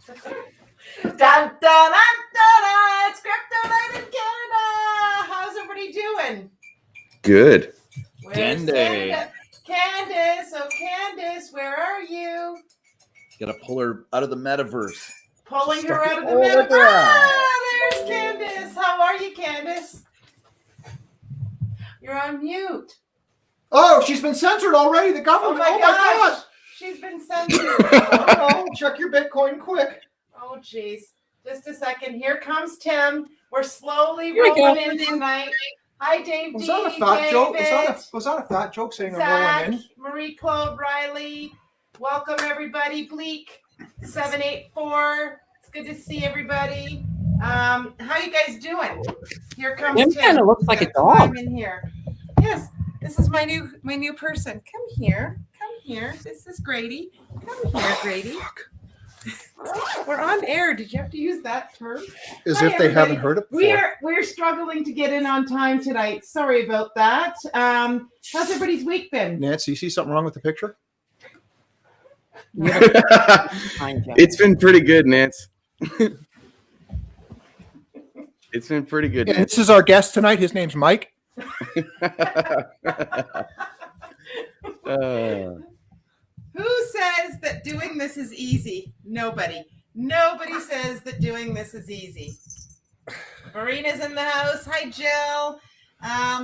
Dun, dun, dun, dun, dun. It's Crypto Night in Canada. How's everybody doing? Good. Where's Candace? Candace, oh Candace, where are you? Gotta pull her out of the metaverse. Pulling her out of the metaverse. Ah, there's Candace. How are you, Candace? You're on mute. Oh, she's been censored already. The government. Oh my gosh. She's been censored. Oh, check your Bitcoin quick. Oh, geez. Just a second. Here comes Tim. We're slowly rolling in tonight. Hi, Dave. Was that a fat joke? Was that a fat joke saying Zach, I'm rolling in? Marie-Claude, Riley. Welcome, everybody. Bleak 784. It's good to see everybody. How you guys doing? Here comes Tim. Kind of looks like a dog. In here. Yes, this is my new person. Come here. Come here. This is Grady. Come here, Grady. We're on air. Did you have to use that term? As if they haven't heard it before. We're struggling to get in on time tonight. Sorry about that. How's everybody's week been? Nancy, you see something wrong with the picture? It's been pretty good, Nance. It's been pretty good. Yeah, this is our guest tonight. His name's Mike. Who says that doing this is easy? Nobody. Nobody says that doing this is easy. Marina's in the house. Hi, Jill.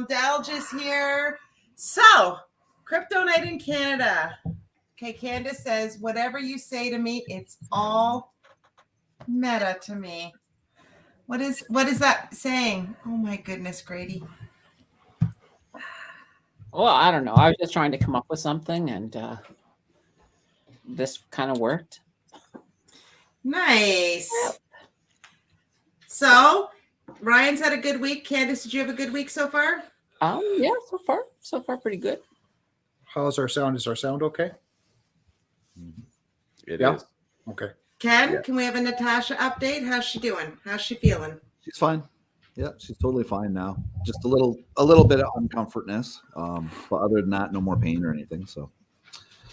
Dalge is here. So, Crypto Night in Canada. Okay, Candace says, whatever you say to me, it's all meta to me. What is that saying? Oh my goodness, Grady. Well, I don't know. I was just trying to come up with something, and this kind of worked. Nice. So, Ryan's had a good week. Candace, did you have a good week so far? Yeah, so far pretty good. How's our sound? Is our sound okay? It is. Okay. Ken, can we have a Natasha update? How's she doing? How's she feeling? She's fine. Yeah, she's totally fine now. Just a little bit of uncomfortness. But other than that, no more pain or anything. So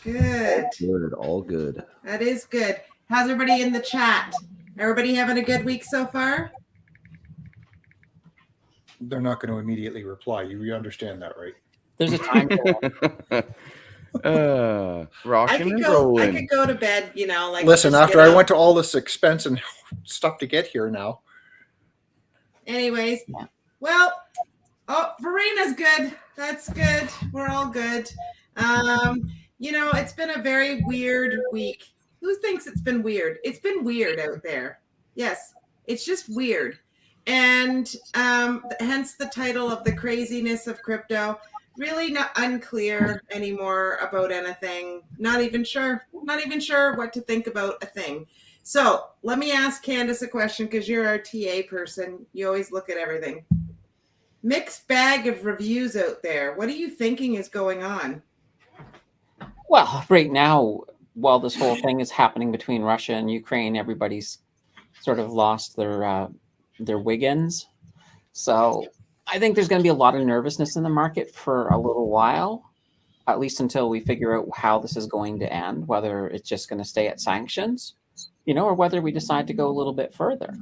good. All good. That is good. How's everybody in the chat? Everybody having a good week so far? They're not going to immediately reply. You understand that, right? There's a time. Rocking and rolling. I could go to bed, Listen, after I went to all this expense and stuff to get here now. Anyways, well, Verena's good. That's good. We're all good. It's been a very weird week. Who thinks it's been weird? It's been weird out there. Yes, it's just weird. And hence the title of the craziness of crypto. Really not unclear anymore about anything. Not even sure what to think about a thing. So let me ask Candace a question because you're our TA person. You always look at everything. Mixed bag of reviews out there. What are you thinking is going on? Well, right now, while this whole thing is happening between Russia and Ukraine, everybody's sort of lost their wiggins. So I think there's going to be a lot of nervousness in the market for a little while, at least until we figure out how this is going to end, whether it's just going to stay at sanctions, or whether we decide to go a little bit further.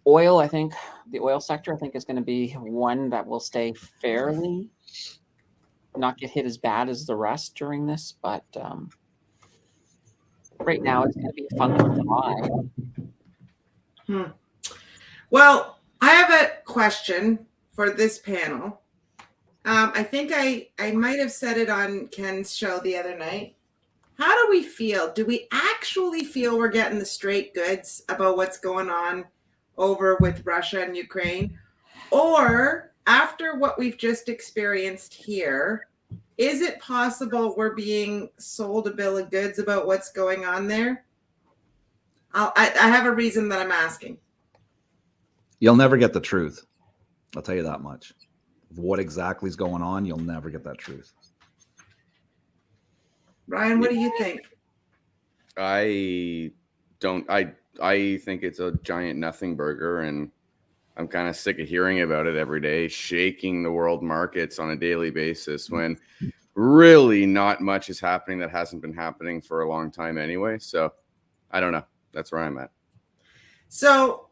Oil, I think, the oil sector, I think, is going to be one that will stay fairly, not get hit as bad as the rest during this, but right now it's going to be a fun one to buy. Well, I have a question for this panel. I think I might have said it on Ken's show the other night. How do we feel? Do we actually feel we're getting the straight goods about what's going on over with Russia and Ukraine? Or after what we've just experienced here, is it possible we're being sold a bill of goods about what's going on there? I have a reason that I'm asking. You'll never get the truth. I'll tell you that much. What exactly is going on, you'll never get that truth. Ryan, what do you think? I think it's a giant nothing burger, and I'm kind of sick of hearing about it every day, shaking the world markets on a daily basis when really not much is happening that hasn't been happening for a long time anyway. So I don't know. That's where I'm at. So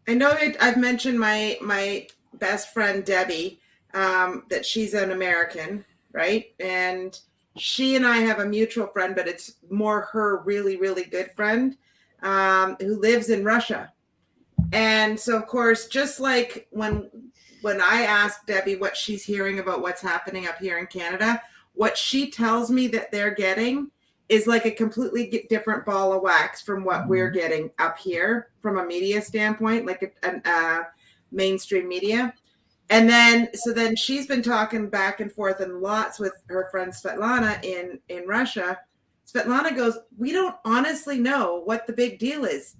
I know I've mentioned my best friend Debbie, that she's an American, right? And she and I have a mutual friend, but it's more her really, really good friend, who lives in Russia. And so, of course, just like when I ask Debbie what she's hearing about what's happening up here in Canada, what she tells me that they're getting is like a completely different ball of wax from what we're getting up here from a media standpoint, like a mainstream media. And then she's been talking back and forth and lots with her friend Svetlana in Russia. Svetlana goes, we don't honestly know what the big deal is.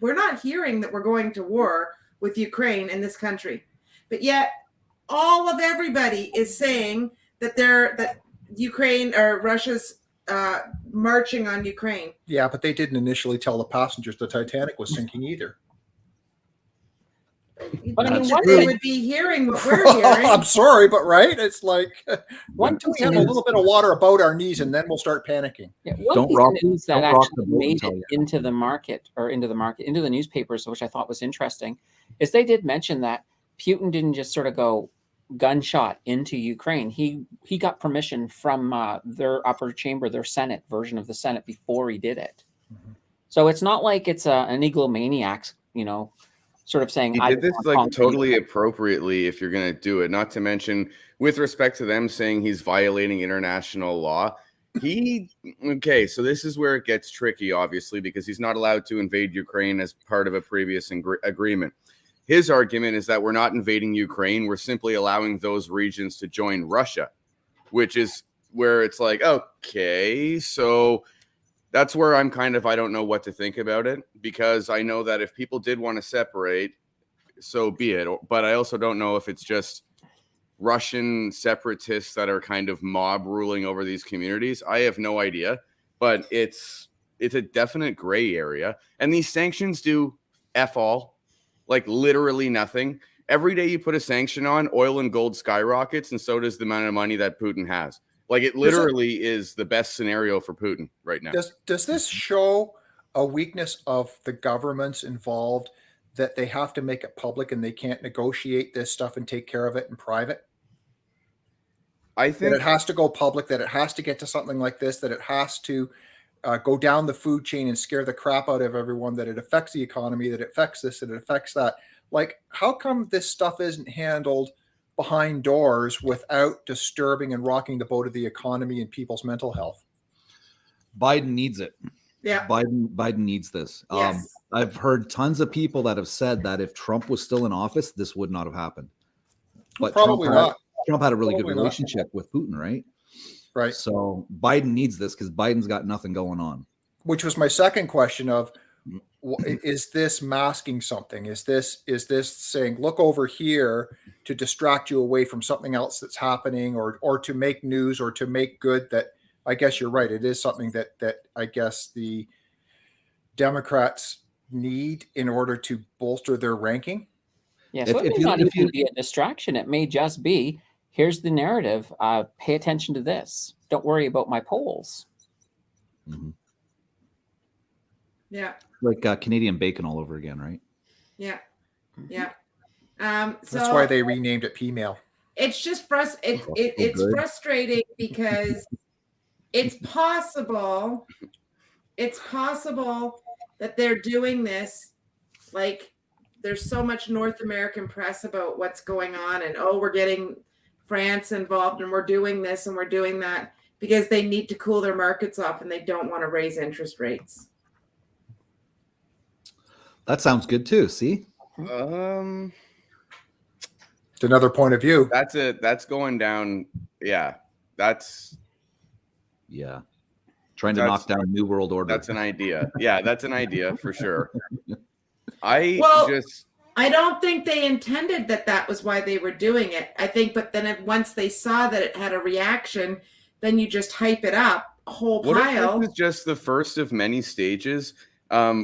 We're not hearing that we're going to war with Ukraine in this country, but yet all of everybody is saying that Ukraine or Russia's marching on Ukraine. Yeah, but they didn't initially tell the passengers the Titanic was sinking either. But I mean, They would be hearing what we're hearing. I'm sorry, but right? It's like, One until we piece have of a news- little bit of water about our knees, and then we'll start panicking. Yeah, one Don't piece rock- of news that don't rock actually the boat made until it you- into the newspapers, which I thought was interesting, is they did mention that Putin didn't just sort of go gunshot into Ukraine. He got permission from their upper chamber, their Senate version of the Senate before he did it. Mhm. So it's not like it's an egomaniac, sort of saying He I did this want like concrete. totally appropriately if you're going to do it. Not to mention, with respect to them saying he's violating international law. Okay, so this is where it gets tricky, obviously, because he's not allowed to invade Ukraine as part of a previous agreement. His argument is that we're not invading Ukraine. We're simply allowing those regions to join Russia, which is where it's like, okay, so that's where I'm kind of, I don't know what to think about it, because I know that if people did want to separate, so be it. But I also don't know if it's just Russian separatists that are kind of mob ruling over these communities. I have no idea, but it's a definite gray area. And these sanctions do F all, like literally nothing. Every day you put a sanction on, oil and gold skyrockets, and so does the amount of money that Putin has. Like it literally is the best scenario for Putin right now. Does this show a weakness of the governments involved, that they have to make it public and they can't negotiate this stuff and take care of it in private? I That think it has to go public, that it has to get to something like this, that it has to go down the food chain and scare the crap out of everyone, that it affects the economy, that it affects this, that it affects that. Like, how come this stuff isn't handled behind doors without disturbing and rocking the boat of the economy and people's mental health? Biden needs it. Yeah. Biden needs this. Yes. I've heard tons of people that have said that if Trump was still in office, this would not have happened. But Probably not. Trump had a really good Probably not. relationship with Putin, right? Right. So Biden needs this because Biden's got nothing going on. Which was my second question of, is this masking something? Is this saying, look over here to distract you away from something else that's happening, or to make news, or to make good that, I guess you're right, it is something that I guess the Democrats need in order to bolster their ranking? Yeah, so it may not even be a distraction. It may just be, here's the narrative. Pay attention to this. Don't worry about my polls. Mm-hmm. Yeah. Like Canadian bacon all over again, right? Yeah. Yeah. So That's why they renamed it P-mail. It's just it's frustrating because it's possible that they're doing this, like there's so much North American press about what's going on, and we're getting France involved, and we're doing this and we're doing that because they need to cool their markets off and they don't want to raise interest rates. That sounds good too. See? It's another point of view. That's it. That's going down. Yeah. Trying to knock down New World Order. That's an idea. Yeah, that's an idea for sure. I don't think they intended that was why they were doing it. I think, but then once they saw that it had a reaction, then you just hype it up a whole pile. What if this is just the first of many stages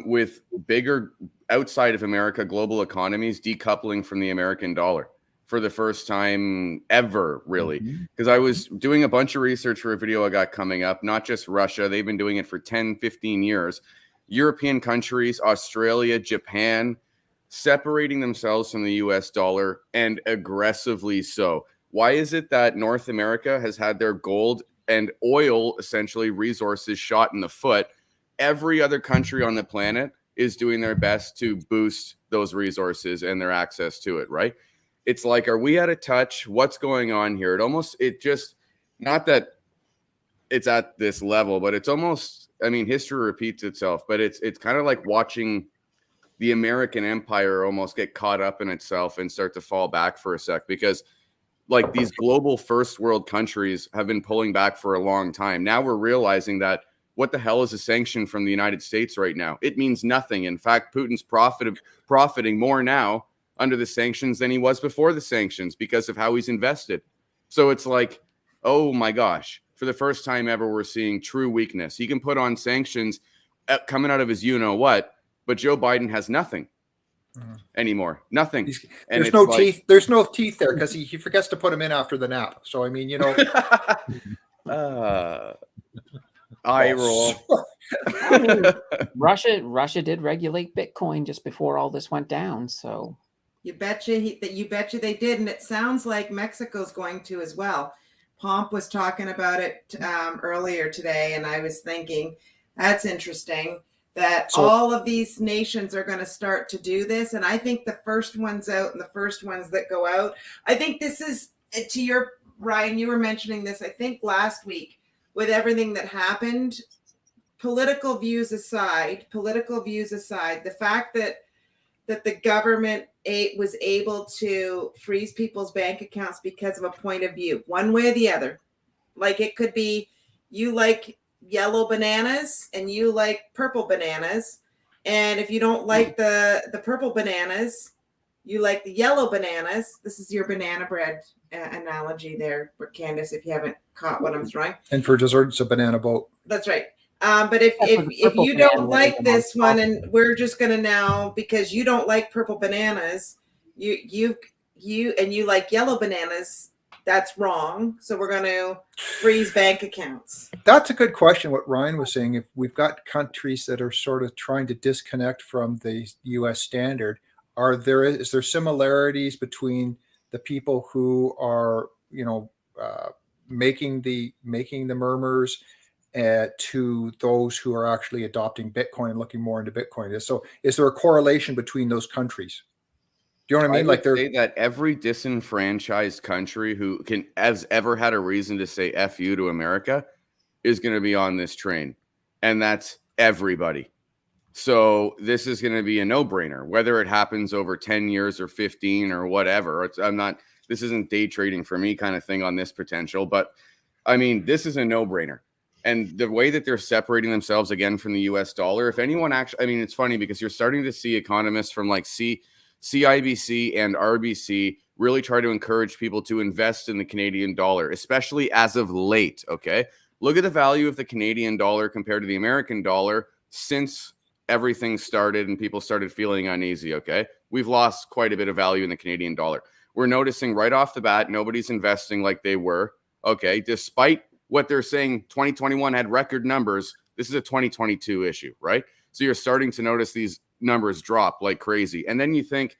with bigger outside of America global economies decoupling from the American dollar? for the first time ever, really. Because I was doing a bunch of research for a video I got coming up, not just Russia. They've been doing it for 10, 15 years. European countries, Australia, Japan, separating themselves from the US dollar, and aggressively so. Why is it that North America has had their gold and oil, essentially resources, shot in the foot? Every other country on the planet is doing their best to boost those resources and their access to it, right? It's like, are we out of touch? What's going on here? It just, not that it's at this level, but it's almost, I mean, history repeats itself, but it's kind of like watching the American empire almost get caught up in itself and start to fall back for a sec, because like these global first world countries have been pulling back for a long time. Now we're realizing that what the hell is a sanction from the United States right now? It means nothing. In fact, Putin's profiting more now under the sanctions than he was before the sanctions because of how he's invested. So it's like, oh my gosh, for the first time ever, we're seeing true weakness. He can put on sanctions coming out of his you-know-what, but Joe Biden has nothing anymore. Nothing. There's no teeth. There's no teeth there because he forgets to put them in after the nap. So, I mean, eye roll. I mean, Russia did regulate Bitcoin just before all this went down. So you betcha they did, and it sounds like Mexico's going to as well. Pomp was talking about it earlier today, and I was thinking that's interesting that all of these nations are going to start to do this. And I think the first ones out and the first ones that go out, I think this is, to your, Ryan, you were mentioning this, I think last week, with everything that happened, political views aside, the fact that the government was able to freeze people's bank accounts because of a point of view, one way or the other. Like it could be you like yellow bananas and you like purple bananas. And if you don't like the purple bananas, you like the yellow bananas. This is your banana bread analogy there, Candace, if you haven't caught what I'm throwing. And for dessert, it's a banana boat. That's right. But if you don't like this one, and we're just going to now, because you don't like purple bananas, you like yellow bananas, that's wrong. So we're going to freeze bank accounts. That's a good question. What Ryan was saying, if we've got countries that are sort of trying to disconnect from the U.S. standard, is there similarities between the people who are, making the murmurs to those who are actually adopting Bitcoin and looking more into Bitcoin? So is there a correlation between those countries? Do you know what I mean? Like say that every disenfranchised country who has ever had a reason to say F you to America is going to be on this train. And that's everybody. So this is going to be a no-brainer, whether it happens over 10 years or 15 or whatever. This isn't day trading for me kind of thing on this potential, but I mean, this is a no-brainer. And the way that they're separating themselves again from the US dollar, if anyone actually, I mean, it's funny because you're starting to see economists from like CIBC and RBC really try to encourage people to invest in the Canadian dollar, especially as of late. Okay. Look at the value of the Canadian dollar compared to the American dollar since everything started and people started feeling uneasy. Okay. We've lost quite a bit of value in the Canadian dollar. We're noticing right off the bat, nobody's investing like they were. Okay. Despite what they're saying, 2021 had record numbers. This is a 2022 issue, right? So you're starting to notice these numbers drop like crazy. And then you think,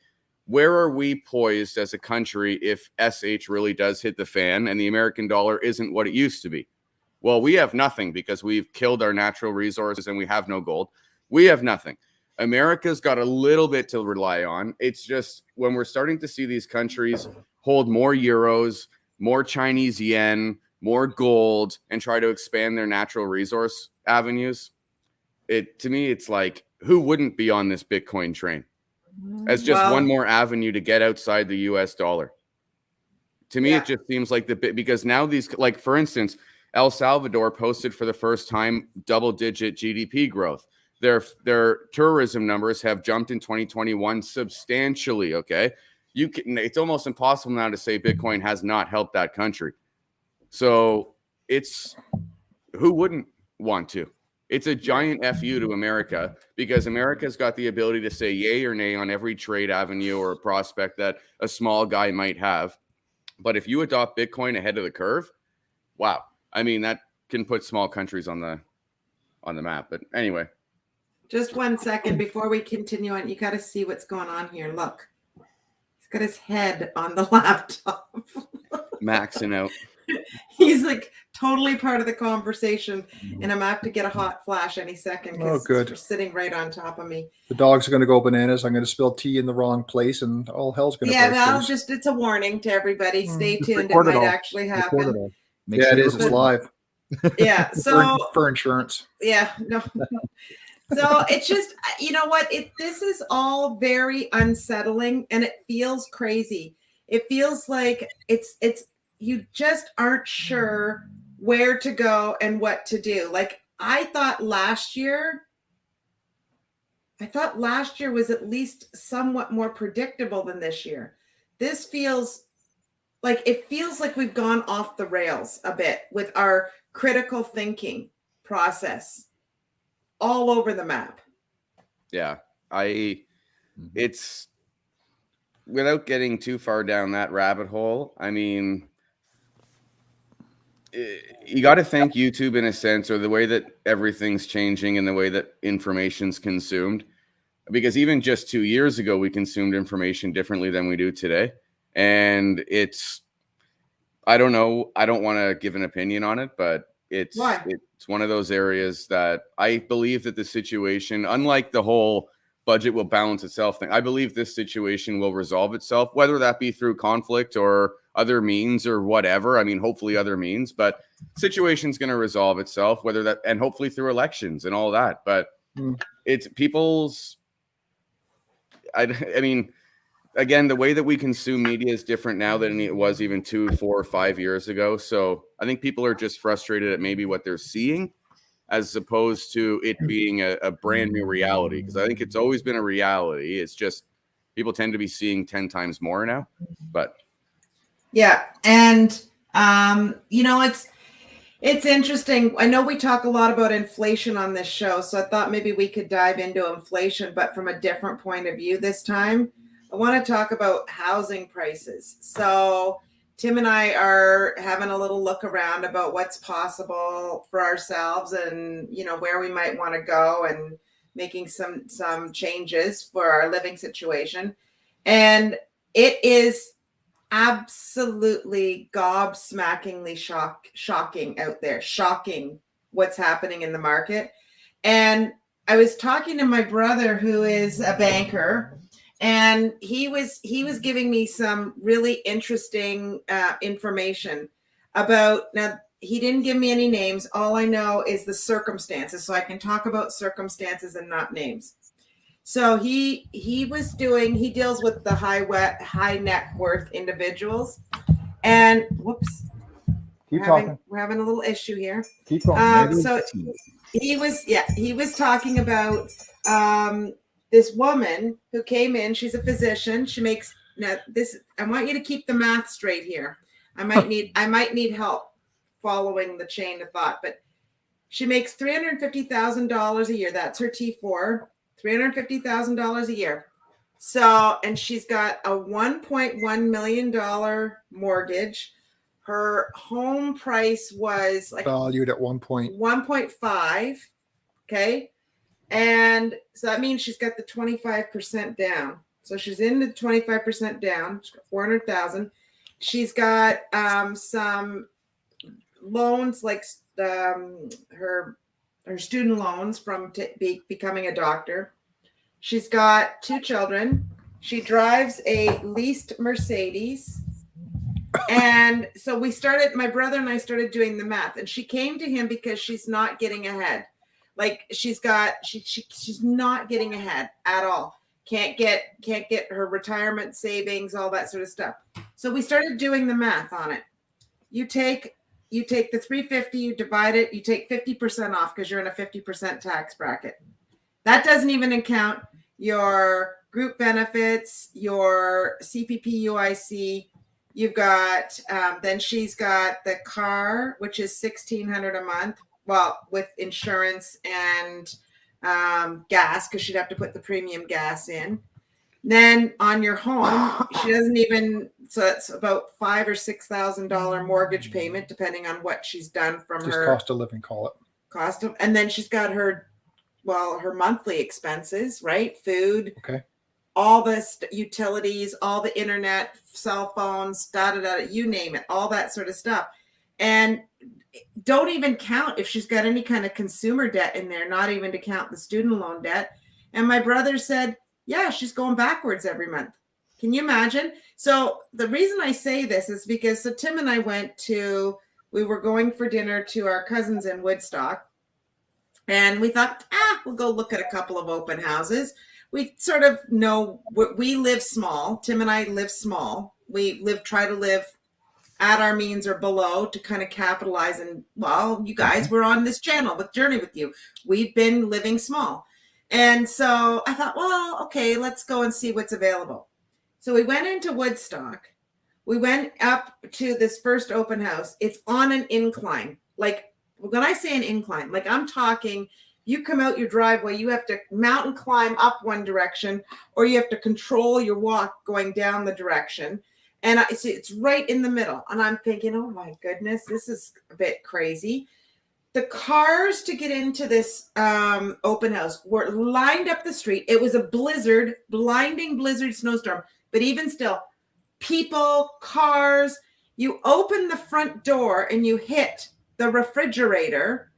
where are we poised as a country if SH really does hit the fan and the American dollar isn't what it used to be? Well, we have nothing because we've killed our natural resources and we have no gold. We have nothing. America's got a little bit to rely on. It's just when we're starting to see these countries hold more euros, more Chinese yen, more gold, and try to expand their natural resource avenues, to me, it's like, who wouldn't be on this Bitcoin train as just one more avenue to get outside the US dollar? To me, it just seems like because now these, like, for instance, El Salvador posted for the first time double-digit GDP growth. Their tourism numbers have jumped in 2021 substantially, okay? It's almost impossible now to say Bitcoin has not helped that country. So who wouldn't want to? It's a giant FU to America, because America's got the ability to say yay or nay on every trade avenue or prospect that a small guy might have. But if you adopt Bitcoin ahead of the curve, wow. I mean, that can put small countries on the map. But anyway. Just 1 second before we continue on. You got to see what's going on here. Look, he's got his head on the laptop. Maxing out. He's like totally part of the conversation, and I'm apt to get a hot flash any second Oh, because good. you're sitting right on top of me. The dogs are going to go bananas. I'm going to spill tea in the wrong place, and all hell's going to Yeah, break well, loose. just it's a warning to everybody. Stay Just tuned. It record it might all. actually Record it happen. all. Make Yeah, sure it you is. It's record live Yeah. So for insurance. yeah, no. So it's just, you know what? This is all very unsettling, and it feels crazy. It feels like it's you just aren't sure where to go and what to do. Like I thought last year was at least somewhat more predictable than this year. This feels like we've gone off the rails a bit with our critical thinking process all over the map. Yeah, it's without getting too far down that rabbit hole. I mean, you got to thank YouTube in a sense, or the way that everything's changing and the way that information's consumed. Because even just 2 years ago, we consumed information differently than we do today. And I don't know. I don't want to give an opinion on it, but it's one of those areas that I believe that the situation, unlike the whole budget will balance itself thing, I believe this situation will resolve itself, whether that be through conflict or other means or whatever. I mean, hopefully other means, but situation's going to resolve itself, whether that, and hopefully through elections and all that. But it's people's, I mean, again, the way that we consume media is different now than it was even 2, 4, or 5 years ago. So I think people are just frustrated at maybe what they're seeing, as opposed to it being a brand new reality. Because I think it's always been a reality. It's just people tend to be seeing 10 times more now. But yeah, and you know, it's interesting. I know we talk a lot about inflation on this show, so I thought maybe we could dive into inflation, but from a different point of view this time. I want to talk about housing prices. So Tim and I are having a little look around about what's possible for ourselves, and you know where we might want to go, and making some changes for our living situation. And it is absolutely gobsmackingly shocking out there. Shocking what's happening in the market. And I was talking to my brother, who is a banker, and he was giving me some really interesting information about, now he didn't give me any names. All I know is the circumstances, so I can talk about circumstances and not names. So he deals with the high net worth individuals, and whoops, we're having a little issue here. Keep going. So he was talking about this woman who came in. She's a physician. She makes, now this, I want you to keep the math straight here. I might need help following the chain of thought, but she makes $350,000 a year. That's her T4, $350,000 a year. So, and she's got a $1.1 million mortgage. Her home price was like Valued at 1.5. Okay. And so that means she's got the 25% down. So she's in the 25% down. She's got 400,000. She's got some loans, like her student loans from becoming a doctor. She's got 2 children. She drives a leased Mercedes. And so my brother and I started doing the math, and she came to him because she's not getting ahead. Like she's not getting ahead at all. Can't get her retirement savings, all that sort of stuff. So we started doing the math on it. You take the 350, you divide it, you take 50% off because you're in a 50% tax bracket. That doesn't even account your group benefits, your CPP, UIC. You've got then she's got the car, which is $1,600 a month. with insurance and gas, because she'd have to put the premium gas in. Then on your home, she doesn't even, so it's about $5,000 or $6,000 mortgage payment, depending on what she's done from Just her cost of living, call it. and then she's got her monthly expenses, right? Food, Okay. all the utilities, all the internet, cell phones, you name it, all that sort of stuff. And don't even count if she's got any kind of consumer debt in there, not even to count the student loan debt. And my brother said, yeah, she's going backwards every month. Can you imagine? So the reason I say this is because Tim and I we were going for dinner to our cousins in Woodstock. And we thought, we'll go look at a couple of open houses. We sort of know we live small. Tim and I live small. We try to live at our means or below to kind of capitalize. And you guys were on this channel with Journey with you. We've been living small. And so I thought, okay, let's go and see what's available. So we went into Woodstock. We went up to this first open house. It's on an incline. Like when I say an incline, like I'm talking, you come out your driveway, you have to mountain climb up one direction, or you have to control your walk going down the direction. And I see it's right in the middle. And I'm thinking, oh my goodness, this is a bit crazy. The cars to get into this open house were lined up the street. It was a blinding blizzard snowstorm. But even still, people, cars, you open the front door and you hit the refrigerator.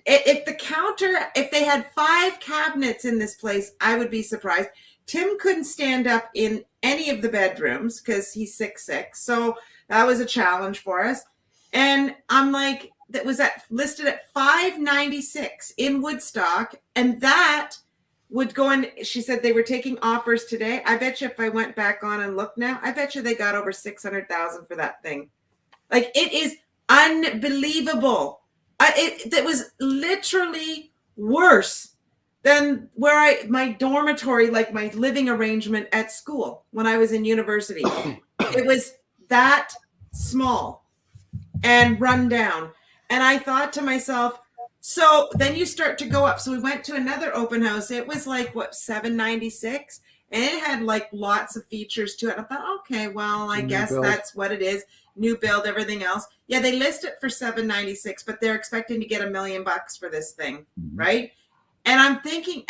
If they had 5 cabinets in this place, I would be surprised. Tim couldn't stand up in any of the bedrooms because he's 6'6". So that was a challenge for us. And I'm like, that was listed at $596 in Woodstock. And that would go in. She said they were taking offers today. I bet you if I went back on and looked now, I bet you they got over 600,000 for that thing. Like, it is unbelievable. It was literally worse than my dormitory, like my living arrangement at school when I was in university. It was that small and run down. And I thought to myself, so then you start to go up. So we went to another open house. It was like, $796? And it had like lots of features to it. I thought, okay, well, I guess that's what it is. New build, everything else. Yeah, they list it for $796, but they're expecting to get $1 million for this thing, right? And I'm thinking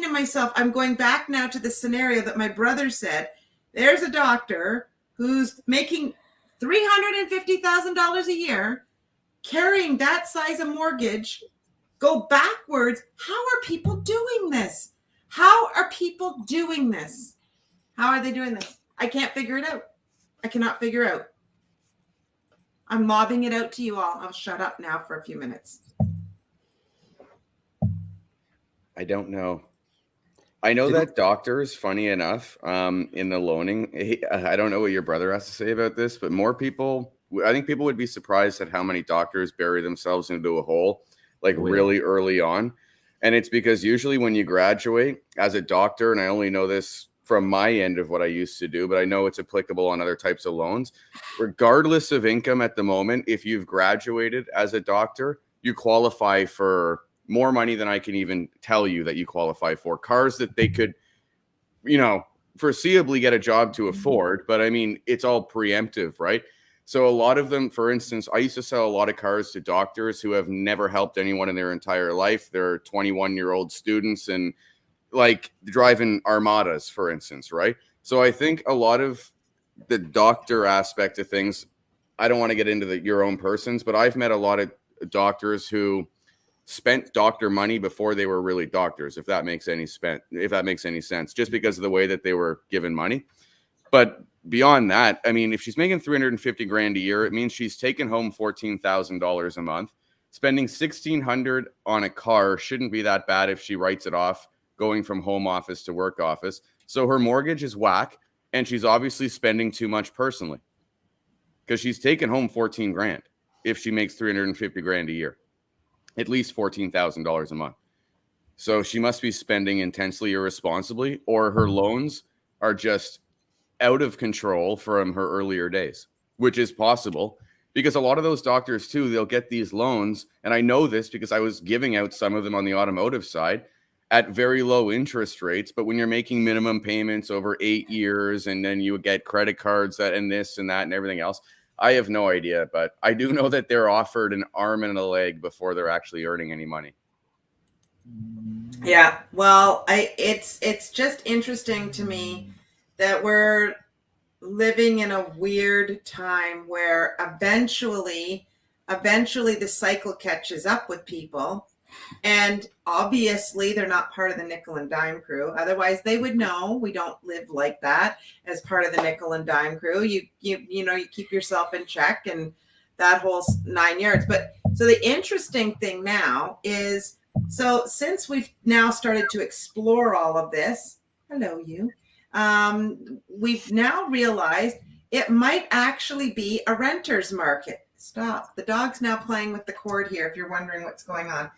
to myself, I'm going back now to the scenario that my brother said. There's a doctor who's making $350,000 a year, carrying that size of mortgage, go backwards. How are people doing this? How are people doing this? How are they doing this? I can't figure it out. I cannot figure out. I'm lobbing it out to you all. I'll shut up now for a few minutes. I don't know. I know that doctors, funny enough, in the loaning, I don't know what your brother has to say about this, but I think people would be surprised at how many doctors bury themselves into a hole, like really early on. And it's because usually when you graduate as a doctor, and I only know this from my end of what I used to do, but I know it's applicable on other types of loans, regardless of income at the moment, if you've graduated as a doctor, you qualify for more money than I can even tell you that you qualify for. Cars that they could, foreseeably get a job to afford. But I mean, it's all preemptive, right? So a lot of them, for instance, I used to sell a lot of cars to doctors who have never helped anyone in their entire life. They're 21-year-old students and like driving Armadas, for instance, right? So I think a lot of the doctor aspect of things, I don't want to get into your own persons, but I've met a lot of doctors who spent doctor money before they were really doctors, if that makes any sense, just because of the way that they were given money. But beyond that, I mean, if she's making $350,000 a year, it means she's taking home $14,000 a month. Spending $1,600 on a car shouldn't be that bad if she writes it off going from home office to work office. So her mortgage is whack, and she's obviously spending too much personally because she's taking home $14,000 if she makes $350,000 a year, at least $14,000 a month. So she must be spending intensely irresponsibly, or her loans are just out of control from her earlier days, which is possible. because a lot of those doctors too, they'll get these loans, and I know this because I was giving out some of them on the automotive side at very low interest rates. But when you're making minimum payments over 8 years, and then you get credit cards that and this and that and everything else, I have no idea. But I do know that they're offered an arm and a leg before they're actually earning any money. Yeah, well, it's just interesting to me that we're living in a weird time where eventually the cycle catches up with people, and obviously they're not part of the nickel and dime crew. Otherwise they would know we don't live like that as part of the nickel and dime crew. You keep yourself in check and that whole 9 yards. But so the interesting thing now is, so since we've now started to explore all of this, we've now realized it might actually be a renter's market. Stop. The dog's now playing with the cord here, if you're wondering what's going on.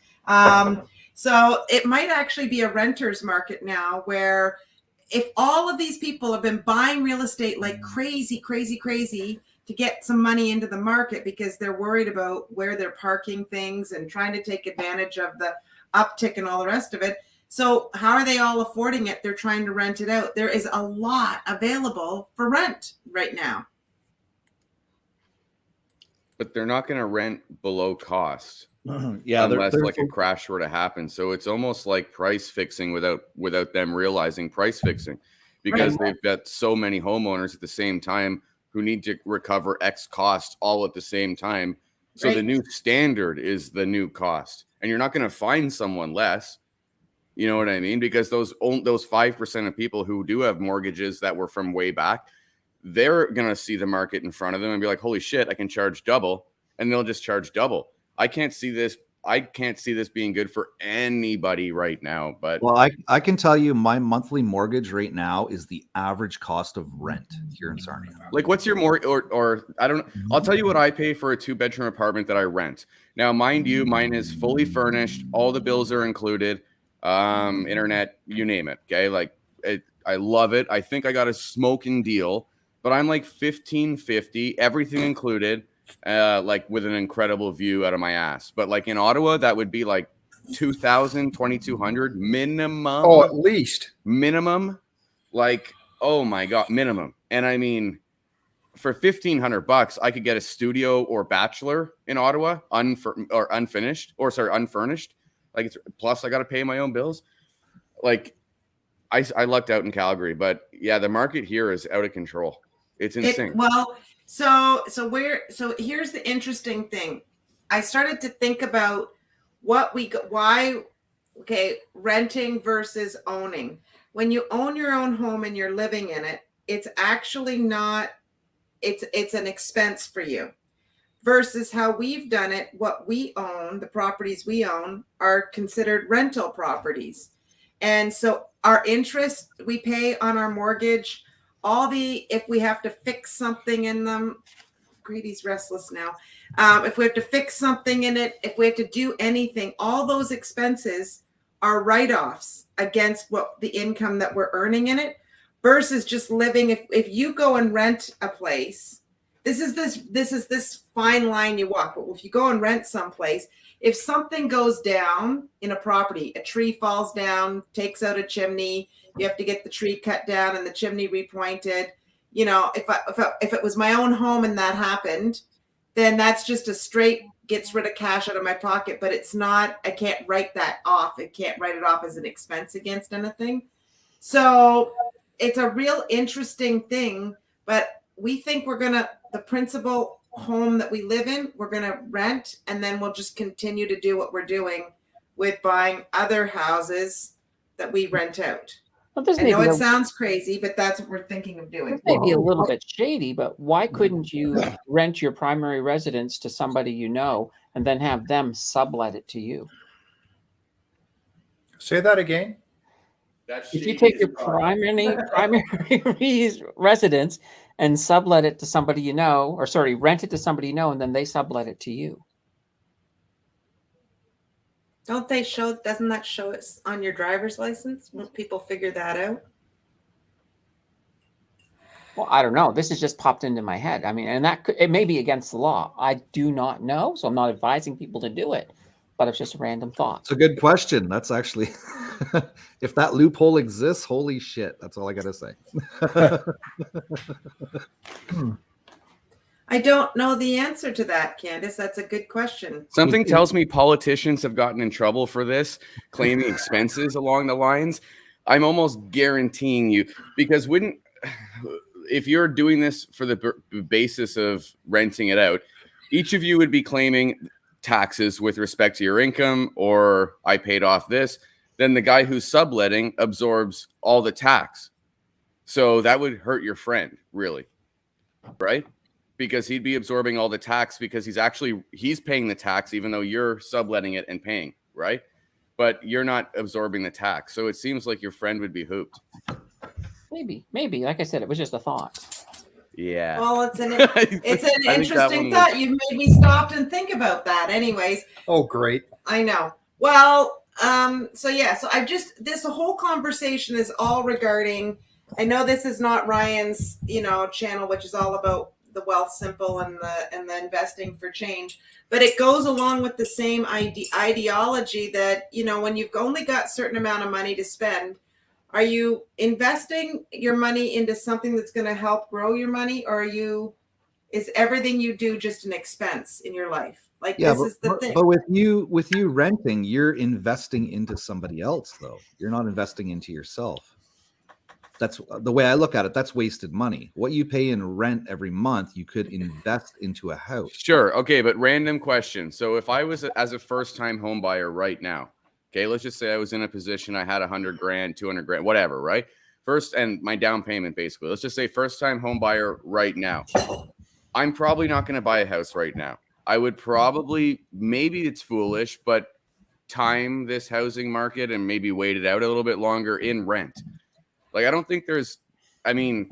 So it might actually be a renter's market now, where if all of these people have been buying real estate like crazy to get some money into the market because they're worried about where they're parking things and trying to take advantage of the uptick and all the rest of it. So how are they all affording it? They're trying to rent it out. There is a lot available for rent right now. But they're not going to rent below cost. Yeah, unless like a crash were to happen. So it's almost like price fixing without them realizing price fixing, because they've got so many homeowners at the same time who need to recover X cost all at the same time. So the new standard is the new cost, and you're not going to find someone less. You know what I mean? Because those 5% of people who do have mortgages that were from way back, they're going to see the market in front of them and be like, holy shit, I can charge double, and they'll just charge double. I can't see this being good for anybody right now. But well, I can tell you my monthly mortgage right now is the average cost of rent here in Sarnia. Like, what's your mortgage, or I don't know. I'll tell you what I pay for a 2-bedroom apartment that I rent. Now, mind you, mine is fully furnished. All the bills are included. Internet, you name it. Okay. Like I love it. I think I got a smoking deal, but I'm like $1,550, everything included. Like with an incredible view out of my ass. But like in Ottawa, that would be like $2,000, $2,200 minimum. Oh, at least minimum. Like, oh my God, minimum. And I mean, for $1,500, I could get a studio or bachelor in Ottawa, unfurnished. Like, it's plus I got to pay my own bills. Like, I lucked out in Calgary, but yeah, the market here is out of control. It's insane. So here's the interesting thing. I started to think about renting versus owning. When you own your own home and you're living in it, it's actually not, it's an expense for you. Versus how we've done it, what we own, the properties we own are considered rental properties. And so our interest we pay on our mortgage, if we have to fix something in them, Grady's restless now. If we have to fix something in it, if we have to do anything, all those expenses are write-offs against what the income that we're earning in it, versus just living. If you go and rent a place, this is this fine line you walk. But if you go and rent someplace, if something goes down in a property, a tree falls down, takes out a chimney, you have to get the tree cut down and the chimney repointed. You know, if it was my own home and that happened, then that's just a straight gets rid of cash out of my pocket. But it's not, I can't write that off. I can't write it off as an expense against anything. So it's a real interesting thing. But we think the principal home that we live in, we're going to rent, and then we'll just continue to do what we're doing with buying other houses that we rent out. Well, I know it sounds crazy, but that's what we're thinking of doing. This may be a little bit shady, but why couldn't you rent your primary residence to somebody you know and then have them sublet it to you? Say that again. If you take your primary residence and sublet it to somebody you know, rent it to somebody you know, and then they sublet it to you. Doesn't that show it on your driver's license? Won't people figure that out? Well, I don't know. This has just popped into my head. I mean, and it may be against the law. I do not know, so I'm not advising people to do it. But it's just a random thought. It's a good question. That's actually, if that loophole exists, holy shit. That's all I got to say. I don't know the answer to that, Candace. That's a good question. Something tells me politicians have gotten in trouble for this, claiming expenses along the lines. I'm almost guaranteeing you, because if you're doing this for the basis of renting it out, each of you would be claiming taxes with respect to your income, or I paid off this. Then the guy who's subletting absorbs all the tax. So that would hurt your friend, really, right? Because he'd be absorbing all the tax because he's paying the tax, even though you're subletting it and paying, right? But you're not absorbing the tax. So it seems like your friend would be hooped. Maybe. Like I said, it was just a thought. Yeah. Well, it's an interesting thought. You've made me stop and think about that. Anyways. Oh, great. I know. Well, so this whole conversation is all regarding, I know this is not Ryan's, channel, which is all about the wealth simple and the investing for change, but it goes along with the same ideology that, when you've only got a certain amount of money to spend, are you investing your money into something that's going to help grow your money, or is everything you do just an expense in your life? This is the thing. But with you renting, you're investing into somebody else, though. You're not investing into yourself. That's the way I look at it. That's wasted money. What you pay in rent every month, you could invest into a house. Sure. Okay. But random question. So if I was as a first-time home buyer right now, okay, let's just say I was in a position, I had 100 grand, 200 grand, whatever, right? First, and my down payment, basically. Let's just say first-time home buyer right now. I'm probably not going to buy a house right now. I would probably, maybe it's foolish, but time this housing market and maybe wait it out a little bit longer in rent. I don't think I think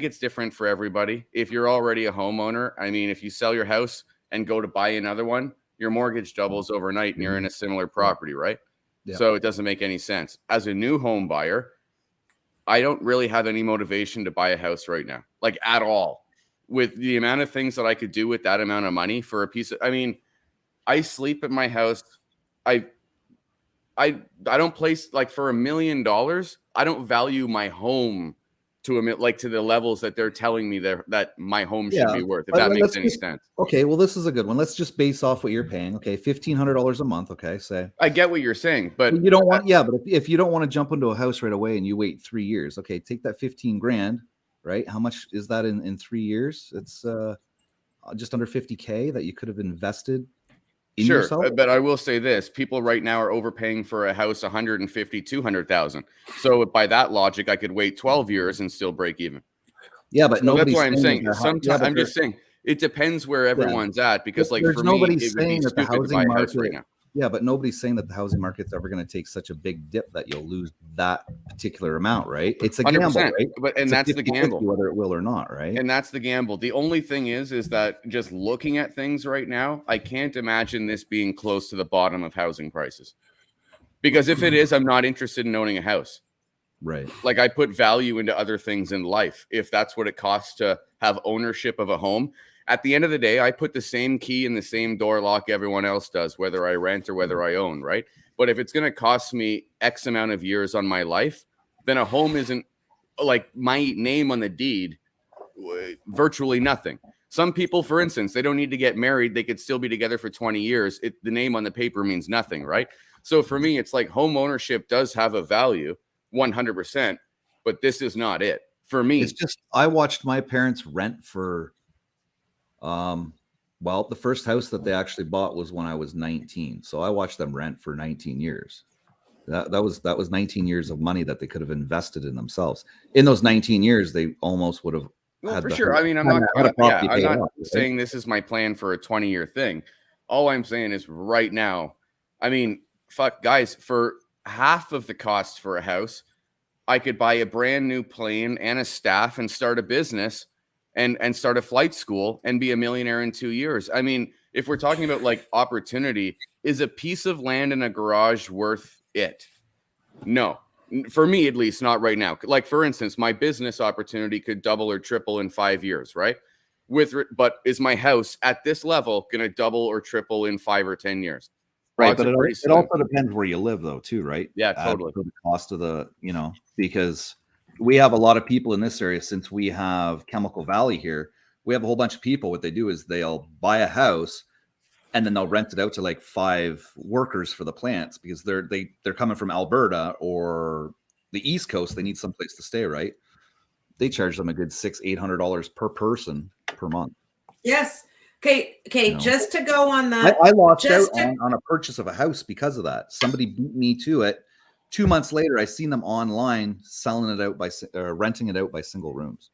it's different for everybody. If you're already a homeowner, if you sell your house and go to buy another one, your mortgage doubles overnight and you're in a similar property, right? Yeah. So it doesn't make any sense. As a new home buyer, I don't really have any motivation to buy a house right now, at all. With the amount of things that I could do with that amount of money for a piece of, I sleep at my house. I don't place for $1 million. I don't value my home to the levels that they're telling me that my home should be worth. If that makes any sense. Okay, well, this is a good one. Let's just base off what you're paying. Okay, $1,500 a month. Okay, say. I get what you're saying, but you don't want. Yeah, but if you don't want to jump into a house right away and you wait 3 years, okay, take that 15 grand. Right? How much is that in 3 years? It's just under 50K that you could have invested in yourself. But I will say this: people right now are overpaying for a house 150, 200,000. So by that logic, I could wait 12 years and still break even. Yeah, but that's why I'm saying. Sometimes I'm just saying it depends where everyone's at, because there's for nobody me, it saying would be that the stupid to buy housing a house market right now. Yeah, but nobody's saying that the housing market's ever going to take such a big dip that you'll lose that particular amount, right? It's a gamble, right? And that's the gamble, whether it will or not, right? And that's the gamble. The only thing is that just looking at things right now, I can't imagine this being close to the bottom of housing prices. Because if it is, I'm not interested in owning a house. Right. I put value into other things in life. If that's what it costs to have ownership of a home, at the end of the day, I put the same key in the same door lock everyone else does, whether I rent or whether I own, right? But if it's going to cost me X amount of years on my life, then a home isn't my name on the deed, virtually nothing. Some people, for instance, they don't need to get married. They could still be together for 20 years. The name on the paper means nothing, right? So for me, it's home ownership does have a value 100%, but this is not it for me. It's just, I watched my parents rent for, the first house that they actually bought was when I was 19. So I watched them rent for 19 years. That was 19 years of money that they could have invested in themselves. In those 19 years, they almost would have. Well, for sure. I'm not saying this is my plan for a 20-year thing. All I'm saying is right now, guys, for half of the cost for a house, I could buy a brand new plane and a staff and start a business and start a flight school and be a millionaire in 2 years. If we're talking about opportunity, is a piece of land in a garage worth it? No. For me, at least, not right now. Like, for instance, my business opportunity could double or triple in 5 years, right? But is my house at this level going to double or triple in 5 or 10 years? Right, Odds but are pretty it slim. also depends where you live, though, too, right? Yeah, totally. For the cost of the, because we have a lot of people in this area. Since we have Chemical Valley here, we have a whole bunch of people. What they do is they'll buy a house and then they'll rent it out to like 5 workers for the plants, because they're coming from Alberta or the East Coast. They need someplace to stay, right? They charge them a good $600-800 per person per month. Yes. Okay. Just to go on that, I lost out on a purchase of a house because of that. Somebody beat me to it. 2 months later, I seen them online selling it out renting it out by single rooms.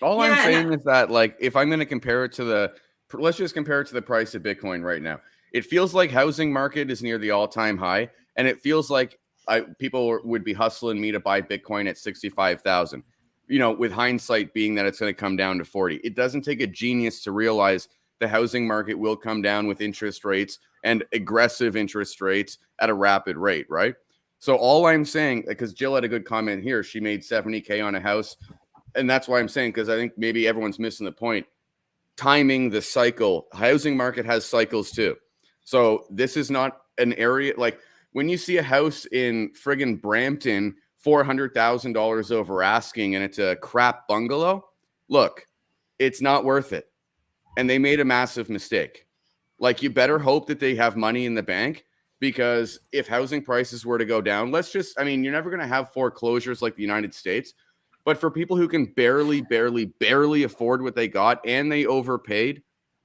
All I'm saying is that, like, if I'm going to compare it to let's just compare it to the price of Bitcoin right now. It feels like housing market is near the all-time high, and it feels like people would be hustling me to buy Bitcoin at 65,000. With hindsight being that it's going to come down to 40. It doesn't take a genius to realize the housing market will come down with interest rates and aggressive interest rates at a rapid rate, right? So all I'm saying, because Jill had a good comment here, she made $70K on a house, and that's why I'm saying, because I think maybe everyone's missing the point. Timing the cycle. Housing market has cycles too. So this is not an area like when you see a house in friggin' Brampton, $400,000 over asking, and it's a crap bungalow. Look, it's not worth it. And they made a massive mistake. Like, you better hope that they have money in the bank, because if housing prices were to go down, you're never going to have foreclosures like the United States. But for people who can barely afford what they got and they overpaid,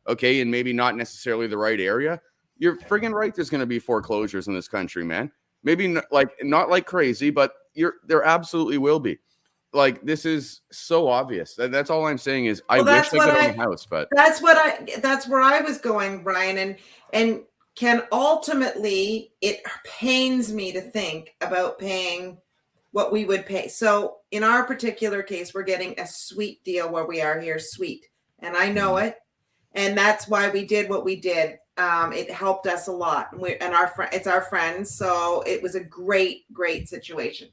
okay, and maybe not necessarily the right area, you're friggin' right. There's going to be foreclosures in this country, man. Maybe not like crazy, but there absolutely will be. Like, this is so obvious. That's all I'm saying is I wish I could own a house, but that's where I was going, Brian, and Ken. Ultimately, it pains me to think about paying what we would pay. So in our particular case, we're getting a sweet deal where we are here, sweet. And I know it. And that's why we did what we did. It helped us a lot. It's our friends. So it was a great situation.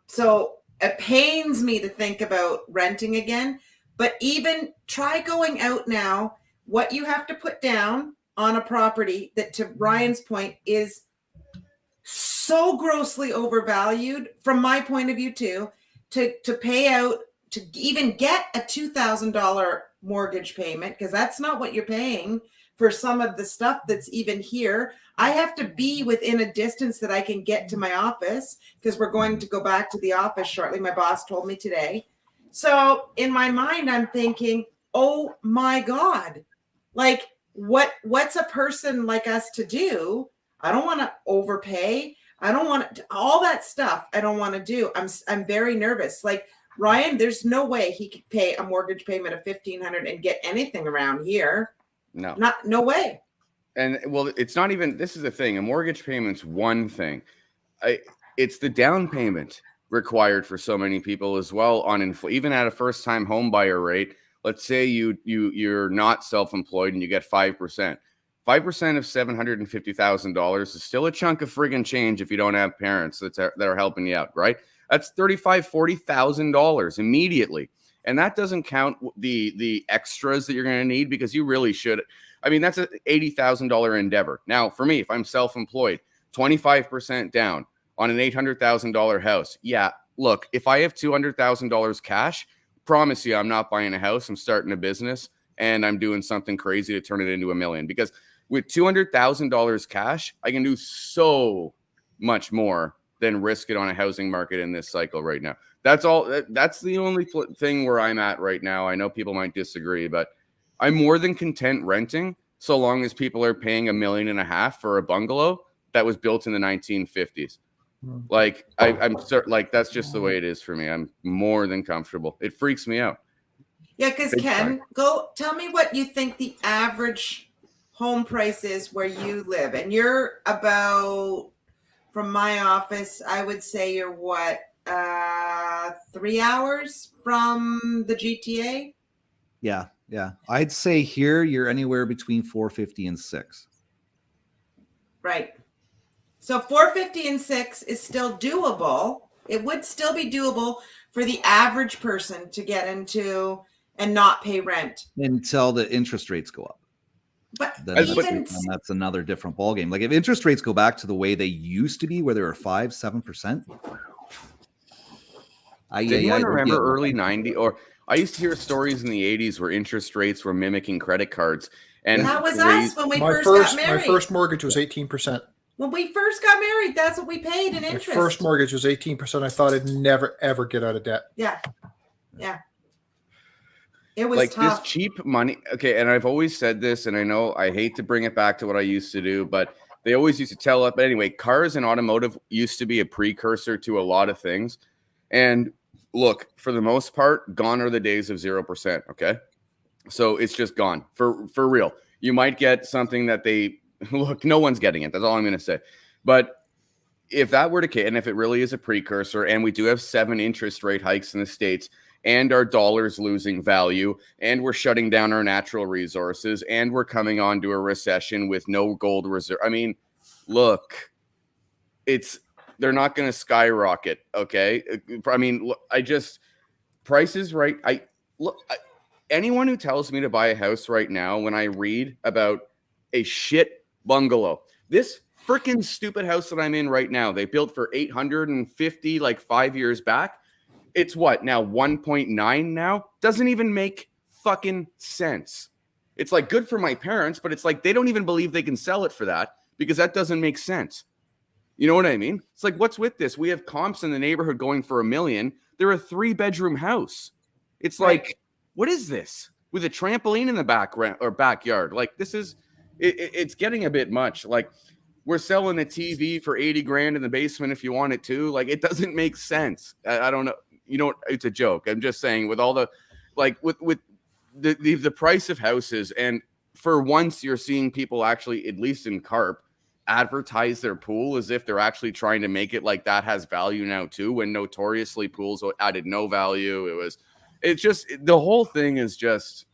So it pains me to think about renting again, but even try going out now, what you have to put down on a property that, to Ryan's point, is so grossly overvalued from my point of view too, to pay out, to even get a $2,000 mortgage payment, because that's not what you're paying for some of the stuff that's even here. I have to be within a distance that I can get to my office, because we're going to go back to the office shortly. My boss told me today. So in my mind, I'm thinking, oh my God, like what's a person like us to do? I don't want to overpay. I don't want to, all that stuff. I don't want to do. I'm very nervous. Like, Ryan, there's no way he could pay a mortgage payment of $1,500 and get anything around here. No way. And well, it's not even, this is the thing. A mortgage payment's one thing. It's the down payment required for so many people as well on even at a first-time home buyer rate. Let's say you're not self-employed and you get 5%. 5% of $750,000 is still a chunk of friggin' change if you don't have parents that are helping you out, right? That's $35,000-$40,000 immediately. And that doesn't count the extras that you're going to need, because you really should. I mean, that's an $80,000 endeavor. Now, for me, if I'm self-employed, 25% down on an $800,000 house. Yeah, look, if I have $200,000 cash, promise you I'm not buying a house. I'm starting a business, and I'm doing something crazy to turn it into $1 million. Because with $200,000 cash, I can do so much more than risk it on a housing market in this cycle right now. That's all. That's the only thing where I'm at right now. I know people might disagree, but I'm more than content renting so long as people are paying $1.5 million for a bungalow that was built in the 1950s. Like, I'm certain, like, that's just the way it is for me. I'm more than comfortable. It freaks me out. Yeah, because Ken, go tell me what you think the average home price is where you live. And you're about, from my office, I would say you're what, 3 hours from the GTA? Yeah. I'd say here you're anywhere between 450 and 6. Right. So 450 and 6 is still doable. It would still be doable for the average person to get into and not pay rent until the interest rates go up. But Then that's another different ballgame. Like if interest rates go back to the way they used to be, where they were 5-7%. Anyone remember early 90s? Or I used to hear stories in the 80s where interest rates were mimicking credit cards. And that was us when we first got married. My first mortgage was 18%. When we first got married, that's what we paid in interest. My first mortgage was 18%. I thought I'd never, ever get out of debt. Yeah. Yeah. It was like tough. This cheap money. Okay. And I've always said this, and I know I hate to bring it back to what I used to do, but they always used to tell it. But anyway, cars and automotive used to be a precursor to a lot of things. And look, for the most part, gone are the days of 0%. Okay. So it's just gone for real. You might get something that look, no one's getting it. That's all I'm going to say. But if that were to case, and if it really is a precursor, and we do have 7 interest rate hikes in the States, and our dollar's losing value, and we're shutting down our natural resources, and we're coming on to a recession with no gold reserve. I mean, look, they're not going to skyrocket. Okay. I mean, look, prices, right? Anyone who tells me to buy a house right now, when I read about a shit bungalow, this freaking stupid house that I'm in right now, they built for 850 like 5 years back. It's what now 1.9 now? Doesn't even make fucking sense. It's like good for my parents, but it's like they don't even believe they can sell it for that because that doesn't make sense. You know what I mean? It's like, what's with this? We have comps in the neighborhood going for $1 million. They're a 3-bedroom house. It's like, what is this? With a trampoline in the background or backyard? Like this is, it's getting a bit much. Like we're selling a TV for 80 grand in the basement if you want it to. Like it doesn't make sense. I don't know. You know, it's a joke. I'm just saying with all the, like with the price of houses, and for once you're seeing people actually, at least in Carp, advertise their pool as if they're actually trying to make it like that has value now too, when notoriously pools added no value. It's just, the whole thing is just,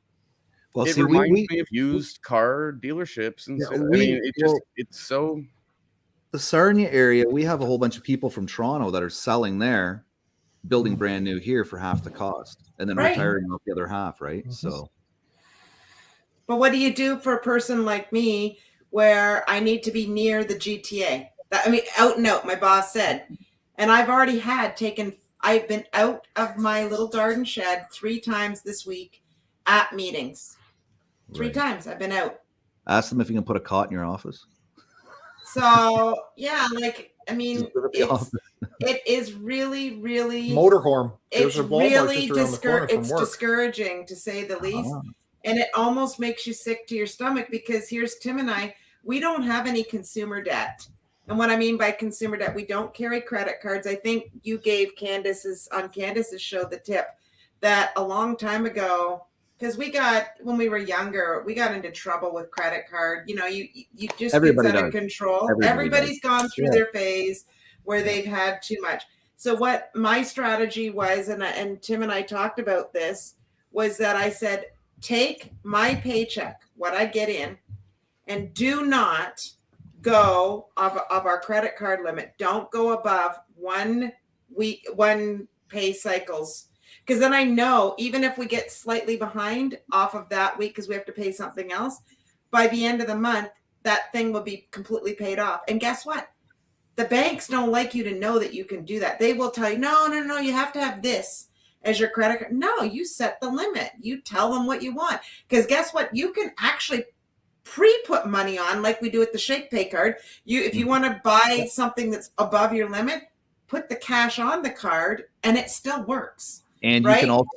well, it reminds me of used car dealerships. And it's so. The Sarnia area, we have a whole bunch of people from Toronto that are selling there, building brand new here for half the cost, and then retiring off the other half, right? Mm-hmm. So. But what do you do for a person like me where I need to be near the GTA? Out and out, my boss said. And I've already I've been out of my little garden shed 3 times this week at meetings. 3 times I've been out. Ask them if you can put a cot in your office. So, yeah, it is really, really motorhome. It's really discouraging to say the least. And it almost makes you sick to your stomach because here's Tim and I, we don't have any consumer debt. And what I mean by consumer debt, we don't carry credit cards. I think you gave Candace's show the tip that a long time ago, because when we were younger, we got into trouble with credit card. You know, you just get out of control. Everybody's gone through their phase where they've had too much. So what my strategy was, and Tim and I talked about this, was that I said, take my paycheck, what I get in, and do not go of our credit card limit. Don't go above 1 pay cycles. Because then I know even if we get slightly behind off of that week because we have to pay something else, by the end of the month, that thing will be completely paid off. And guess what? The banks don't like you to know that you can do that. They will tell you, no, you have to have this as your credit card. No, you set the limit. You tell them what you want. Because guess what? You can actually pre-put money on like we do with the Shakepay card. If you want to buy something that's above your limit, put the cash on the card and it still works. And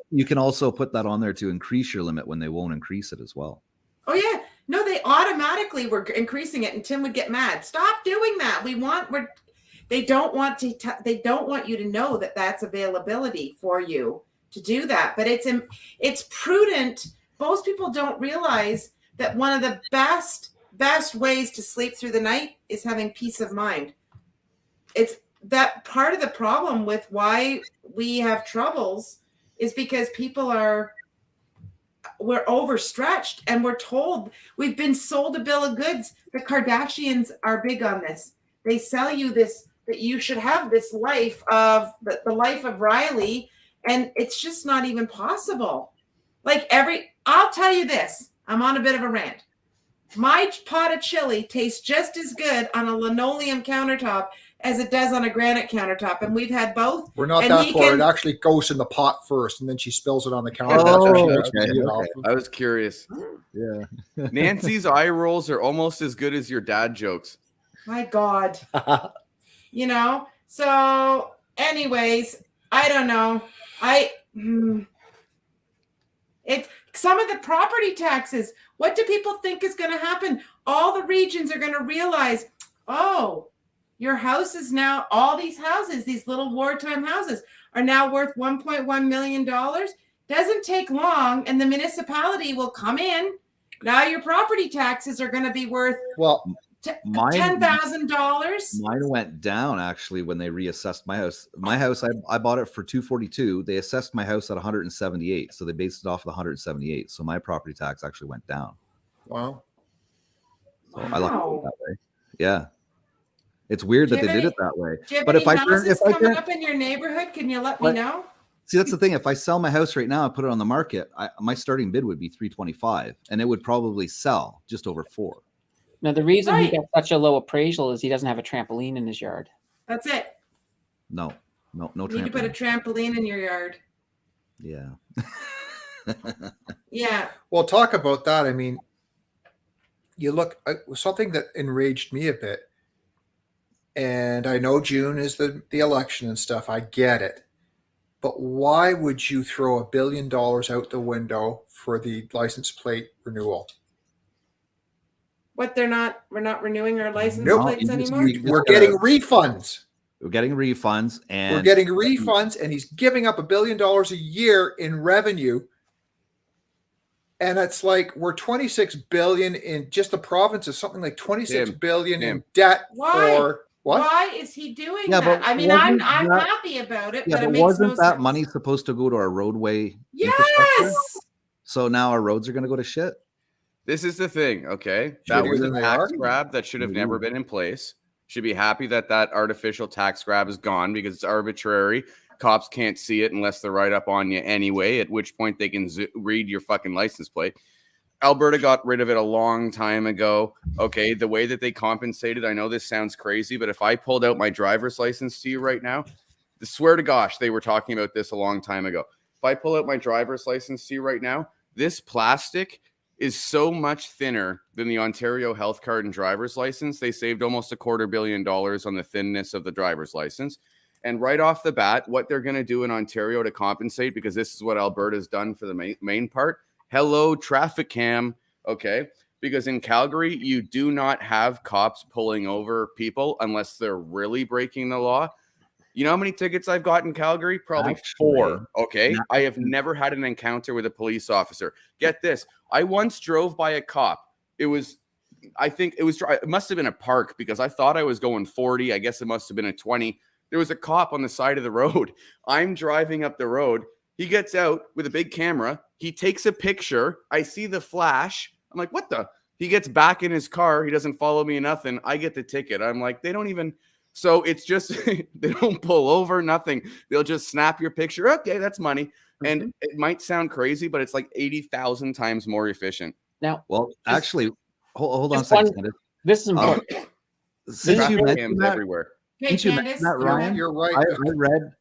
you can also put that on there to increase your limit when they won't increase it as well. Oh yeah. No, they automatically were increasing it and Tim would get mad. Stop doing that. They don't want you to know that that's availability for you to do that. But it's prudent. Most people don't realize that one of the best ways to sleep through the night is having peace of mind. It's that part of the problem with why we have troubles is because we're overstretched and we've been sold a bill of goods. The Kardashians are big on this. they sell you this, that you should have this life of the life of Riley, and it's just not even possible. Like I'll tell you this, I'm on a bit of a rant. My pot of chili tastes just as good on a linoleum countertop as it does on a granite countertop, and we've had both. We're not and that far. It actually goes in the pot first, and then she spills it on the counter. I was curious. Yeah. Nancy's eye rolls are almost as good as your dad jokes. My God. So anyways, I don't know. Some of the property taxes, what do people think is going to happen? All the regions are going to realize, oh, your house is now, all these houses, these little wartime houses are now worth $1.1 million. Doesn't take long, and the municipality will come in. Now your property taxes are going to be worth $10,000. Mine went down actually when they reassessed my house. My house, I bought it for $242. They assessed my house at $178, so they based it off of the $178. So my property tax actually went down. Wow. So I looked at it that way. Yeah, it's weird that they did it that way. But if coming up in your neighborhood, can you let me know? See, that's the thing. If I sell my house right now and put it on the market, my starting bid would be $325, and it would probably sell just over $4. Now, the reason he got such a low appraisal is he doesn't have a trampoline in his yard. That's it. No You trampoline. need to put a trampoline in your yard. Yeah. Yeah. Well, talk about that. I mean, you look, something that enraged me a bit, and I know June is the election and stuff. I get it. But why would you throw $1 billion out the window for the license plate renewal? We're not renewing our license plates anymore? We're getting refunds. We're getting refunds, and he's giving up $1 billion a year in revenue. And it's like we're 26 billion in just the province is something like 26 billion in debt. For what? Why is he doing that? I mean, I'm happy about it, but it makes wasn't no that sense. money supposed to go to our roadway? Yes. So now our roads are going to go to shit. This is the thing, okay? That was a tax grab that should have never been in place. Should be happy that artificial tax grab is gone because it's arbitrary. Cops can't see it unless they're right up on you anyway, at which point they can read your fucking license plate. Alberta got rid of it a long time ago. Okay, the way that they compensated, I know this sounds crazy, but if I pulled out my driver's license to you right now, I swear to gosh, they were talking about this a long time ago. If I pull out my driver's license to you right now, this plastic is so much thinner than the Ontario health card and driver's license. They saved almost $250 million on the thinness of the driver's license. And right off the bat, what they're going to do in Ontario to compensate, because this is what Alberta's done for the main part. Hello, traffic cam. Okay. Because in Calgary, you do not have cops pulling over people unless they're really breaking the law. You know how many tickets I've got in Calgary? Probably 4. Okay. I have never had an encounter with a police officer. Get this. I once drove by a cop. It must have been a park because I thought I was going 40. I guess it must have been a 20. There was a cop on the side of the road. I'm driving up the road. He gets out with a big camera. He takes a picture. I see the flash. I'm like, what the? He gets back in his car. He doesn't follow me, nothing. I get the ticket. I'm like, they don't even. So it's just, they don't pull over, nothing. They'll just snap your picture. Okay, that's money. And it might sound crazy, but it's like 80,000 times more efficient. Now, well, actually, hold on a second. This is important. Since you mentioned that, everywhere. Ryan, you're right.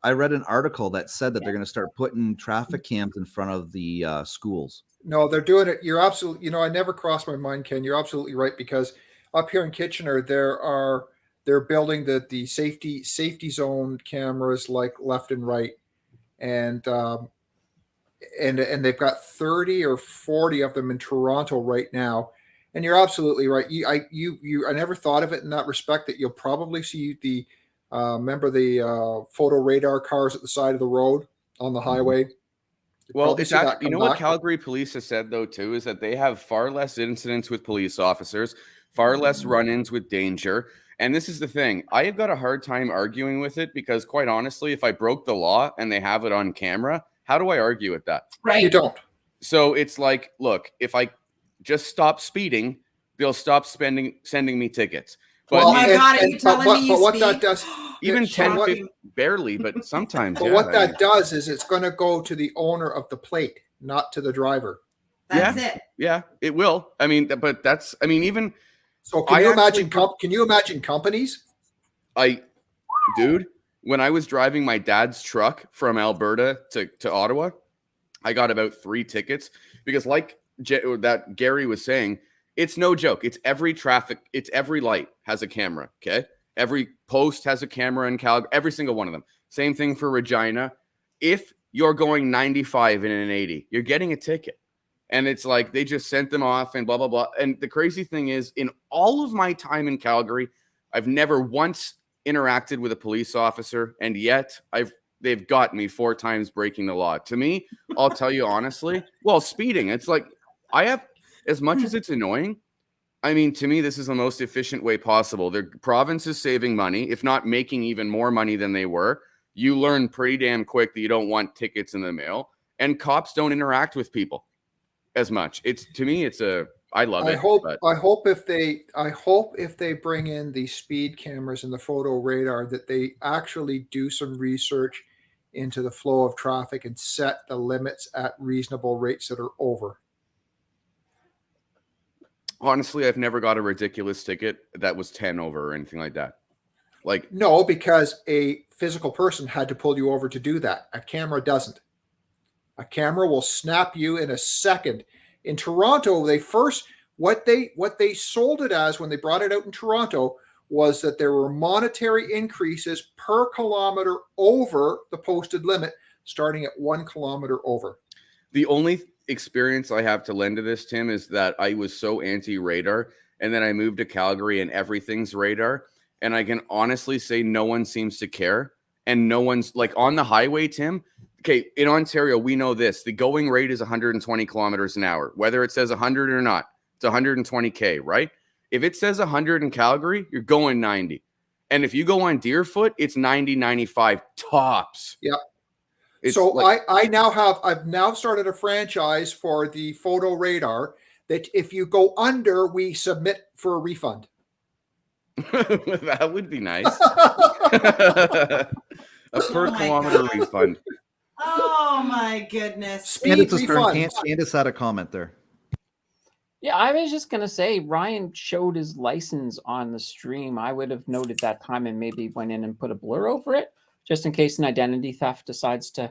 I read an article that said that they're going to start putting traffic cams in front of the schools. No, they're doing it. You're absolutely, I never crossed my mind, Ken. You're absolutely right, because up here in Kitchener, they're building the safety zone cameras like left and right. And they've got 30 or 40 of them in Toronto right now. And you're absolutely right. I never thought of it in that respect, that you'll probably see the photo radar cars at the side of the road on the highway. Well, it's actually, what Calgary police has said though too is that they have far less incidents with police officers, far less run-ins with danger. And this is the thing. I have got a hard time arguing with it because, quite honestly, if I broke the law and they have it on camera, how do I argue with that? Right. You don't. So it's like, look, if I just stop speeding, they'll stop sending me tickets. But Oh my God, are you telling me you what speed? that does, even so 10, what- 15, barely, but sometimes. but yeah, what I that mean, does is it's going to go to the owner of the plate, not to the driver. That's it. yeah, it will. I mean, but that's, I mean, even So can you imagine companies? Dude, when I was driving my dad's truck from Alberta to Ottawa, I got about 3 tickets because, like that Gary was saying, it's no joke. It's every light has a camera. Okay, every post has a camera in Calgary. Every single one of them. Same thing for Regina. If you're going 95 in an 80, you're getting a ticket. And it's like they just sent them off and blah, blah, blah. And the crazy thing is, in all of my time in Calgary, I've never once interacted with a police officer, and yet they've got me 4 times breaking the law. To me, I'll tell you honestly, well, speeding, it's like I have, as much as it's annoying, I mean, to me, this is the most efficient way possible. The province is saving money, if not making even more money than they were. You learn pretty damn quick that you don't want tickets in the mail, and cops don't interact with people as much. I love it. I hope if they bring in the speed cameras and the photo radar, that they actually do some research into the flow of traffic and set the limits at reasonable rates that are over. Honestly, I've never got a ridiculous ticket that was 10 over or anything like that. Like, no, because a physical person had to pull you over to do that. A camera doesn't. A camera will snap you in a second. In Toronto, what they sold it as when they brought it out in Toronto was that there were monetary increases per kilometer over the posted limit, starting at 1 kilometer over. The only experience I have to lend to this, Tim, is that I was so anti-radar, and then I moved to Calgary and everything's radar. And I can honestly say no one seems to care. And no one's like on the highway, Tim. Okay, in Ontario, we know this. The going rate is 120 kilometers an hour. Whether it says 100 or not, it's 120K, right? If it says 100 in Calgary, you're going 90. And if you go on Deerfoot, it's 90, 95 tops. Yeah. It's so like, I've now started a franchise for the photo radar that if you go under, we submit for a refund. that would be nice. A per kilometer refund. Oh my goodness. Candace had a comment there. Yeah, I was just gonna say Ryan showed his license on the stream. I would have noted that time and maybe went in and put a blur over it, just in case an identity theft decides to,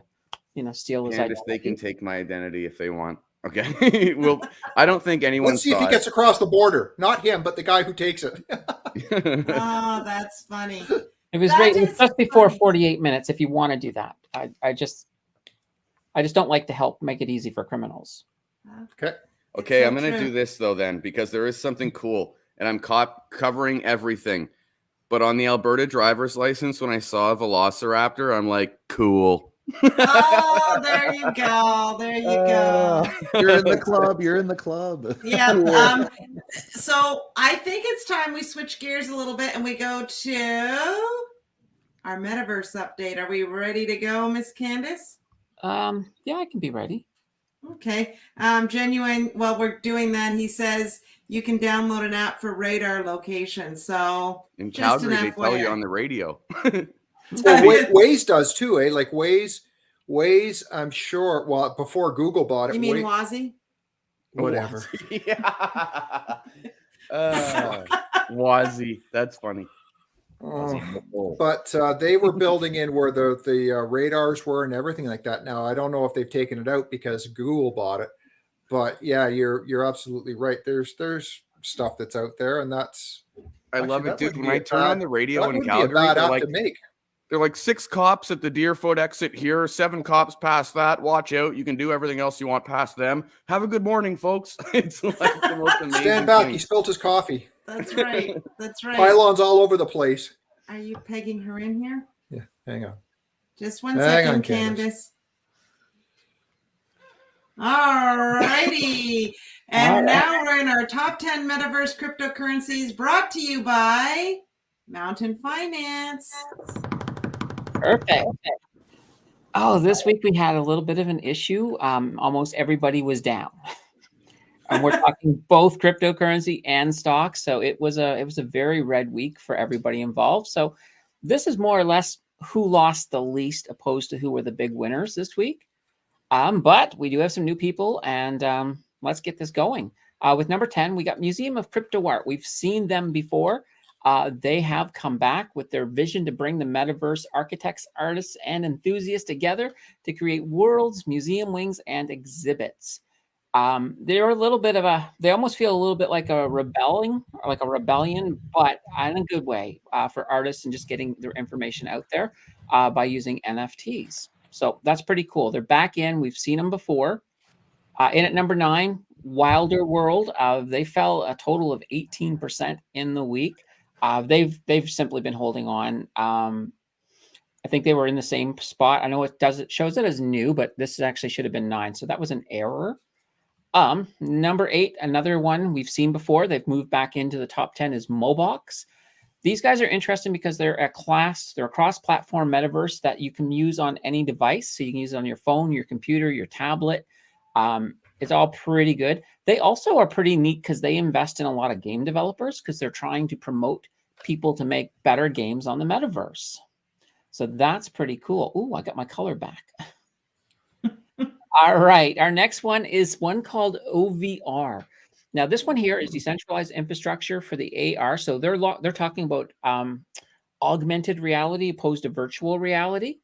steal his identity. They can take my identity if they want. Okay. Well, I don't think anyone. Let's see if he gets across the border. Not him, but the guy who takes it. Oh, that's funny. It was just before 48 minutes. If you want to do that, I just don't like to help make it easy for criminals. Okay, so I'm going to do this, though, then, because there is something cool, and I'm covering everything. But on the Alberta driver's license, when I saw a Velociraptor, I'm like, cool. Oh, there you go. There you go. You're in the club. You're in the club. Yeah. So I think it's time we switch gears a little bit and we go to our Metaverse update. Are we ready to go, Miss Candace? Yeah, I can be ready. Okay. Genuine, while we're doing that, he says you can download an app for radar location. So in Calgary, they tell you on the radio. Well, Waze does too, eh? Like Waze, I'm sure. Well, before Google bought it. You mean Wazi? Whatever. Yeah. Wazi. That's funny. But they were building in where the radars were and everything like that. Now I don't know if they've taken it out because Google bought it, but yeah, you're absolutely right. There's stuff that's out there, and that's. I love it, dude. When I turn on the radio in Calgary, they're like 6 cops at the Deerfoot exit here, 7 cops past that. Watch out! You can do everything else you want past them. Have a good morning, folks. It's like the most amazing. Stand back! thing. He spilled his coffee. That's right. That's right. Pylons all over the place. Are you pegging her in here? Yeah, hang on. Just one second, Candace. All righty. And now we're in our top 10 Metaverse cryptocurrencies brought to you by Mountain Finance. Perfect. Oh, this week we had a little bit of an issue. Almost everybody was down. And we're talking both cryptocurrency and stocks. So it was a very red week for everybody involved. So this is more or less who lost the least opposed to who were the big winners this week. But we do have some new people, and let's get this going. With number 10, we got Museum of Crypto Art. We've seen them before. They have come back with their vision to bring the metaverse architects, artists, and enthusiasts together to create worlds, museum wings, and exhibits. They're a little bit of they almost feel a little bit like a rebellion, but in a good way for artists and just getting their information out there by using NFTs. So that's pretty cool. They're back in. We've seen them before. In at number 9, Wilder World. They fell a total of 18% in the week. They've simply been holding on. I think they were in the same spot. I know it shows it as new, but this actually should have been 9. So that was an error. Number 8, another one we've seen before. They've moved back into the top 10 is Mobox. These guys are interesting because they're a cross-platform metaverse that you can use on any device. So you can use it on your phone, your computer, your tablet. It's all pretty good. They also are pretty neat because they invest in a lot of game developers because they're trying to promote people to make better games on the metaverse. So that's pretty cool. Ooh, I got my color back. All right, our next one is one called OVR. Now, this one here is decentralized infrastructure for the AR. So they're talking about augmented reality opposed to virtual reality.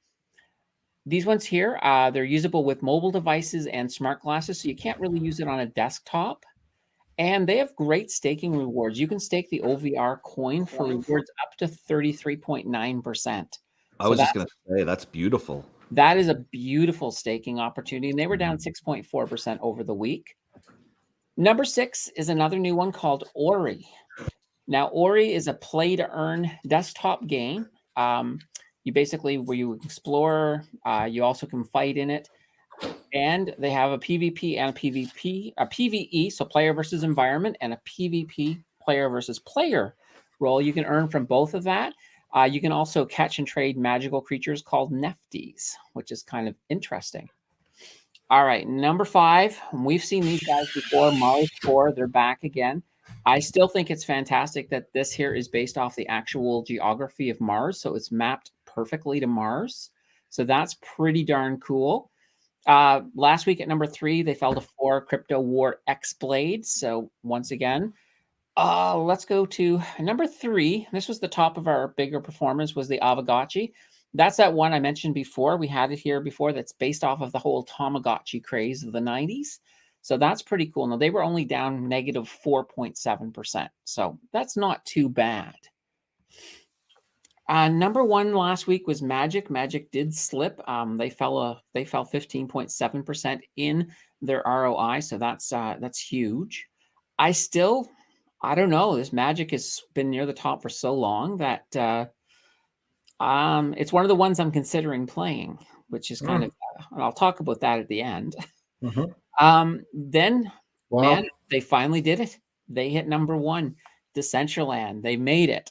These ones here, they're usable with mobile devices and smart glasses, so you can't really use it on a desktop. And they have great staking rewards. You can stake the OVR coin for rewards up to 33.9%. I was just going to say, that's beautiful. That is a beautiful staking opportunity, and they were down 6.4% over the week. Number 6 is another new one called Ori. Now, Ori is a play-to-earn desktop game. You basically, where you explore, you also can fight in it. And they have a PvP and a PvE, so player versus environment, and a PvP, player versus player role. You can earn from both of that. You can also catch and trade magical creatures called Nefties, which is kind of interesting. All right, number 5. We've seen these guys before. Mars 4, they're back again. I still think it's fantastic that this here is based off the actual geography of Mars, so it's mapped perfectly to Mars. So that's pretty darn cool. Last week at number 3, they fell to 4, Crypto War X-Blade. So once again, let's go to number 3. This was the top of our bigger performance, was the Avagachi. That's that one I mentioned before. We had it here before. That's based off of the whole Tamagotchi craze of the 90s. So that's pretty cool. Now, they were only down negative 4.7%. So that's not too bad. Number 1 last week was Magic. Magic did slip. They fell 15.7% in their ROI. So that's huge. I don't know. This Magic has been near the top for so long that it's one of the ones I'm considering playing, which is kind of, and I'll talk about that at the end. Then, man, they finally did it. They hit number 1, Decentraland. They made it.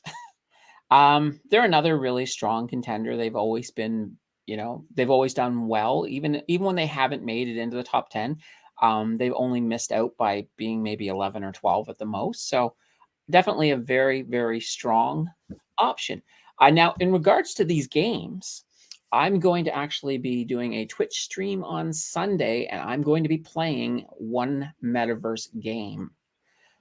They're another really strong contender. They've always been, they've always done well, even when they haven't made it into the top 10. They've only missed out by being maybe 11 or 12 at the most. So definitely a very, very strong option. Now, in regards to these games, I'm going to actually be doing a Twitch stream on Sunday, and I'm going to be playing one Metaverse game.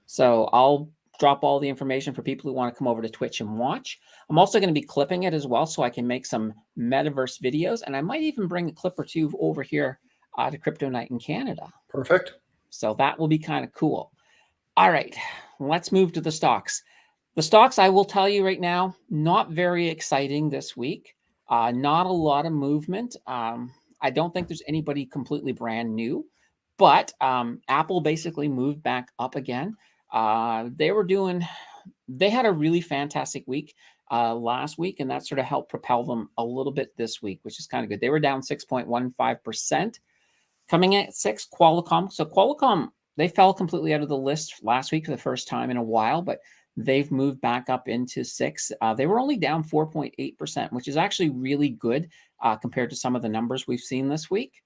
So I'll drop all the information for people who want to come over to Twitch and watch. I'm also going to be clipping it as well, so I can make some Metaverse videos, and I might even bring a clip or two over here to Crypto Night in Canada. Perfect. So that will be kind of cool. All right, let's move to the stocks. The stocks, I will tell you right now, not very exciting this week. Not a lot of movement. I don't think there's anybody completely brand new, but Apple basically moved back up again. They had a really fantastic week last week, and that sort of helped propel them a little bit this week, which is kind of good. They were down 6.15%. Coming at 6, Qualcomm. So Qualcomm, they fell completely out of the list last week for the first time in a while, but they've moved back up into 6. They were only down 4.8%, which is actually really good compared to some of the numbers we've seen this week.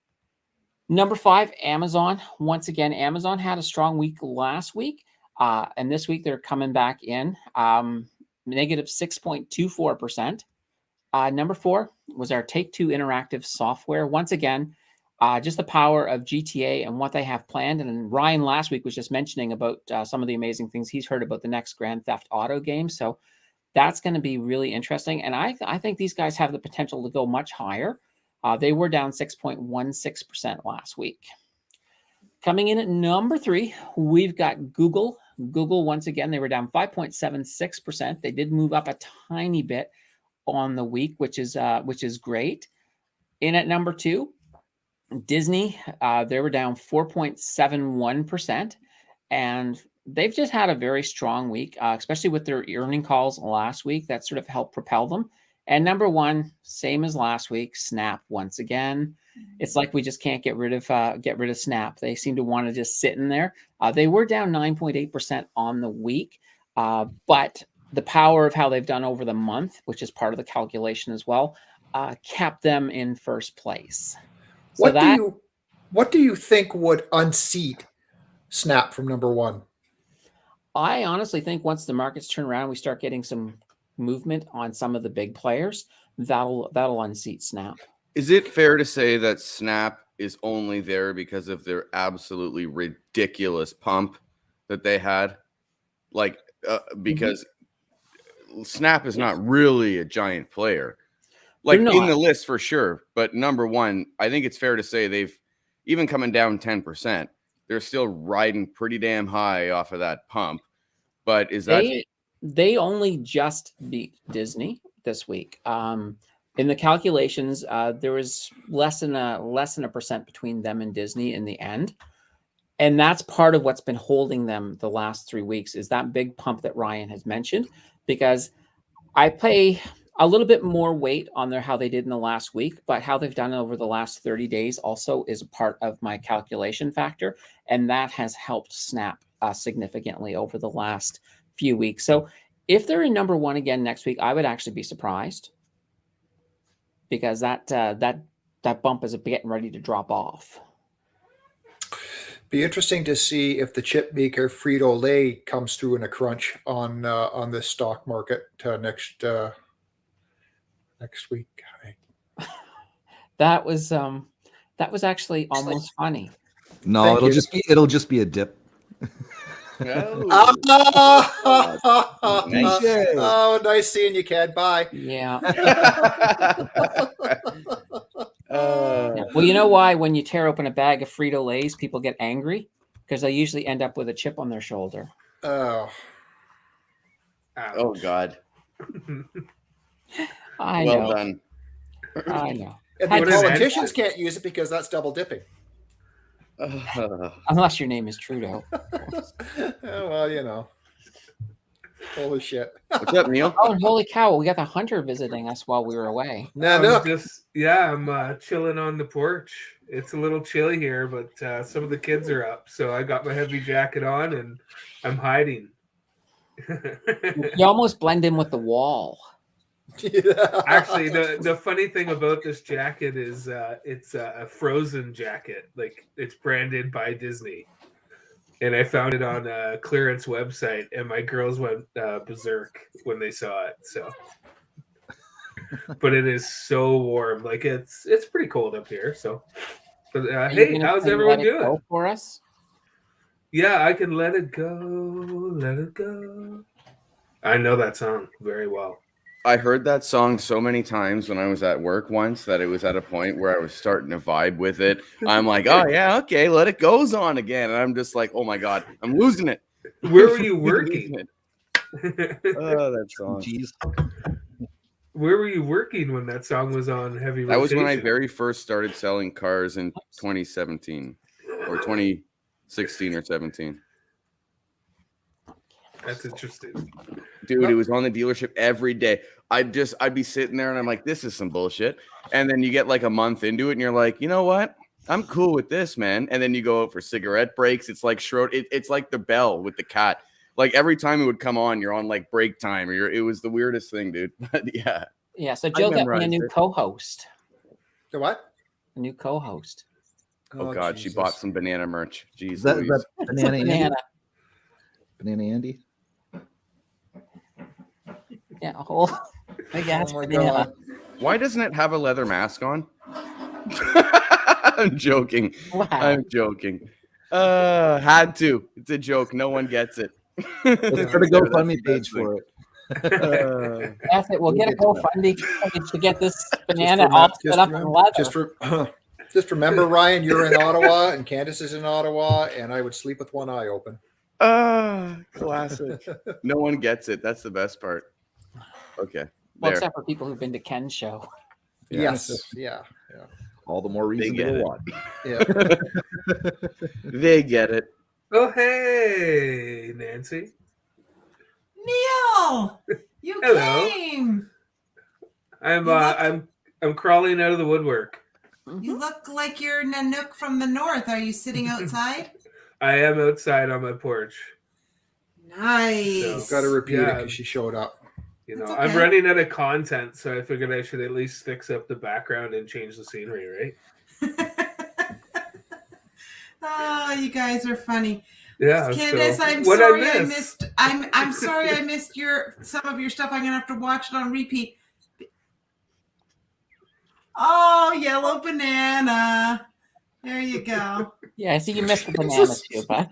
Number 5, Amazon. Once again, Amazon had a strong week last week, and this week they're coming back in negative 6.24%. Number 4 was our Take-Two Interactive Software. Once again, just the power of GTA and what they have planned. And Ryan last week was just mentioning about some of the amazing things he's heard about the next Grand Theft Auto game. So that's going to be really interesting. And I think these guys have the potential to go much higher. They were down 6.16% last week. Coming in at number 3, we've got Google. Google, once again, they were down 5.76%. They did move up a tiny bit on the week, which is great. In at number 2, Disney, they were down 4.71%, and they've just had a very strong week, especially with their earning calls last week. That sort of helped propel them. And number 1, same as last week, Snap. Once again, it's like we just can't get rid of Snap. They seem to want to just sit in there. They were down 9.8% on the week, but the power of how they've done over the month, which is part of the calculation as well, kept them in first place. So what do you think would unseat Snap from number 1? I honestly think once the markets turn around, we start getting some movement on some of the big players, that'll unseat Snap. Is it fair to say that Snap is only there because of their absolutely ridiculous pump that they had? Like, because Snap is not really a giant player. Like in the list for sure, but number 1, I think it's fair to say they've even coming down 10%. They're still riding pretty damn high off of that pump. But is that they only just beat Disney this week? In the calculations, there was less than a percent between them and Disney in the end, and that's part of what's been holding them the last 3 weeks is that big pump that Ryan has mentioned. Because I play a little bit more weight on how they did in the last week, but how they've done over the last 30 days also is a part of my calculation factor, and that has helped Snap significantly over the last few weeks. So if they're in number 1 again next week, I would actually be surprised, because that bump is getting ready to drop off. Be interesting to see if the chip maker Frito-Lay comes through in a crunch on this stock market next week. That was actually almost funny. No, it'll just be a dip. Oh, nice seeing you, Cad. Bye. Yeah. Well, you know why when you tear open a bag of Frito-Lays, people get angry? Because they usually end up with a chip on their shoulder. Oh God. I well know. Done. I know. And the politicians can't use it because that's double dipping. Unless your name is Trudeau. Well, you know. Holy shit. What's up, Neil? Oh, and holy cow, we got the hunter visiting us while we were away. I'm chilling on the porch. It's a little chilly here, but some of the kids are up, so I got my heavy jacket on and I'm hiding. You almost blend in with the wall. Yeah. Actually, the funny thing about this jacket is it's a Frozen jacket. Like, it's branded by Disney. And I found it on a clearance website, and my girls went berserk when they saw it. So, but it is so warm. Like, it's pretty cold up here. So, but hey, how's everyone doing? For us? Yeah, I can let it go, let it go. I know that song very well. I heard that song so many times when I was at work once that it was at a point where I was starting to vibe with it. I'm like, oh yeah, okay, let it goes on again. And I'm just like, oh my God, I'm losing it. Where were you working? Oh, that song. Jeez. Where were you working when that song was on heavy rotation? That was when I very first started selling cars in 2017 or 2016 or 17. That's interesting. Dude, it was on the dealership every day. I'd be sitting there and I'm like, this is some bullshit. And then you get like a month into it and you're like, you know what? I'm cool with this, man. And then you go out for cigarette breaks. It's like it's like the bell with the cat. Like every time it would come on, you're on like break time. It was the weirdest thing, dude. But yeah. Yeah. So Joe got me a new co-host. The what? A new co-host. Oh God, she bought some banana merch. Jeez, Is that Louise. Banana Andy? Banana. Banana Andy? Yeah, a whole big ass Oh my banana. God. Why doesn't it have a leather mask on? I'm joking. Wow. I'm joking. Had to. It's a joke. No one gets it. Let's start a That's GoFundMe the page best thing. for it. That's it. We'll get a We'll get to GoFundMe to get this banana all set up in leather. Just remember, Ryan, you're in Ottawa and Candace is in Ottawa, and I would sleep with one eye open. Classic. No one gets it. That's the best part. Okay. Well, There. except for people who've been to Ken's show. Yes. Yeah. All the more reason get to it. watch. Yeah. They get it. Oh, hey, Nancy. Neil, you Hello. came. I'm crawling out of the woodwork. You look like you're Nanook from the north. Are you sitting outside? I am outside on my porch. Nice. Got to repeat it Yeah. because she showed up. You know, That's I'm okay. running out of content, so I figured I should at least fix up the background and change the scenery, right? Oh, you guys are funny. Yeah. Candace, so I'm what sorry I miss? missed. I'm sorry I missed some of your stuff. I'm gonna have to watch it on repeat. Oh, yellow banana. There you go. Yeah, I see you missed the banana too, but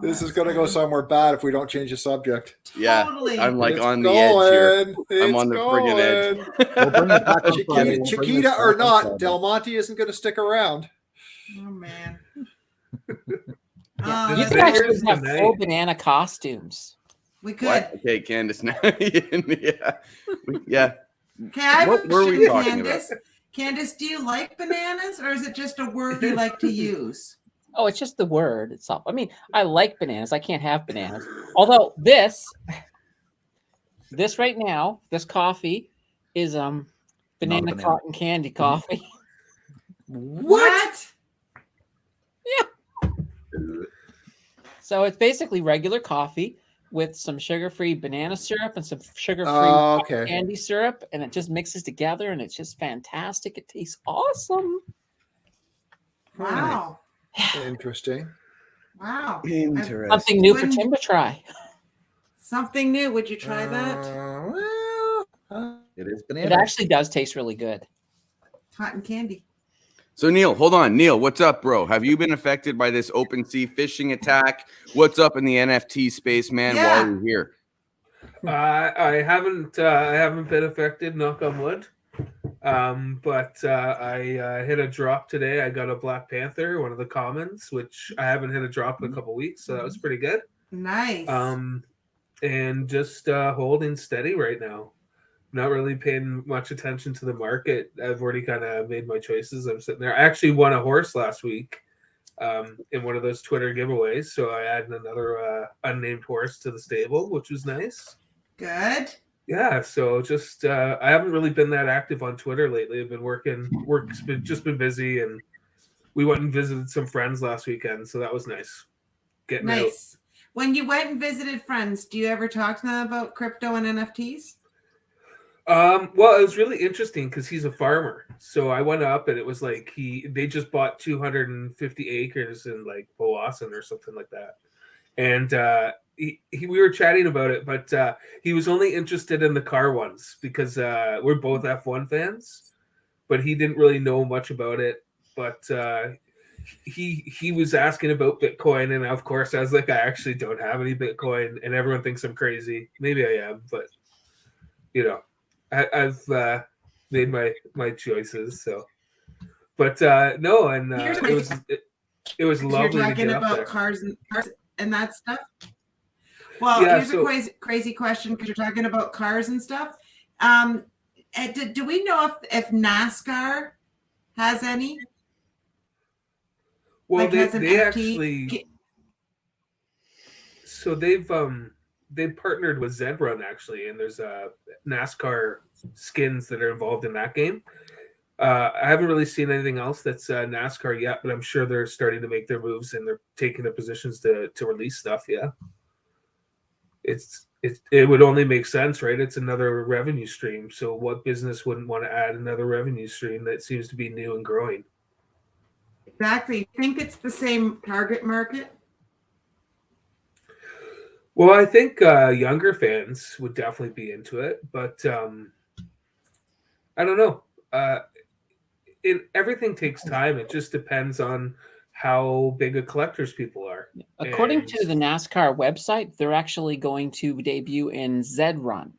This is going to go somewhere bad if we don't change the subject. Yeah. Totally. I'm like It's on the edge here. going. I'm on the friggin' edge. We'll bring it back on Friday. We'll bring Chiquita this or back on not, Friday. Del Monte isn't going to stick around. Oh man. yeah. Oh, you this could that's- actually is have tonight. full banana costumes. we could. What? Okay, Candace. Now. Yeah. Yeah. Okay, I have What a were we question, talking Candace. Candace, do you like bananas, or is it just a word you like to use? Oh, it's just the word itself. I mean, I like bananas. I can't have bananas. Although this right now, this coffee is banana banana. cotton candy coffee. What? So it's basically regular coffee with some sugar-free banana syrup and some sugar-free Oh, cotton okay. candy syrup, and it just mixes together, and it's just fantastic. It tastes awesome. Wow. Interesting. Wow. Interesting. Something new for Wouldn't- Tim to try. Something new. Would you try that? It is It banana. actually does taste really good. Cotton candy. So Neil, hold on. Neil, what's up, bro? Have you been affected by this open sea phishing attack? What's up in the NFT space, man? Yeah. While you're here. I haven't been affected, knock on wood. But I hit a drop today. I got a Black Panther, one of the commons, which I haven't hit a drop in a couple weeks, so that was pretty good. Nice. And just holding steady right now. Not really paying much attention to the market. I've already kind of made my choices. I'm sitting there. I actually won a horse last week in one of those Twitter giveaways, so I added another unnamed horse to the stable, which was nice. Good. Yeah, so just I haven't really been that active on Twitter lately. I've been work's been busy, and we went and visited some friends last weekend, so that was nice. Getting out. Nice. When you went and visited friends, do you ever talk to them about crypto and NFTs? Well, it was really interesting because he's a farmer. So I went up and it was like they just bought 250 acres in like Powassan or something like that. And we were chatting about it, but he was only interested in the car ones because we're both F1 fans, but he didn't really know much about it. But he was asking about Bitcoin, and of course I was like, I actually don't have any Bitcoin, and everyone thinks I'm crazy. Maybe I am, but you know. I've made my choices, so. But no, and it was lovely You're to talking get up about there. cars and that stuff. Well, Yeah, here's a crazy question because you're talking about cars and stuff. Do we know if NASCAR has any? Well, like, has an they NFT? actually. So they've partnered with Zedrun actually, and there's NASCAR skins that are involved in that game. I haven't really seen anything else that's NASCAR yet, but I'm sure they're starting to make their moves and they're taking the positions to release stuff. Yeah, it's it would only make sense, right? It's another revenue stream. So what business wouldn't want to add another revenue stream that seems to be new and growing? Exactly. Think it's the same target market? Well, I think younger fans would definitely be into it, but I don't know. Everything takes time. It just depends on how big a collectors people are. According to the NASCAR website, they're actually going to debut in Zed Run,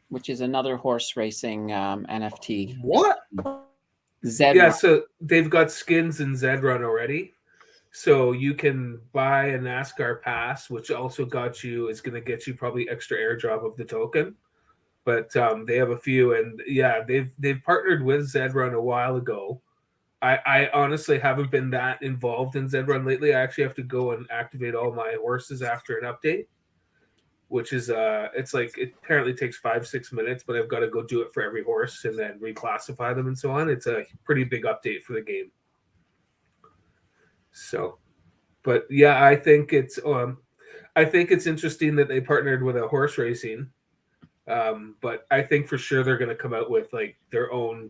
which is another horse racing NFT. What? Zed Yeah, Run. so they've got skins in Zed Run already. So you can buy a NASCAR pass, which also is going to get you probably extra airdrop of the token. But they have a few, and yeah, they've partnered with Zed Run a while ago. I honestly haven't been that involved in Zed Run lately. I actually have to go and activate all my horses after an update, which is it's like it apparently takes 5-6 minutes, but I've got to go do it for every horse and then reclassify them and so on. It's a pretty big update for the game. So, but yeah, I think it's interesting that they partnered with a horse racing. But I think for sure they're going to come out with like their own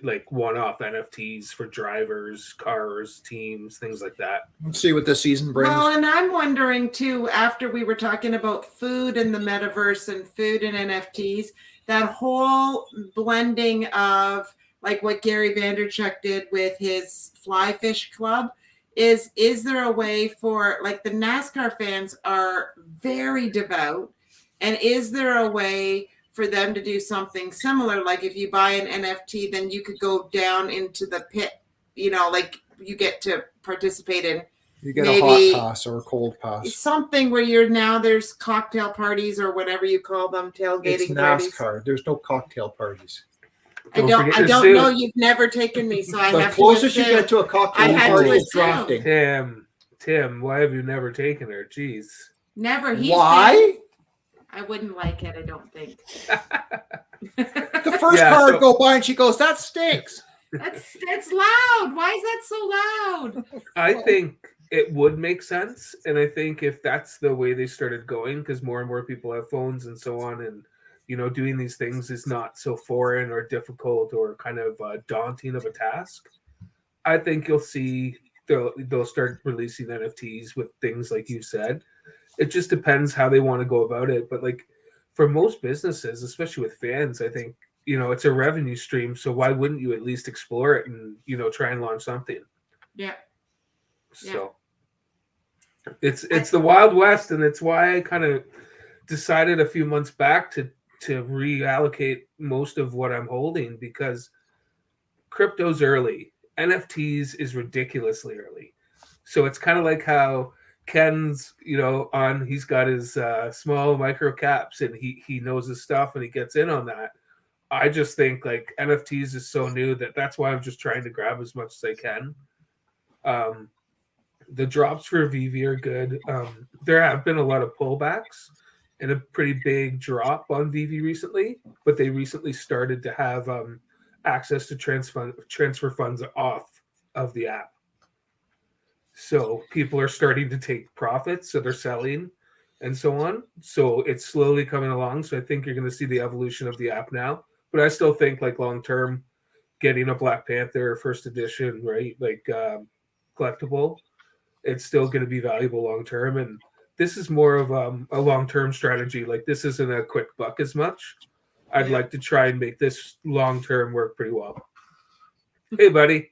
like one-off NFTs for drivers, cars, teams, things like that. Let's see what this season brings. Well, and I'm wondering too, after we were talking about food in the metaverse and food and NFTs, that whole blending of like what Gary Vaynerchuk did with his Fly Fish Club, is there a way for, like, the NASCAR fans are very devout, and is there a way for them to do something similar? Like if you buy an NFT, then you could go down into the pit, like you get to participate in. You get a hot pass or a cold pass. Something where there's cocktail parties or whatever you call them, tailgating It's parties. NASCAR. There's no cocktail parties. I don't know. You've never taken me, so I The have closest to you get to a cocktail I had party to is assume. drafting. Tim, why have you never taken her? Jeez. Never. Why? I wouldn't like it, I don't think. The first car to go by and she goes, that stinks. That's loud. Why is that so loud? I think it would make sense. And I think if that's the way they started going, because more and more people have phones and so on, and doing these things is not so foreign or difficult or kind of daunting of a task, I think you'll see they'll start releasing NFTs with things like you said. It just depends how they want to go about it. But like for most businesses, especially with fans, I think, it's a revenue stream. So why wouldn't you at least explore it and, try and launch something? Yeah. So it's the Wild West. And it's why I kind of decided a few months back to reallocate most of what I'm holding, because crypto's early. NFTs is ridiculously early. So it's kind of like how Ken's, he's got his small micro caps and he knows his stuff and he gets in on that. I just think like NFTs is so new that's why I'm just trying to grab as much as I can. The drops for VV are good. There have been a lot of pullbacks and a pretty big drop on VV recently, but they recently started to have access to transfer funds off of the app. So people are starting to take profits, so they're selling and so on. So it's slowly coming along. So I think you're going to see the evolution of the app now. But I still think like long term, getting a Black Panther first edition, right, like collectible, it's still going to be valuable long term. And this is more of a long term strategy. Like this isn't a quick buck as much. I'd like to try and make this long term work pretty well. Hey, buddy.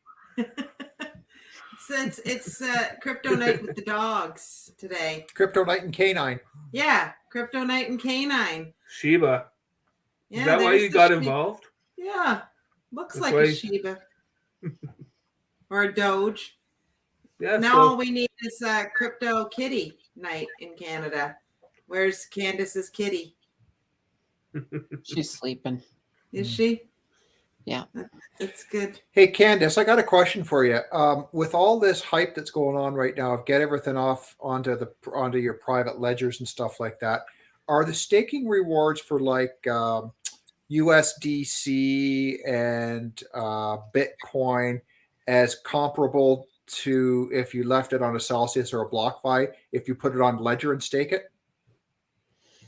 It's Crypto Night with the dogs today. Crypto Night and Canine. Yeah, Crypto Night and Canine. Shiba. Yeah, is that why you got involved? Yeah, looks That's like why... a Shiba or a Doge. Yeah. Now all we need is Crypto Kitty Night in Canada. Where's Candace's kitty? She's sleeping. Is she? Yeah. That's good. Hey, Candace, I got a question for you. With all this hype that's going on right now of get everything off onto your private ledgers and stuff like that, are the staking rewards for like USDC and Bitcoin as comparable to if you left it on a Celsius or a BlockFi if you put it on Ledger and stake it?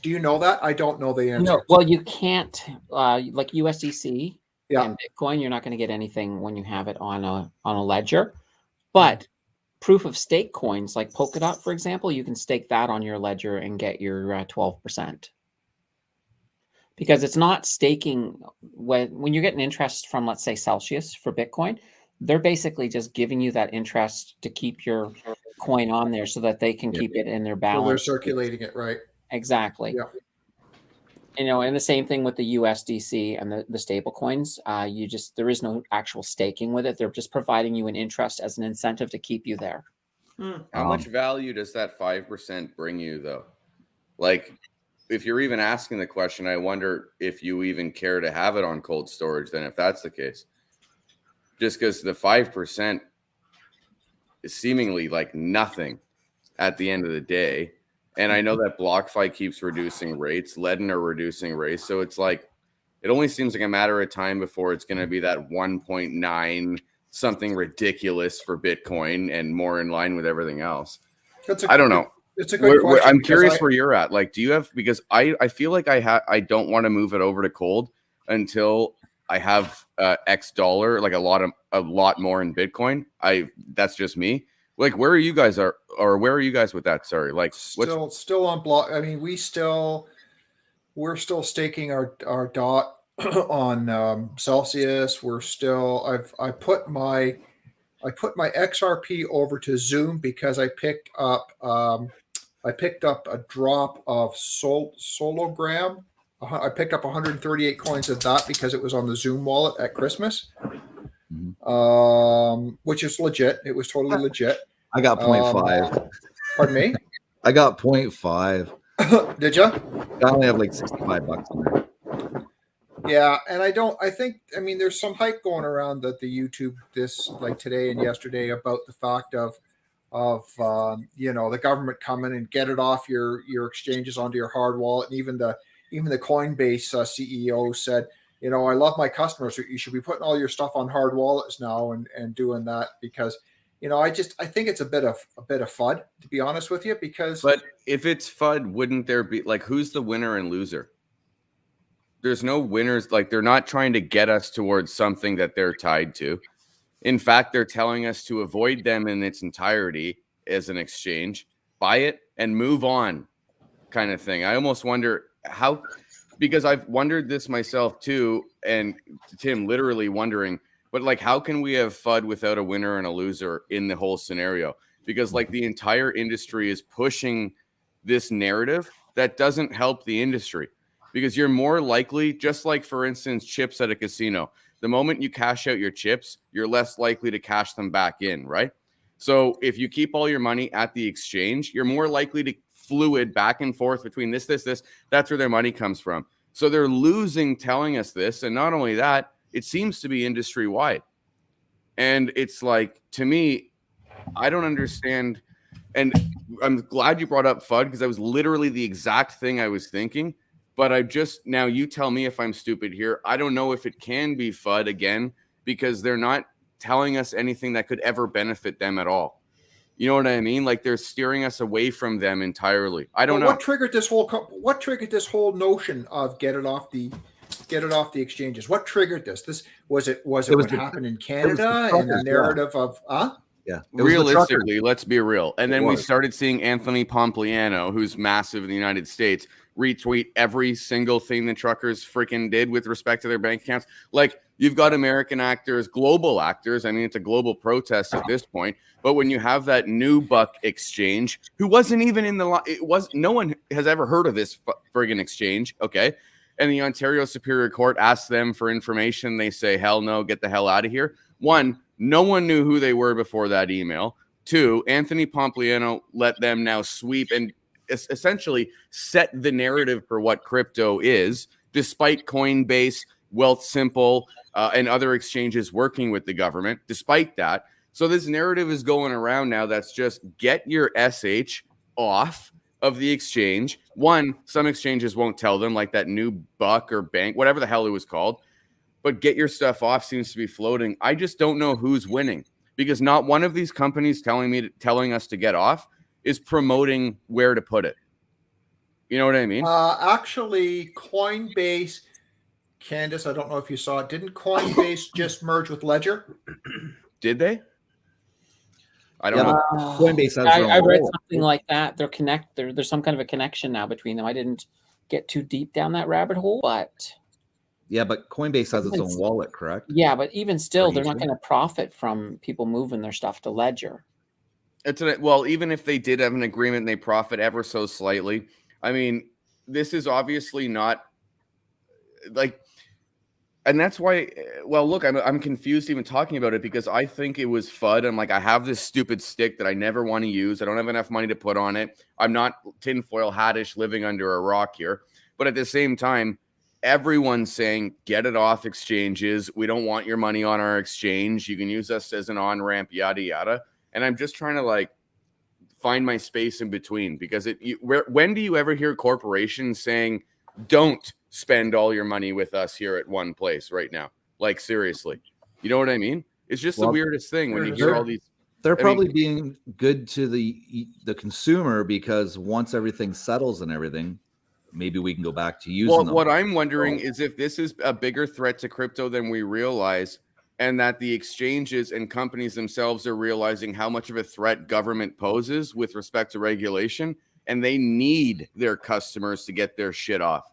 Do you know that? I don't know the answer. No, well, you can't, like USDC Yeah. and Bitcoin, you're not going to get anything when you have it on a ledger. But proof of stake coins like Polkadot, for example, you can stake that on your ledger and get your 12%. Because it's not staking when you're getting interest from, let's say, Celsius for Bitcoin, they're basically just giving you that interest to keep your coin on there so that they can keep it in their So balance. they're circulating it, right? Exactly. Yeah. You know, and the same thing with the USDC and the stable coins. There is no actual staking with it. They're just providing you an interest as an incentive to keep you there. How much value does that 5% bring you, though? Like, if you're even asking the question, I wonder if you even care to have it on cold storage then, if that's the case. Just because the 5% is seemingly like nothing at the end of the day. And I know that BlockFi keeps reducing rates. Ledn are reducing rates. So it's like, it only seems like a matter of time before it's going to be that 1.9 something ridiculous for Bitcoin and more in line with everything else. I don't know. It's a good question. I'm curious where you're at. Like, do you have, because I feel like I don't want to move it over to cold until I have X dollar, like a lot more in Bitcoin. That's just me. Like, where are you guys where are you guys with that? Sorry. Like, still on block. I mean, we're still staking our DOT on Celsius. We're still, I put my XRP over to Zoom because I picked up a drop of Sologram. I picked up 138 coins of that because it was on the Zoom wallet at Christmas, which is legit. It was totally legit. I got 0.5. Pardon me? I got 0.5. Did you? I only have like $65 in there. Yeah, and I mean, there's some hype going around that the YouTube like today and yesterday about the fact of the government coming and get it off your exchanges onto your hard wallet, and even the Coinbase CEO said, I love my customers. You should be putting all your stuff on hard wallets now and doing that because, I think it's a bit of FUD, to be honest with you, because. But if it's FUD, wouldn't there be like, who's the winner and loser? There's no winners. Like, they're not trying to get us towards something that they're tied to. In fact, they're telling us to avoid them in its entirety as an exchange, buy it and move on, kind of thing. I almost wonder how, because I've wondered this myself too, and Tim literally wondering, but like, how can we have FUD without a winner and a loser in the whole scenario? Because like the entire industry is pushing this narrative that doesn't help the industry, because you're more likely, just like, for instance, chips at a casino. The moment you cash out your chips, you're less likely to cash them back in, right? So if you keep all your money at the exchange, you're more likely to fluid back and forth between this. That's where their money comes from. So they're losing telling us this. And not only that, it seems to be industry-wide. And it's like, to me, I don't understand. And I'm glad you brought up FUD, because that was literally the exact thing I was thinking. But now you tell me if I'm stupid here. I don't know if it can be FUD again, because they're not telling us anything that could ever benefit them at all. You know what I mean? Like, they're steering us away from them entirely. I don't know. What triggered this whole notion of get it off the exchanges? What triggered this? Was it what happened in Canada and the narrative of Yeah. Realistically, let's be real. And then we started seeing Anthony Pompliano, who's massive in the United States, retweet every single thing the truckers freaking did with respect to their bank accounts. Like, you've got American actors, global actors. I mean, it's a global protest at this point. But when you have that new buck exchange, who wasn't even in no one has ever heard of this friggin' exchange. Okay. And the Ontario Superior Court asks them for information. They say, hell no, get the hell out of here. One, no one knew who they were before that email. Two, Anthony Pompliano let them now sweep and essentially set the narrative for what crypto is, despite Coinbase, Wealthsimple, and other exchanges working with the government. Despite that, so this narrative is going around now that's just get your SH off of the exchange. One, some exchanges won't tell them, like that new buck or bank, whatever the hell it was called. But get your stuff off seems to be floating. I just don't know who's winning, because not one of these companies telling us to get off is promoting where to put it. You know what I mean? Actually, Coinbase, Candace, I don't know if you saw it. Didn't Coinbase just merge with Ledger? Did they? I don't know. Coinbase has their own I read wallet. something like that. There's some kind of a connection now between them. I didn't get too deep down that rabbit hole, but Yeah, but Coinbase has its own wallet, correct? yeah, but even still, they're not Usually. going to profit from people moving their stuff to Ledger. Well, even if they did have an agreement and they profit ever so slightly, I mean, this is obviously not like, and that's why. Well, look, I'm confused even talking about it because I think it was FUD. I'm like, I have this stupid stick that I never want to use. I don't have enough money to put on it. I'm not tinfoil hattish living under a rock here, but at the same time, everyone's saying get it off exchanges. We don't want your money on our exchange. You can use us as an on-ramp, yada yada. And I'm just trying to like find my space in between because when do you ever hear corporations saying don't spend all your money with us here at one place right now? Like seriously, you know what I mean? It's just the weirdest thing when you hear all these. They're probably being good to the consumer because once everything settles and everything, maybe we can go back to using them. What I'm wondering is if this is a bigger threat to crypto than we realize, and that the exchanges and companies themselves are realizing how much of a threat government poses with respect to regulation, and they need their customers to get their shit off.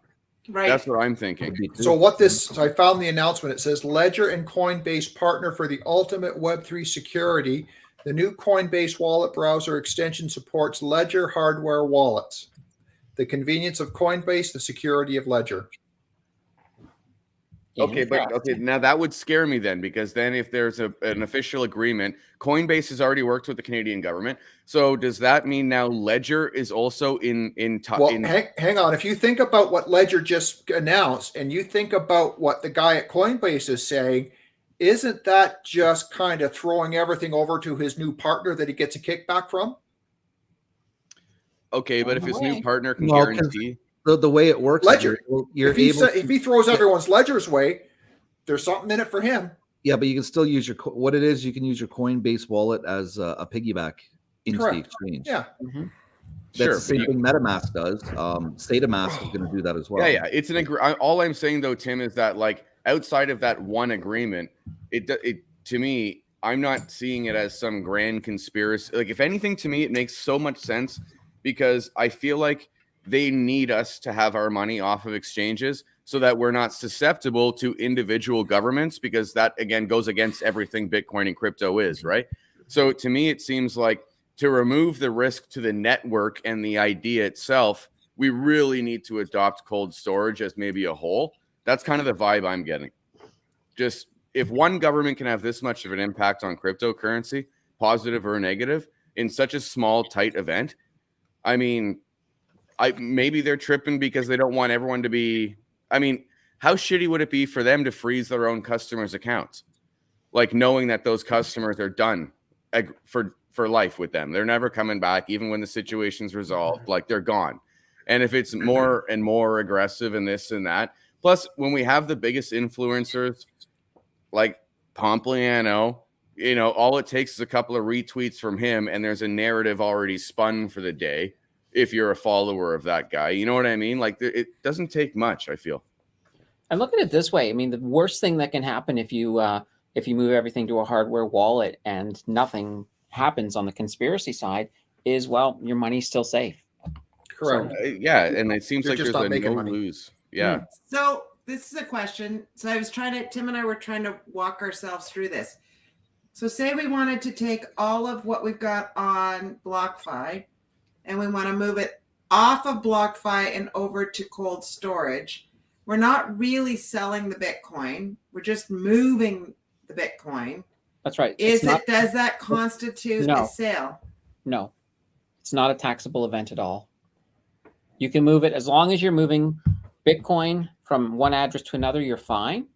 Right. That's what I'm thinking. So I found the announcement. It says Ledger and Coinbase partner for the ultimate Web3 security. The new Coinbase wallet browser extension supports Ledger hardware wallets. The convenience of Coinbase, the security of Ledger. Okay, now that would scare me then, because then if there's an official agreement, Coinbase has already worked with the Canadian government. So does that mean now Ledger is also in? Hang on. If you think about what Ledger just announced, and you think about what the guy at Coinbase is saying, isn't that just kind of throwing everything over to his new partner that he gets a kickback from? Okay, but if his new partner can guarantee. The way it works, Ledger. If he throws everyone's Ledger's way, there's something in it for him. Yeah, but you can still use you can use your Coinbase wallet as a piggyback into the exchange. Yeah. Mm-hmm. That's the same thing MetaMask does. StateMask is going to do that as well. Yeah. It's all I'm saying though, Tim, is that like outside of that one agreement, it to me, I'm not seeing it as some grand conspiracy. Like if anything, to me, it makes so much sense because I feel like they need us to have our money off of exchanges so that we're not susceptible to individual governments, because that, again, goes against everything Bitcoin and crypto is, right? So to me, it seems like to remove the risk to the network and the idea itself, we really need to adopt cold storage as maybe a whole. That's kind of the vibe I'm getting. Just if one government can have this much of an impact on cryptocurrency, positive or negative, in such a small, tight event, I mean, maybe they're tripping because they don't want everyone to be. I mean, how shitty would it be for them to freeze their own customers' accounts, like knowing that those customers are done for life with them? They're never coming back, even when the situation's resolved. Like they're gone. And if it's more and more aggressive and this and that, plus when we have the biggest influencers like Pompliano, all it takes is a couple of retweets from him, and there's a narrative already spun for the day. If you're a follower of that guy, you know what I mean? Like it doesn't take much, I feel. And look at it this way. I mean, the worst thing that can happen if you move everything to a hardware wallet and nothing happens on the conspiracy side is, well, your money's still safe. Correct. So, yeah, and it seems like there's a no-lose. Yeah. So this is a question. So Tim and I were trying to walk ourselves through this. So say we wanted to take all of what we've got on BlockFi, and we want to move it off of BlockFi and over to cold storage. We're not really selling the Bitcoin. We're just moving the Bitcoin. That's right. Does that constitute a sale? No, it's not a taxable event at all. You can move it as long as you're moving Bitcoin from one address to another, you're fine.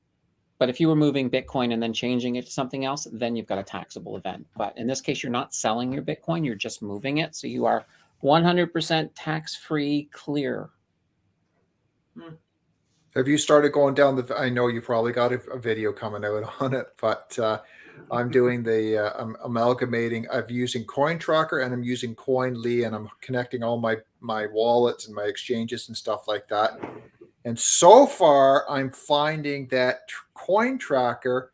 But if you were moving Bitcoin and then changing it to something else, then you've got a taxable event. But in this case, you're not selling your Bitcoin, you're just moving it. So you are 100% tax-free clear. Have you started going down the? I know you probably got a video coming out on it, but I'm doing the I'm amalgamating. I'm using Coin Tracker and I'm using Coinly, and I'm connecting all my wallets and my exchanges and stuff like that. And so far, I'm finding that Coin Tracker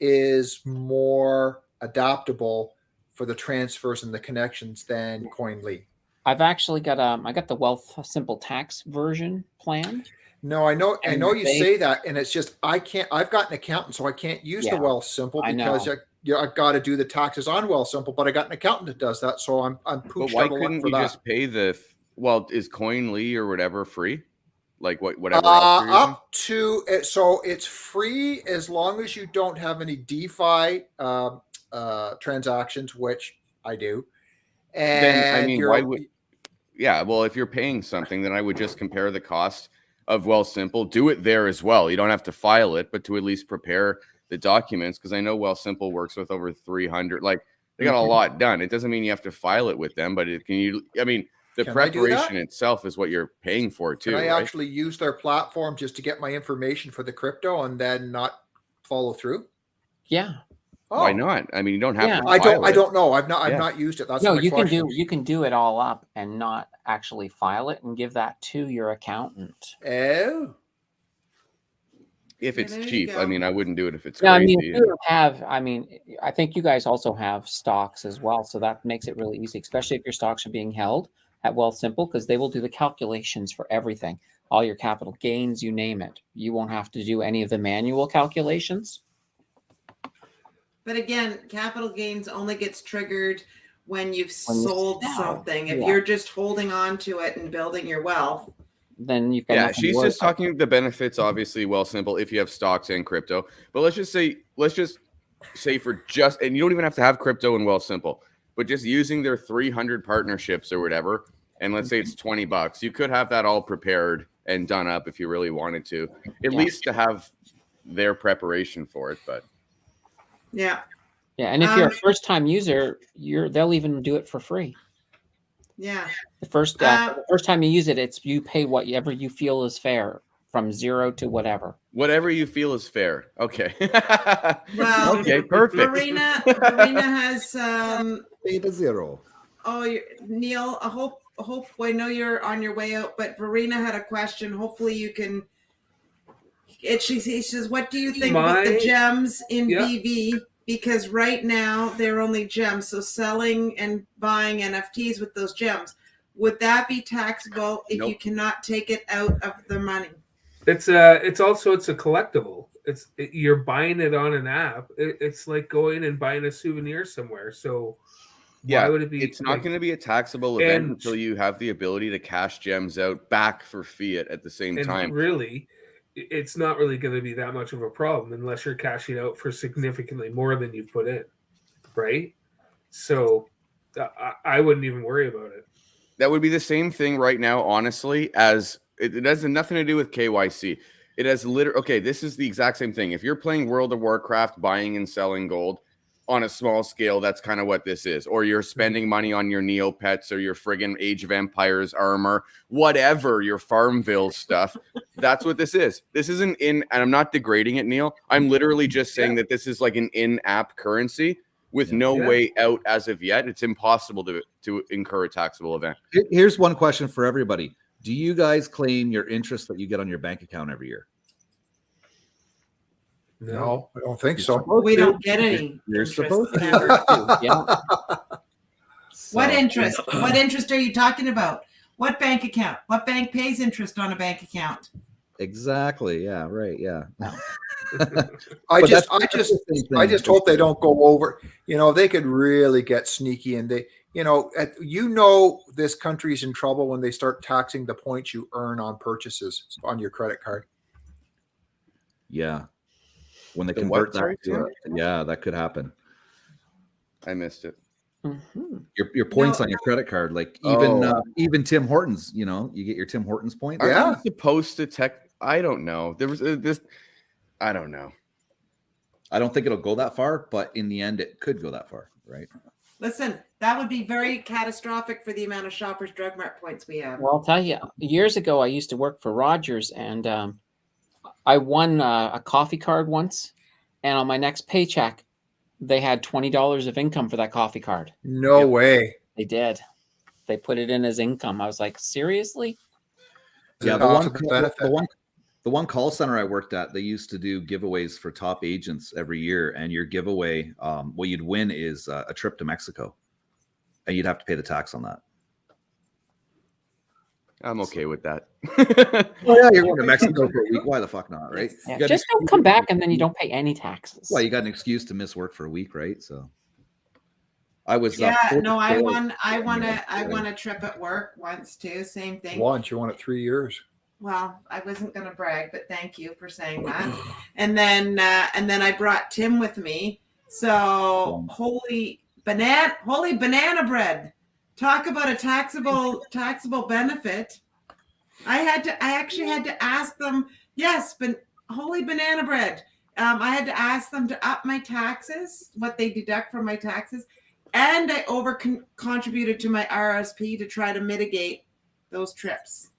is more adaptable for the transfers and the connections than Coinly. I've actually got I got the Wealth Simple Tax version planned. No, I know you say that, and it's just I can't. I've got an accountant, so I can't use the Wealth Simple because I've got to do the taxes on Wealth Simple. But I got an accountant that does that, so I'm pooched But why out a lot couldn't for you that. just pay the? Well, is Coinly or whatever free? Like whatever else you're using? Up to it, so it's free as long as you don't have any DeFi transactions, which I do. And Then I mean, why would? Yeah, well, if you're paying something, then I would just compare the cost of Wealthsimple. Do it there as well. You don't have to file it, but to at least prepare the documents, because I know Wealthsimple works with over 300. Like they got a lot done. It doesn't mean you have to file it with them, but it can you. I mean, the preparation itself is what you're paying for too. Can I right? actually use their platform just to get my information for the crypto and then not follow through? Yeah. Oh. Why not? I mean, you don't have to. I don't know. I've not used it. That's no. my You question. can do it all up and not actually file it and give that to your accountant. Oh. If it's cheap, I mean, I wouldn't do it if it's crazy. I mean, you have. I mean, I think you guys also have stocks as well, so that makes it really easy, especially if your stocks are being held at Wealthsimple, because they will do the calculations for everything, all your capital gains, you name it. You won't have to do any of the manual calculations. But again, capital gains only gets triggered when you've sold something. If you're just holding on to it and building your wealth, then you've got she's just talking the benefits, obviously, Wealthsimple, if you have stocks and crypto. But let's just say for just, and you don't even have to have crypto and Wealthsimple, but just using their 300 partnerships or whatever, and let's say it's $20, you could have that all prepared and done up if you really wanted to, at least to have their preparation for it. But yeah, and if you're a first-time user, they'll even do it for free. Yeah. The first time you use it, you pay whatever you feel is fair, from 0 to whatever. Whatever you feel is fair. Okay. Well, okay, perfect. Verena has pay to 0. Oh, Neil, I hope I know you're on your way out, but Verena had a question. Hopefully you can. She says, "What do you think about the gems in BV? Because right now they're only gems. So selling and buying NFTs with those gems, would that be taxable if you cannot take it out of the money?" It's also a collectible. You're buying it on an app. It's like going and buying a souvenir somewhere. So why would it be? It's not going to be a taxable event until you have the ability to cash gems out back for fiat at the same time. Really, it's not really going to be that much of a problem unless you're cashing out for significantly more than you put in, right? So I wouldn't even worry about it. That would be the same thing right now, honestly, as it has nothing to do with KYC. It has okay, this is the exact same thing. If you're playing World of Warcraft, buying and selling gold on a small scale, that's kind of what this is. Or you're spending money on your Neopets or your friggin' Age of Empires armor, whatever, your Farmville stuff. That's what this is. This isn't and I'm not degrading it, Neil. I'm literally just saying that this is like an in-app currency with no way out as of yet. It's impossible to incur a taxable event. Here's one question for everybody. Do you guys claim your interest that you get on your bank account every year? No, I don't think so. We don't get any. You're supposed to. What interest? What interest are you talking about? What bank account? What bank pays interest on a bank account? Exactly. Yeah. Right. Yeah. I just hope they don't go over. They could really get sneaky, and this country's in trouble when they start taxing the points you earn on purchases on your credit card. Yeah. When they convert that that could happen. I missed it. Mm-hmm. Your points on your credit card, like even Tim Hortons, you get your Tim Hortons points. Are you supposed to I don't know. There was this. I don't know. I don't think it'll go that far, but in the end, it could go that far, right? Listen, that would be very catastrophic for the amount of Shoppers Drug Mart points we have. Well, I'll tell you, years ago, I used to work for Rogers, and I won a coffee card once, and on my next paycheck, they had $20 of income for that coffee card. No way. They did. They put it in as income. I was like, seriously? Yeah, Is it the off of the benefit? one call center I worked at, they used to do giveaways for top agents every year, and your giveaway, what you'd win is a trip to Mexico, and you'd have to pay the tax on that. I'm okay with that. Oh yeah, you're going to Mexico for a week. Why the fuck not, right? Yeah, You got just an don't come excuse- back and then you don't pay any taxes. Well, you got an excuse to miss work for a week, right? So I was Yeah, no, I 40K. won a trip at work once too. Same thing. Once, you won it 3 years. Well, I wasn't going to brag, but thank you for saying that. And then I brought Tim with me. So holy banana bread. Talk about a taxable benefit. I actually had to ask them. Yes, but holy banana bread. I had to ask them to up my taxes, what they deduct from my taxes, and I contributed to my RSP to try to mitigate those trips.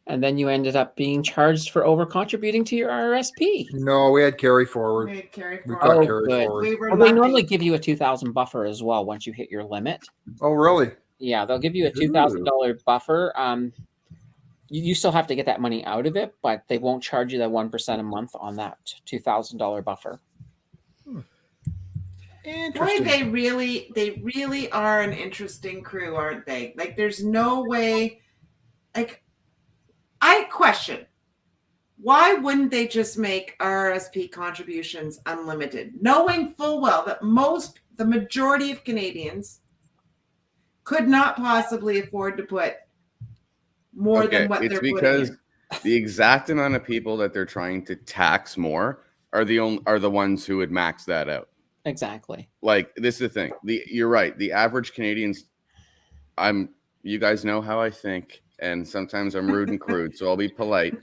And then you ended up being charged for over contributing to your RSP. No, we had carry forward. We had carry We've forward. got carry good. forward. We were Well, they lucky. normally give you a 2,000 buffer as well once you hit your limit. Oh, really? Yeah, they'll give you a $2,000 buffer. You still have to get that money out of it, but they won't charge you that 1% a month on that $2,000 buffer. Boy, Interesting. they really are an interesting crew, aren't they? Like, there's no way. Like, I question, why wouldn't they just make RSP contributions unlimited, knowing full well that the majority of Canadians could not possibly afford to put more than what they're putting in. The exact amount of people that they're trying to tax more are the ones who would max that out. Exactly. Like, this is the thing. You're right. The average Canadians, you guys know how I think, and sometimes I'm rude and crude, so I'll be polite.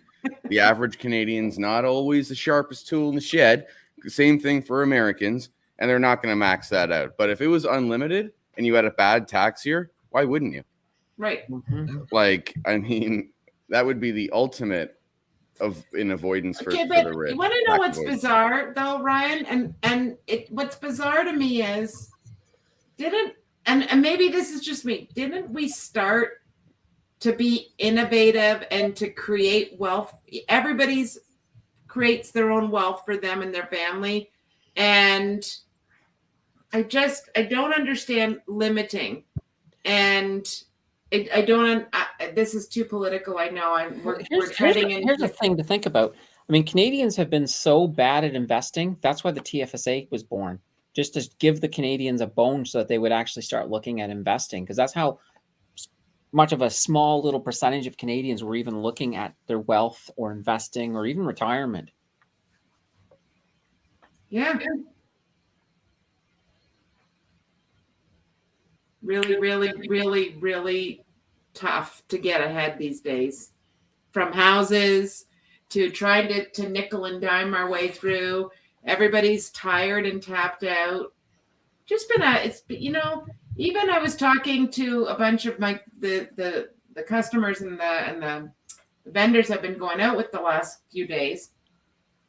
The average Canadian's not always the sharpest tool in the shed. Same thing for Americans, and they're not going to max that out. But if it was unlimited and you had a bad tax year, why wouldn't you? Right. Mm-hmm. Like, I mean, that would be the ultimate in avoidance for Okay, the but rich. you want to know what's bizarre though, Ryan? And what's bizarre to me is and maybe this is just me, didn't we start to be innovative and to create wealth? Everybody's creates their own wealth for them and their family. And I don't understand limiting. And I don't. This is too political. I know. We're treading in. Here's the thing to think about. I mean, Canadians have been so bad at investing. That's why the TFSA was born, just to give the Canadians a bone so that they would actually start looking at investing. Because that's how much of a small little percentage of Canadians were even looking at their wealth or investing or even retirement. Yeah. Really tough to get ahead these days. From houses to trying to nickel and dime our way through. Everybody's tired and tapped out. Just been even I was talking to a bunch of the customers and the vendors I've been going out with the last few days.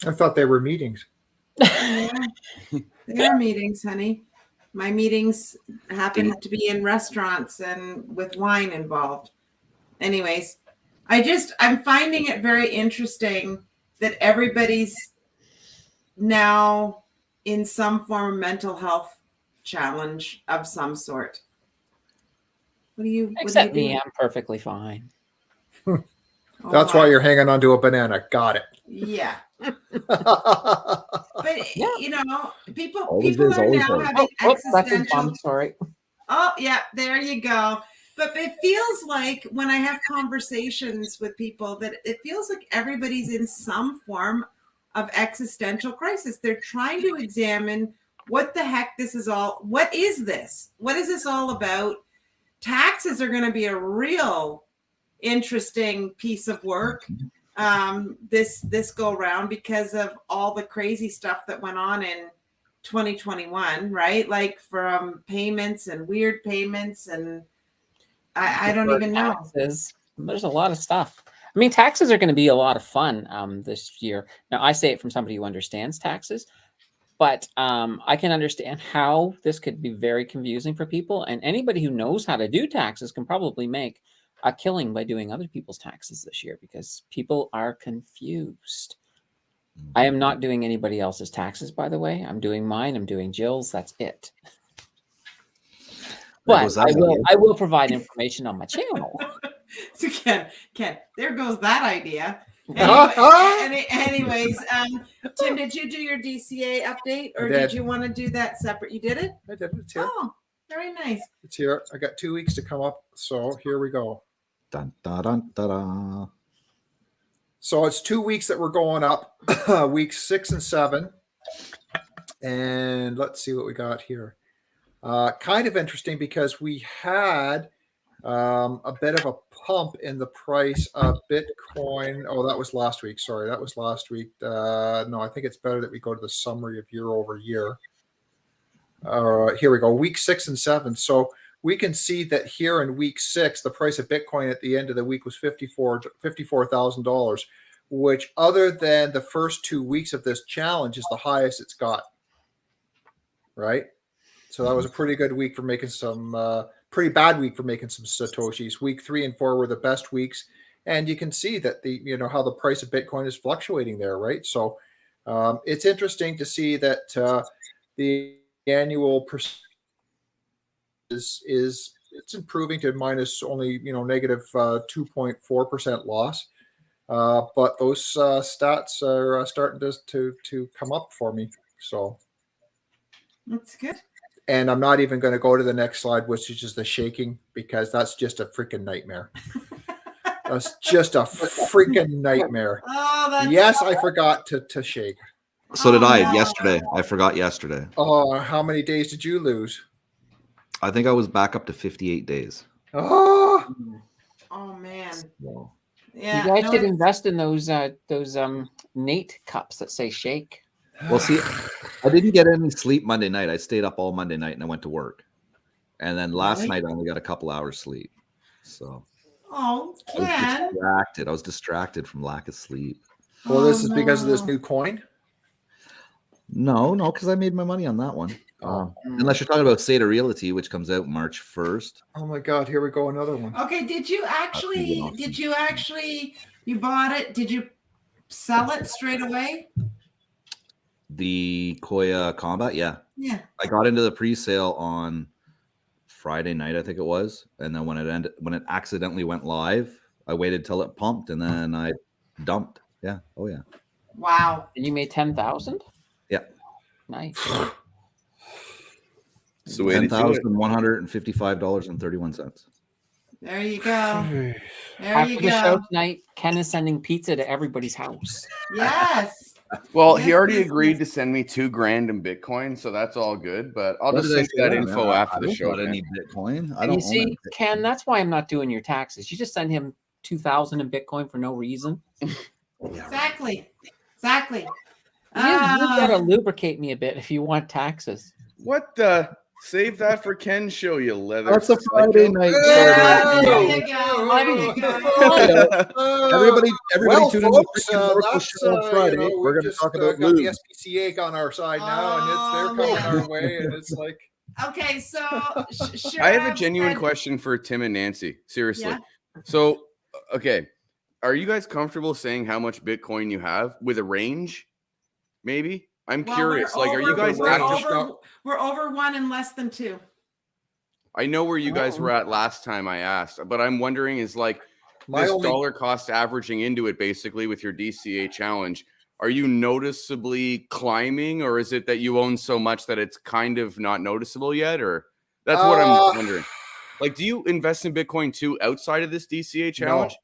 I thought they were meetings. Yeah, they are meetings, honey. My meetings happen to be in restaurants and with wine involved. Anyways, I'm finding it very interesting that everybody's now in some form of mental health challenge of some sort. Except me, I'm perfectly fine. That's why you're hanging onto a banana. Got it. Yeah. But Yeah. people Always are always now is. having That's a existential. fun story. Oh yeah, there you go. But it feels like when I have conversations with people that it feels like everybody's in some form of existential crisis. They're trying to examine what the heck this is all. What is this? What is this all about? Taxes are going to be a real interesting piece of work this go round because of all the crazy stuff that went on in 2021, right? Like from payments and weird payments, and I don't even know. Taxes. There's a lot of stuff. I mean, taxes are going to be a lot of fun this year. Now, I say it from somebody who understands taxes, but I can understand how this could be very confusing for people. And anybody who knows how to do taxes can probably make a killing by doing other people's taxes this year because people are confused. I am not doing anybody else's taxes, by the way. I'm doing mine. I'm doing Jill's. That's it. But I will provide information on my channel. So Ken, there goes that idea. Anyways, Tim, did you do your DCA update, or did you want to do that separate? You did it? I did. It's here. Oh, very nice. It's here. I got 2 weeks to come up, so here we go. Dun, dun, dun, dun, dun. So it's 2 weeks that we're going up, weeks 6 and 7. And let's see what we got here. Kind of interesting because we had a bit of a pump in the price of Bitcoin. Oh, that was last week. Sorry, that was last week. No, I think it's better that we go to the summary of year over year. Here we go, week 6 and 7. So we can see that here in week 6, the price of Bitcoin at the end of the week was $54,000, which other than the first 2 weeks of this challenge is the highest it's got. Right? So that was a pretty good week for making some, pretty bad week for making some Satoshis. Week 3 and 4 were the best weeks. And you can see that how the price of Bitcoin is fluctuating there, right? So it's interesting to see that the annual is it's improving to minus only, negative 2.4% loss. But those stats are starting to come up for me. So that's good. And I'm not even going to go to the next slide, which is just the shaking, because that's just a freaking nightmare. That's just a freaking nightmare. Oh, yes, I forgot to shake. So did I yesterday. I forgot yesterday. Oh, how many days did you lose? I think I was back up to 58 days. Oh man. Wow. Yeah. You guys should invest in those Nate cups that say shake. Well, see, I didn't get any sleep Monday night. I stayed up all Monday night and I went to work. And then last night I only got a couple hours sleep. So Ken. I was distracted from lack of sleep. Well, this is because of this new coin? No, because I made my money on that one. Unless you're talking about State of Realty, which comes out March 1st. Oh my God, here we go, another one. Okay, did you bought it? Did you sell it straight away? The Koya Combat, yeah. I got into the pre-sale on Friday night, I think it was, and then when it accidentally went live, I waited till it pumped, and then I dumped. Yeah. Oh yeah. Wow. And you made 10,000? Yeah. Nice. So $10,155.31. There you go. After the show tonight, Ken is sending pizza to everybody's house. Yes. Well, he already agreed to send me $2,000 in Bitcoin, so that's all good. But I'll just send you that info after the show. I don't need Bitcoin. And you see, Ken, that's why I'm not doing your taxes. You just send him 2,000 in Bitcoin for no reason. Exactly. You've got to lubricate me a bit if you want taxes. What the? Save that for Ken's show, you leather. That's a Friday night. Everybody well, tune folks, in to show on Friday. We're going to talk about got the SPCA on our side now, and they're coming our way, and it's like. Okay, so I have a genuine question for Tim and Nancy. Seriously. Yeah. So, okay, are you guys comfortable saying how much Bitcoin you have with a range? Maybe. I'm curious. Like, are you guys we're over 1 and less than 2. I know where you guys were at last time I asked, but I'm wondering is like this dollar cost averaging into it basically with your DCA challenge. Are you noticeably climbing, or is it that you own so much that it's kind of not noticeable yet? Or that's what I'm wondering. Like, do you invest in Bitcoin too outside of this DCA challenge?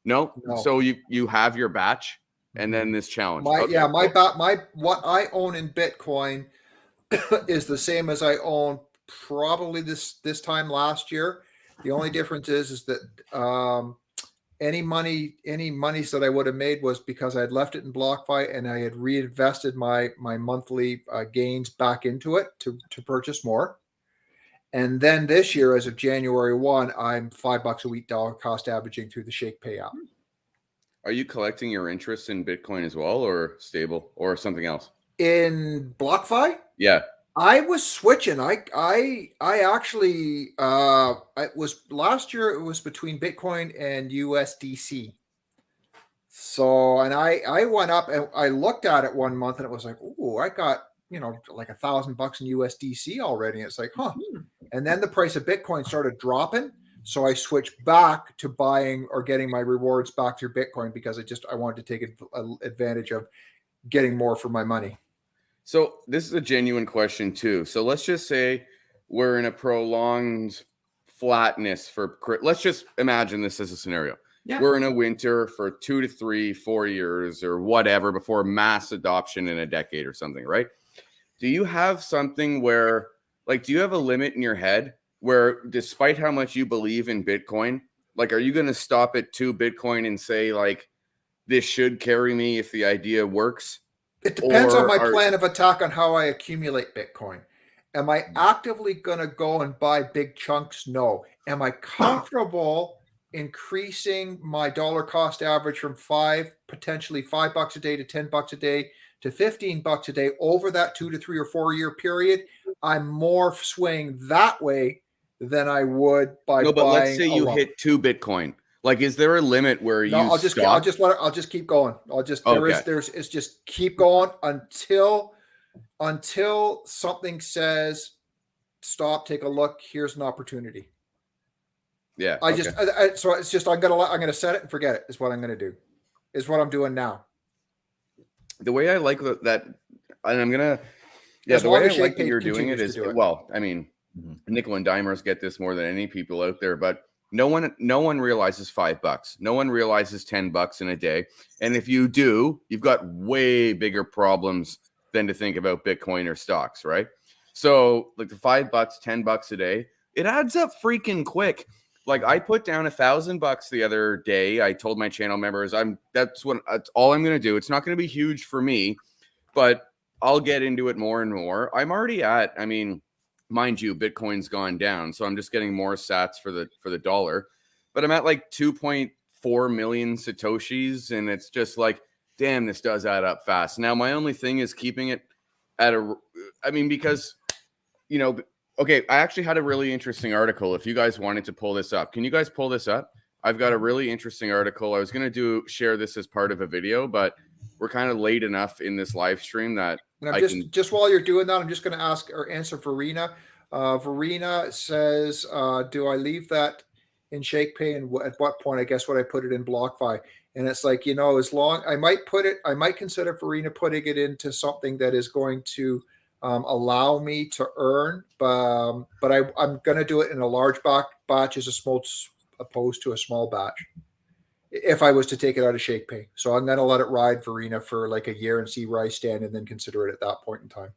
No. So you have your batch. And then this challenge. What I own in Bitcoin is the same as I own probably this time last year. The only difference is that any monies that I would have made was because I had left it in BlockFi and I had reinvested my monthly gains back into it to purchase more. And then this year, as of January 1, I'm $5 a week dollar cost averaging through the Shakepay app. Are you collecting your interest in Bitcoin as well, or stable, or something else? In BlockFi, Yeah. I was switching. I actually it was last year. It was between Bitcoin and USDC. So, and I went up and I looked at it one month and it was like, oh, I got, like $1,000 in USDC already. And it's like, huh. And then the price of Bitcoin started dropping. So I switched back to buying or getting my rewards back through Bitcoin because I wanted to take advantage of getting more for my money. So this is a genuine question too. So let's just say we're in a prolonged flatness let's just imagine this as a scenario. Yeah. We're in a winter for 2 to 3, 4 years or whatever before mass adoption in a decade or something, right? Do you have something where, like, do you have a limit in your head where, despite how much you believe in Bitcoin, like, are you going to stop at 2 Bitcoin and say, like, this should carry me if the idea works? It depends on my plan of attack on how I accumulate Bitcoin. Am I actively going to go and buy big chunks? No. Am I comfortable increasing my dollar cost average from potentially $5 a day to $10 a day to $15 a day over that 2 to 3 or 4 year period? I'm more swaying that way than I would by no, but buying. Let's say you hit 2 Bitcoin. Like, is there a limit where I'll just keep going. It's just keep going until something says stop, take a look, here's an opportunity. Yeah. So it's just, I'm going to set it and forget it is what I'm going to do. Is what I'm doing now. The way I like that, and I'm going to, the way I like that you're doing it is, well, I mean, nickel and dimers get this more than any people out there, but no one realizes $5. No one realizes $10 in a day. And if you do, you've got way bigger problems than to think about Bitcoin or stocks, right? So like the $5, $10 a day, it adds up freaking quick. Like, I put down $1,000 the other day. I told my channel members that's all I'm going to do. It's not going to be huge for me, but I'll get into it more and more. I'm already at, I mean, mind you, Bitcoin's gone down, so I'm just getting more sats for the dollar. But I'm at like 2.4 million Satoshis, and it's just like, damn, this does add up fast. Now, my only thing is keeping it at because, okay, I actually had a really interesting article. If you guys wanted to pull this up, can you guys pull this up? I've got a really interesting article. I was going to share this as part of a video, but we're kind of late enough in this live stream that just while you're doing that, I'm just going to ask or answer Verena. Verena says, do I leave that in Shakepay, and at what point? I guess would I put it in BlockFi? And it's like, as long I might consider Verena putting it into something that is going to allow me to earn, but I'm going to do it in a large batch as opposed to a small batch. If I was to take it out of Shakepay. So I'm going to let it ride, Verena, for like a year and see where I stand, and then consider it at that point in time.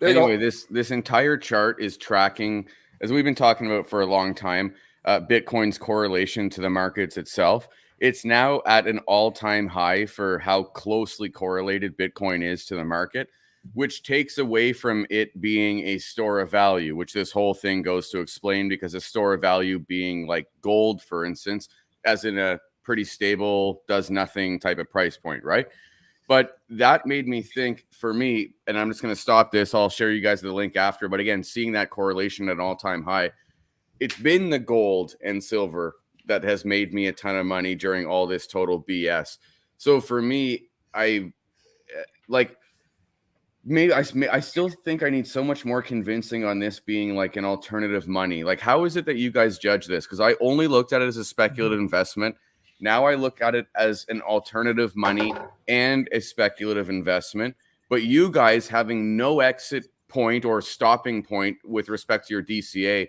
Anyway, this entire chart is tracking, as we've been talking about for a long time, Bitcoin's correlation to the markets itself. It's now at an all-time high for how closely correlated Bitcoin is to the market, which takes away from it being a store of value, which this whole thing goes to explain, because a store of value being like gold, for instance, as in a pretty stable, does nothing type of price point, right? But that made me think, for me, and I'm just going to stop this. I'll share you guys the link after. But again, seeing that correlation at an all-time high, it's been the gold and silver that has made me a ton of money during all this total BS. So for me, maybe I still think I need so much more convincing on this being like an alternative money. Like, how is it that you guys judge this? Because I only looked at it as a speculative investment. Now I look at it as an alternative money and a speculative investment. But you guys having no exit point or stopping point with respect to your DCA,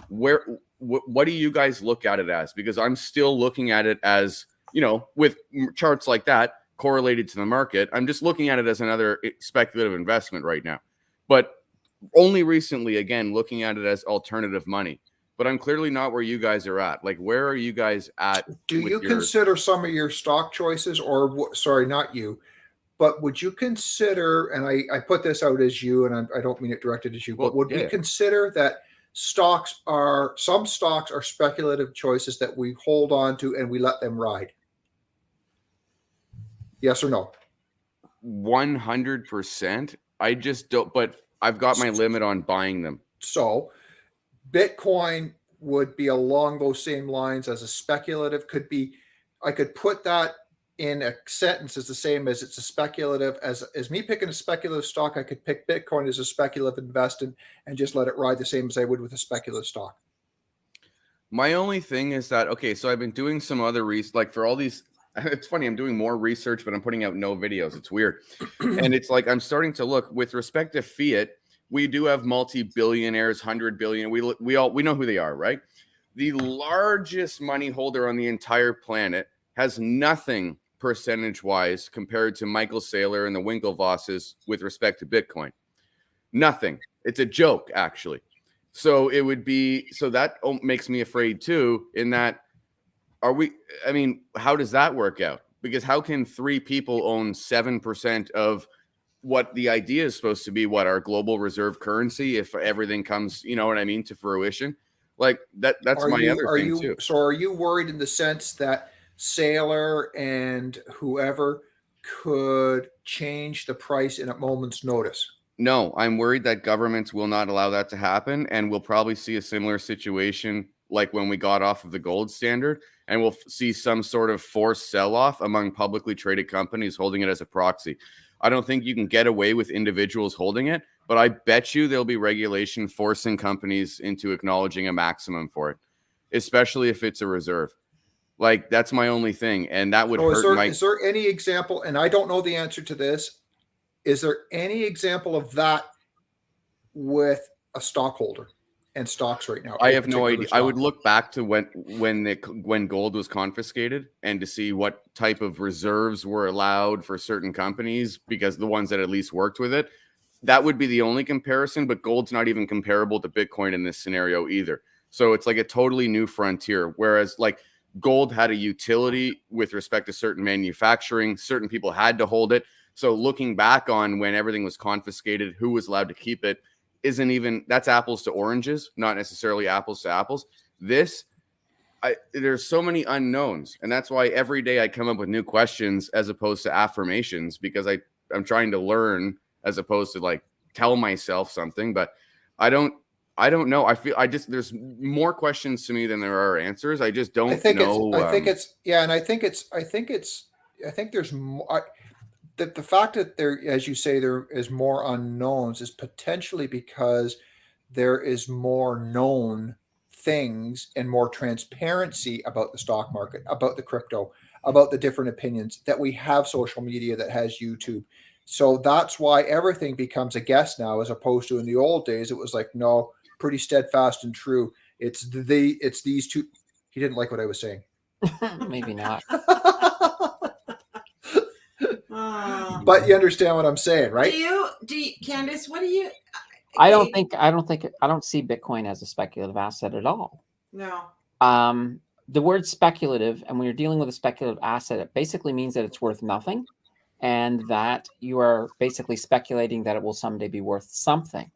what do you guys look at it as? Because I'm still looking at it as, with charts like that, correlated to the market. I'm just looking at it as another speculative investment right now, but only recently, again, looking at it as alternative money. But I'm clearly not where you guys are at. Like, where are you guys at? Do you consider some of your stock choices, or sorry, not you, but would you consider, and I put this out as you, and I don't mean it directed at you, but would we consider that some stocks are speculative choices that we hold on to and we let them ride? Yes or no? 100%. I just don't, but I've got my limit on buying them. So Bitcoin would be along those same lines as a speculative. I could put that in a sentence as the same as it's a speculative, as me picking a speculative stock. I could pick Bitcoin as a speculative investment and just let it ride the same as I would with a speculative stock. My only thing is that, okay, so I've been doing some other research, like for all these, it's funny, I'm doing more research, but I'm putting out no videos. It's weird. And it's like, I'm starting to look with respect to fiat. We do have multi-billionaires, 100 billion. We know who they are, right? The largest money holder on the entire planet has nothing percentage-wise compared to Michael Saylor and the Winklevosses with respect to Bitcoin. Nothing. It's a joke, actually. So it would be, so that makes me afraid too, in that, how does that work out? Because how can 3 people own 7% of what the idea is supposed to be, what our global reserve currency, if everything comes, you know what I mean, to fruition? Like that's my other thing too. So are you worried in the sense that Saylor and whoever could change the price in a moment's notice? No, I'm worried that governments will not allow that to happen, and we'll probably see a similar situation like when we got off of the gold standard, and we'll see some sort of forced sell-off among publicly traded companies holding it as a proxy. I don't think you can get away with individuals holding it, but I bet you there'll be regulation forcing companies into acknowledging a maximum for it, especially if it's a reserve. Like, that's my only thing, and that would hurt. Is there any example, and I don't know the answer to this, is there any example of that with a stockholder and stocks right now? I have no idea. I would look back to when gold was confiscated and to see what type of reserves were allowed for certain companies, because the ones that at least worked with it, that would be the only comparison. But gold's not even comparable to Bitcoin in this scenario either. So it's like a totally new frontier. Whereas like gold had a utility with respect to certain manufacturing, certain people had to hold it. So looking back on when everything was confiscated, who was allowed to keep it, that's apples to oranges, not necessarily apples to apples. There's so many unknowns, and that's why every day I come up with new questions as opposed to affirmations, because I'm trying to learn as opposed to like tell myself something. But I don't know. There's more questions to me than there are answers. I just don't know. I think there's more. The fact that there, as you say, there is more unknowns is potentially because there is more known things and more transparency about the stock market, about the crypto, about the different opinions, that we have social media, that has YouTube. So that's why everything becomes a guess now, as opposed to in the old days, it was like, no, pretty steadfast and true. It's these two. He didn't like what I was saying. Maybe not. But you understand what I'm saying, right? Do you, Candace, what do you? I don't see Bitcoin as a speculative asset at all. No. The word speculative, and when you're dealing with a speculative asset, it basically means that it's worth nothing, and that you are basically speculating that it will someday be worth something.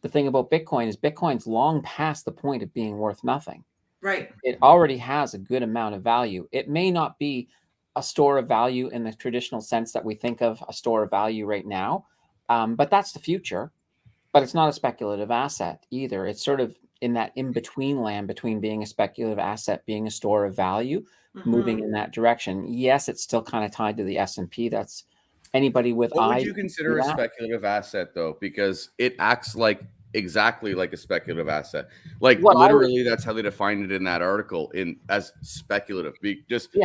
The thing about Bitcoin is Bitcoin's long past the point of being worth nothing. Right. It already has a good amount of value. It may not be a store of value in the traditional sense that we think of a store of value right now, but that's the future. But it's not a speculative asset either. It's sort of in that in-between land between being a speculative asset, being a store of value, moving in that direction. Yes, it's still kind of tied to the S&P. That's anybody with What eyes. would you consider a speculative asset, though? Because it acts exactly like a speculative asset. Like, literally, that's how they defined it in that article as speculative.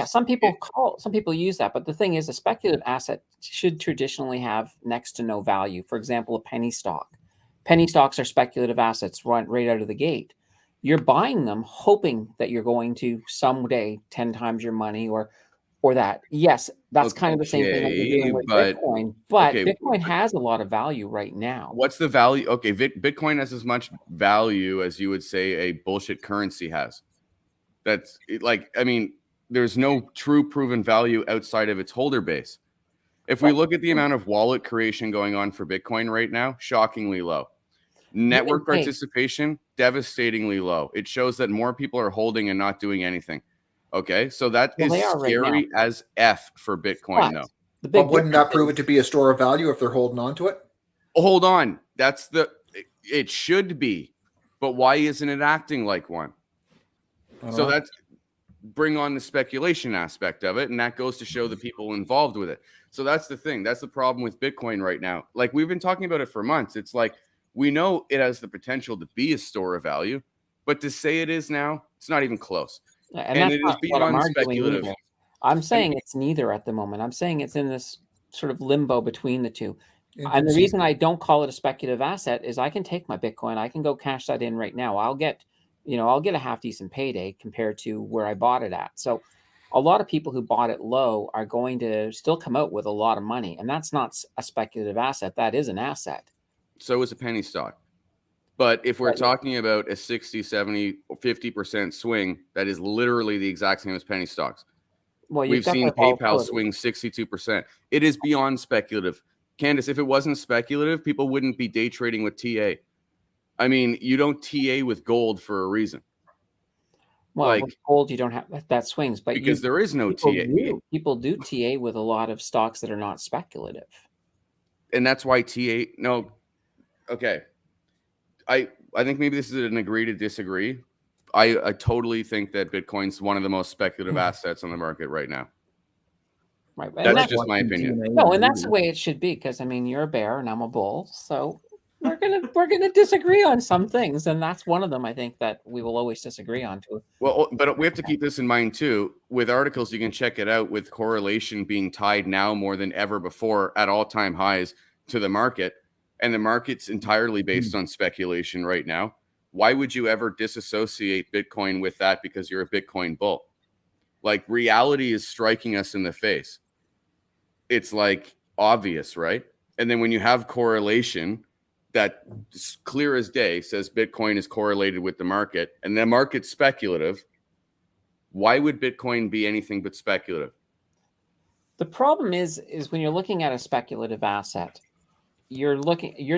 Some people use that, but the thing is, a speculative asset should traditionally have next to no value. For example, a penny stock. Penny stocks are speculative assets right out of the gate. You're buying them hoping that you're going to someday 10 times your money or that. Yes, that's kind of the same thing that you're doing with Bitcoin. But Bitcoin has a lot of value right now. What's the value? Okay, Bitcoin has as much value as you would say a bullshit currency has. That's there's no true proven value outside of its holder base. If we look at the amount of wallet creation going on for Bitcoin right now, shockingly low. Network Hey. participation, devastatingly low. It shows that more people are holding and not doing anything. Okay, so that Well, is they are right scary now. as F for Bitcoin, But though. the big But wouldn't that difference prove it is- to be a store of value if they're holding on to it? Hold on. It should be, but why isn't it acting like one? So that's bring on the speculation aspect of it, and that goes to show the people involved with it. So that's the thing. That's the problem with Bitcoin right now. Like, we've been talking about it for months. It's like, we know it has the potential to be a store of value, but to say it is now, it's not even close. and And that's it is not what I'm beyond arguing speculative. either. I'm saying it's neither at the moment. I'm saying it's in this sort of limbo between the two. And the reason I don't call it a speculative asset is I can take my Bitcoin, I can go cash that in right now. I'll get a half decent payday compared to where I bought it at. So a lot of people who bought it low are going to still come out with a lot of money. And that's not a speculative asset. That is an asset. So is a penny stock. But if we're Right. talking about a 60, 70, or 50% swing, that is literally the exact same as penny stocks. Well, We've seen got the PayPal volatility. swing 62%. It is beyond speculative. Candace, if it wasn't speculative, people wouldn't be day trading with TA. I mean, you don't TA with gold for a reason. Well, like- with gold, you don't have that swings, but Because there is no people TA. people do TA with a lot of stocks that are not speculative. And that's why TA. No. Okay. I think maybe this is an agree to disagree. I totally think that Bitcoin's one of the most speculative assets on the market right now. Right. And That's just my opinion. no, and that's the way it should be, because I mean, you're a bear and I'm a bull, so we're gonna disagree on some things, and that's one of them. I think that we will always disagree on too. Well, but we have to keep this in mind too. With articles, you can check it out with correlation being tied now more than ever before at all-time highs to the market, and the market's entirely based on speculation right now. Why would you ever disassociate Bitcoin with that because you're a Bitcoin bull? Like, reality is striking us in the face. It's like obvious, right? And then when you have correlation that is clear as day says Bitcoin is correlated with the market and the market's speculative, why would Bitcoin be anything but speculative? The problem is when you're looking at a speculative asset, you're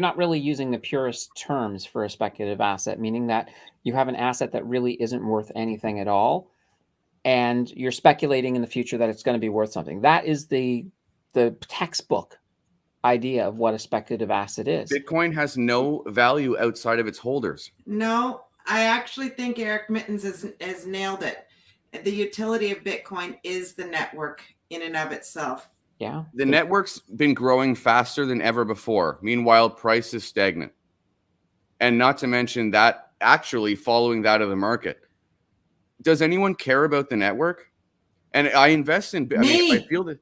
not really using the purest terms for a speculative asset, meaning that you have an asset that really isn't worth anything at all, and you're speculating in the future that it's going to be worth something. That is the textbook idea of what a speculative asset is. Bitcoin has no value outside of its holders. No, I actually think Eric Mittens has nailed it. The utility of Bitcoin is the network in and of itself. Yeah. The network's been growing faster than ever before. Meanwhile, price is stagnant. And not to mention that actually following that of the market. Does anyone care about the network? And I invest in, I mean, I feel that,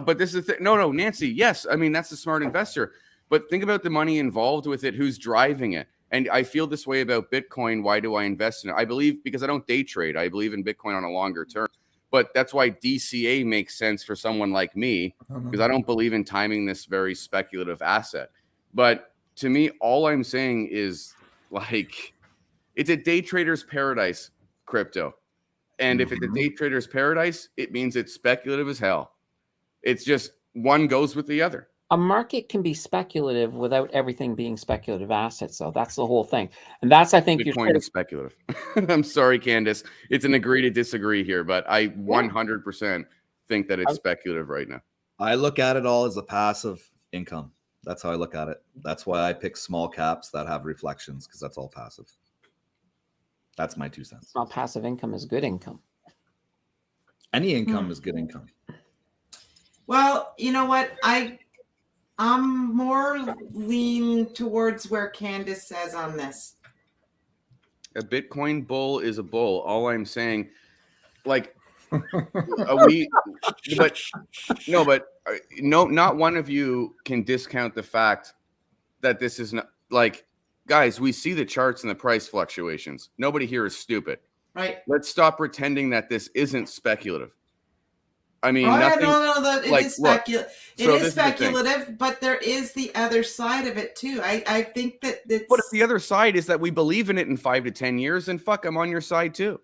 but this is the thing. No, Nancy, yes. I mean, that's a smart investor. But think about the money involved with it, who's driving it. And I feel this way about Bitcoin. Why do I invest in it? I believe because I don't day trade. I believe in Bitcoin on a longer term. But that's why DCA makes sense for someone like me, because I don't believe in timing this very speculative asset. But to me, all I'm saying is, like, it's a day trader's paradise, crypto. And if it's a day trader's paradise, it means it's speculative as hell. It's just one goes with the other. A market can be speculative without everything being speculative assets. So that's the whole thing. And that's, I think, Bitcoin is speculative. I'm sorry, Candace. It's an agree to disagree here, but I 100% think that it's speculative right now. I look at it all as a passive income. That's how I look at it. That's why I pick small caps that have reflections, because that's all passive. That's my 2 cents. not passive income is good income. Any income is good income. Well, you know what? I'm more lean towards where Candace says on this. A Bitcoin bull is a bull. All I'm saying, like, not one of you can discount the fact that this is not, like, guys, we see the charts and the price fluctuations. Nobody here is stupid. Right. Let's stop pretending that this isn't speculative. I mean, it is speculative, but there is the other side of it too. I think that it's... But if the other side is that we believe in it in 5 to 10 years, then fuck, I'm on your side too.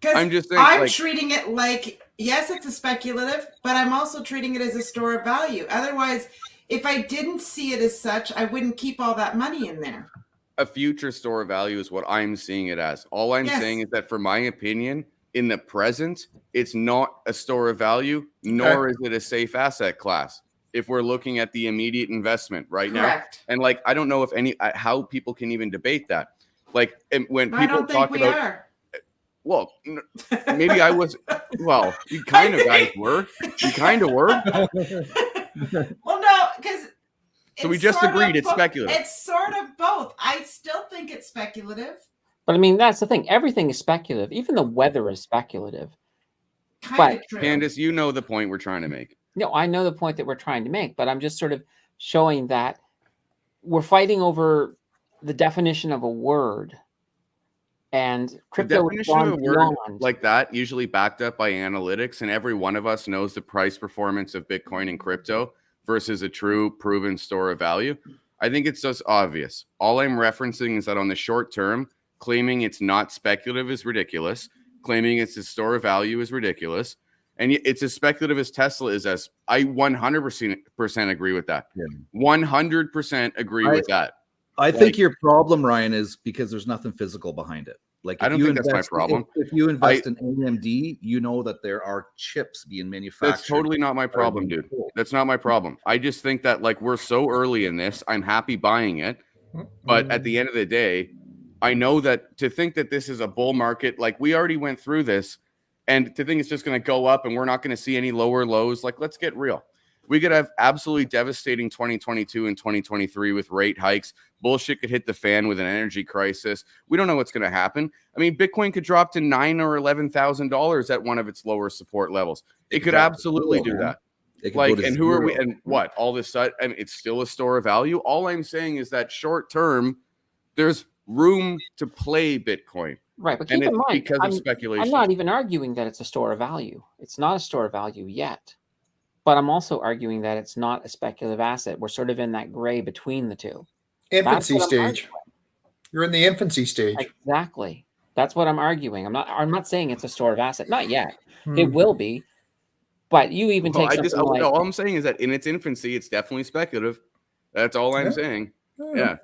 I'm just saying, I'm treating it like, yes, it's a speculative, but I'm also treating it as a store of value. Otherwise, if I didn't see it as such, I wouldn't keep all that money in there. a future store of value is what I'm seeing it as. All I'm saying is that, for my opinion, in the present, it's not a store of value, nor is it a safe asset class. If we're looking at the immediate investment right now, and like, I don't know if how people can even debate that. Like, when people talk about, well, maybe I was, well, you kind of guys were, you kind of were. Well, no, because so we just agreed it's speculative. It's sort of both. I still think it's speculative. But I mean, that's the thing. Everything is speculative. Even the weather is speculative. Kind of true. Candace, you know the point we're trying to make. No, I know the point that we're trying to make, but I'm just sort of showing that we're fighting over the definition of a word, and crypto is gone beyond. Like that, usually backed up by analytics, and every one of us knows the price performance of Bitcoin and crypto versus a true proven store of value. I think it's just obvious. All I'm referencing is that on the short term, claiming it's not speculative is ridiculous. Claiming it's a store of value is ridiculous. And it's as speculative as Tesla is. As I 100% agree with that. 100% agree with that. I think your problem, Ryan, is because there's nothing physical behind it. Like, I don't think that's my problem. If you invest in AMD, you know that there are chips being manufactured. That's totally not my problem, dude. That's not my problem. I just think that, like, we're so early in this. I'm happy buying it, but at the end of the day, I know that to think that this is a bull market, like, we already went through this. And to think it's just going to go up and we're not going to see any lower lows, like, let's get real. We could have absolutely devastating 2022 and 2023 with rate hikes. Bullshit could hit the fan with an energy crisis. We don't know what's going to happen. I mean, Bitcoin could drop to $9,000 or $11,000 at one of its lower support levels. It could absolutely do that. Like, and who are we? And what? All this sudden, I mean, it's still a store of value. All I'm saying is that short term, there's room to play Bitcoin. Right, but keep in mind, because of speculation. I'm not even arguing that it's a store of value. It's not a store of value yet. But I'm also arguing that it's not a speculative asset. We're sort of in that gray between the two. Infancy stage. You're in the infancy stage. Exactly. That's what I'm arguing. I'm not saying it's a store of asset. Not yet. It will be. But you even take all I'm saying is that in its infancy, it's definitely speculative. That's all I'm saying. Yeah.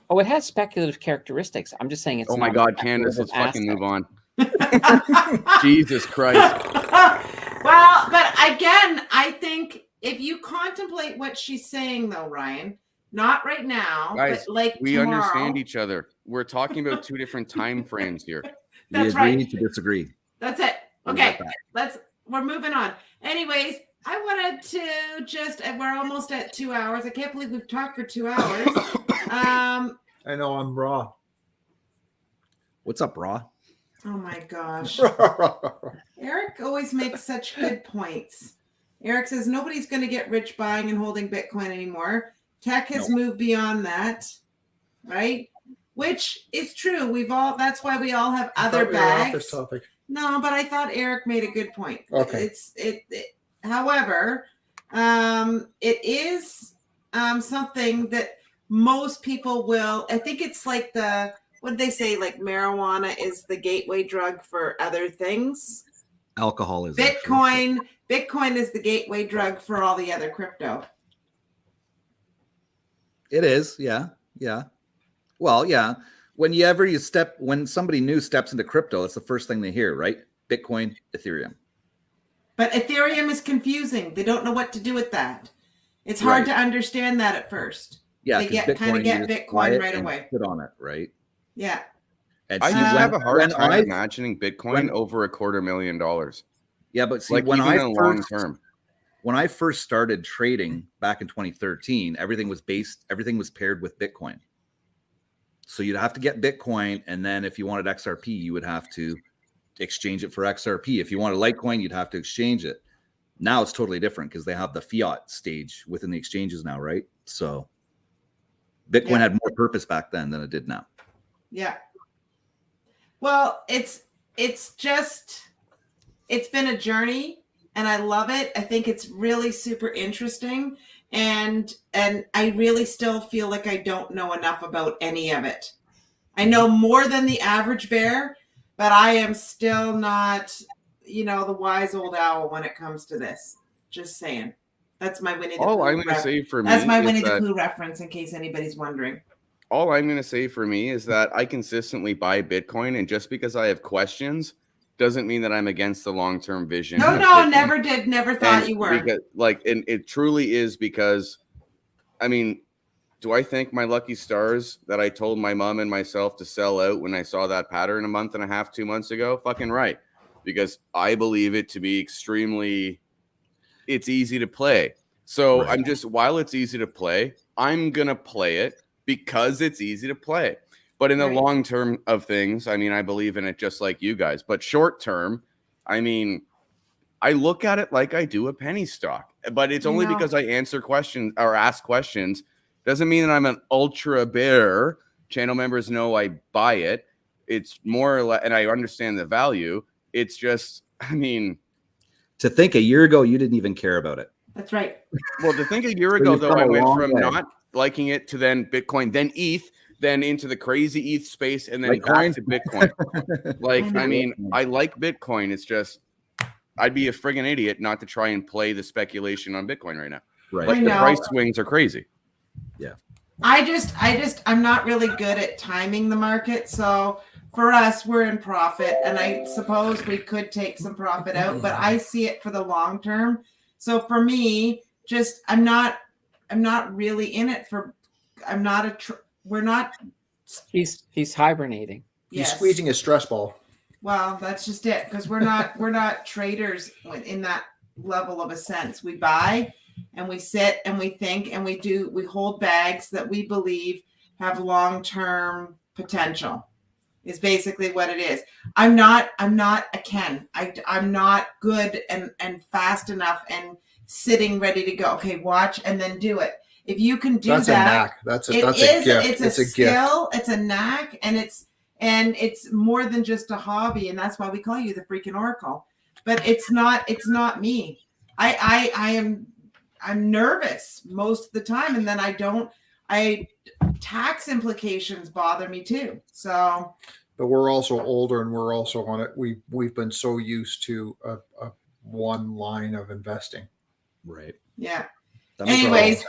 Oh, it has speculative characteristics. I'm just saying it's. Oh my God, Candace, let's fucking move on. Jesus Christ. Well, but again, I think if you contemplate what she's saying, though, Ryan, not right now, guys, but like we tomorrow, understand each other. We're talking about two different time frames here. That's we agree to disagree. That's it. Okay, we're moving on. Anyways, I wanted to just, we're almost at 2 hours. I can't believe we've talked for 2 hours. I know, I'm raw. What's up, Raw? Oh my gosh. Eric always makes such good points. Eric says nobody's going to get rich buying and holding Bitcoin anymore. Tech has moved beyond that, right? Which is true. That's why we all have other bags. This topic. No, but I thought Eric made a good point. Okay. However, it is something that most people will. I think it's like what did they say? Like marijuana is the gateway drug for other things. Alcoholism. Bitcoin is the gateway drug for all the other crypto. It is, yeah. Well, yeah. When somebody new steps into crypto, it's the first thing they hear, right? Bitcoin, Ethereum. But Ethereum is confusing. They don't know what to do with that. It's hard to understand that at first. Yeah, they get Bitcoin right away. Put on it, right? Yeah. I just have a hard time imagining Bitcoin over $250,000. Yeah, but see, like, when long term. When I first started trading back in 2013, everything was paired with Bitcoin. So you'd have to get Bitcoin, and then if you wanted XRP, you would have to exchange it for XRP. If you wanted Litecoin, you'd have to exchange it. Now it's totally different because they have the fiat stage within the exchanges now, right? So Bitcoin had more purpose back then than it did now. Yeah. Well, it's been a journey, and I love it. I think it's really super interesting, and I really still feel like I don't know enough about any of it. I know more than the average bear, but I am still not, the wise old owl when it comes to this. Just saying. That's my Winnie the Pooh. All I'm going to say for me, that's my Winnie the Pooh reference, in case anybody's wondering. all I'm going to say for me is that I consistently buy Bitcoin, and just because I have questions doesn't mean that I'm against the long-term vision. No, of no, Bitcoin. never did, never thought And you were. because, and it truly is because, I mean, do I thank my lucky stars that I told my mom and myself to sell out when I saw that pattern a month and a half, 2 months ago? Fucking right. Because I believe it to be it's easy to play. So Right. while it's easy to play, I'm going to play it because it's easy to play. But in the Right. long term of things, I mean, I believe in it just like you guys. But short term, I mean, I look at it like I do a penny stock. But it's only because I answer questions or ask questions. Doesn't mean that I'm an ultra bear. Channel members know I buy it. It's more or less, and I understand the value. It's just, I mean, To think a year ago you didn't even care about it. That's right. well, to think a year ago, though, I went from not liking it to then Bitcoin, then ETH, then into the crazy ETH space, and then back to Bitcoin. I mean, I like Bitcoin. It's just, I'd be a friggin' idiot not to try and play the speculation on Bitcoin right now. Right. Like, the price swings are crazy. Yeah. I'm not really good at timing the market. So for us, we're in profit, and I suppose we could take some profit out, but I see it for the long term. So for me, just I'm not really in it for. We're not. He's hibernating. He's squeezing his stress ball. Well, that's just it, because we're not traders in that level of a sense. We buy and we sit and we think and we hold bags that we believe have long-term potential. Is basically what it is. I'm not a Ken. I'm not good and fast enough and sitting ready to go. Okay, watch and then do it. If you can do that's that, a knack. That's a gift. It's a skill. Gift. It's a knack, and it's more than just a hobby, and that's why we call you the freaking Oracle. But it's not me. I'm nervous most of the time, and then tax implications bother me too. So, but we're also older, and we're also on it. We've been so used to a one line of investing. Right. Yeah. Anyways,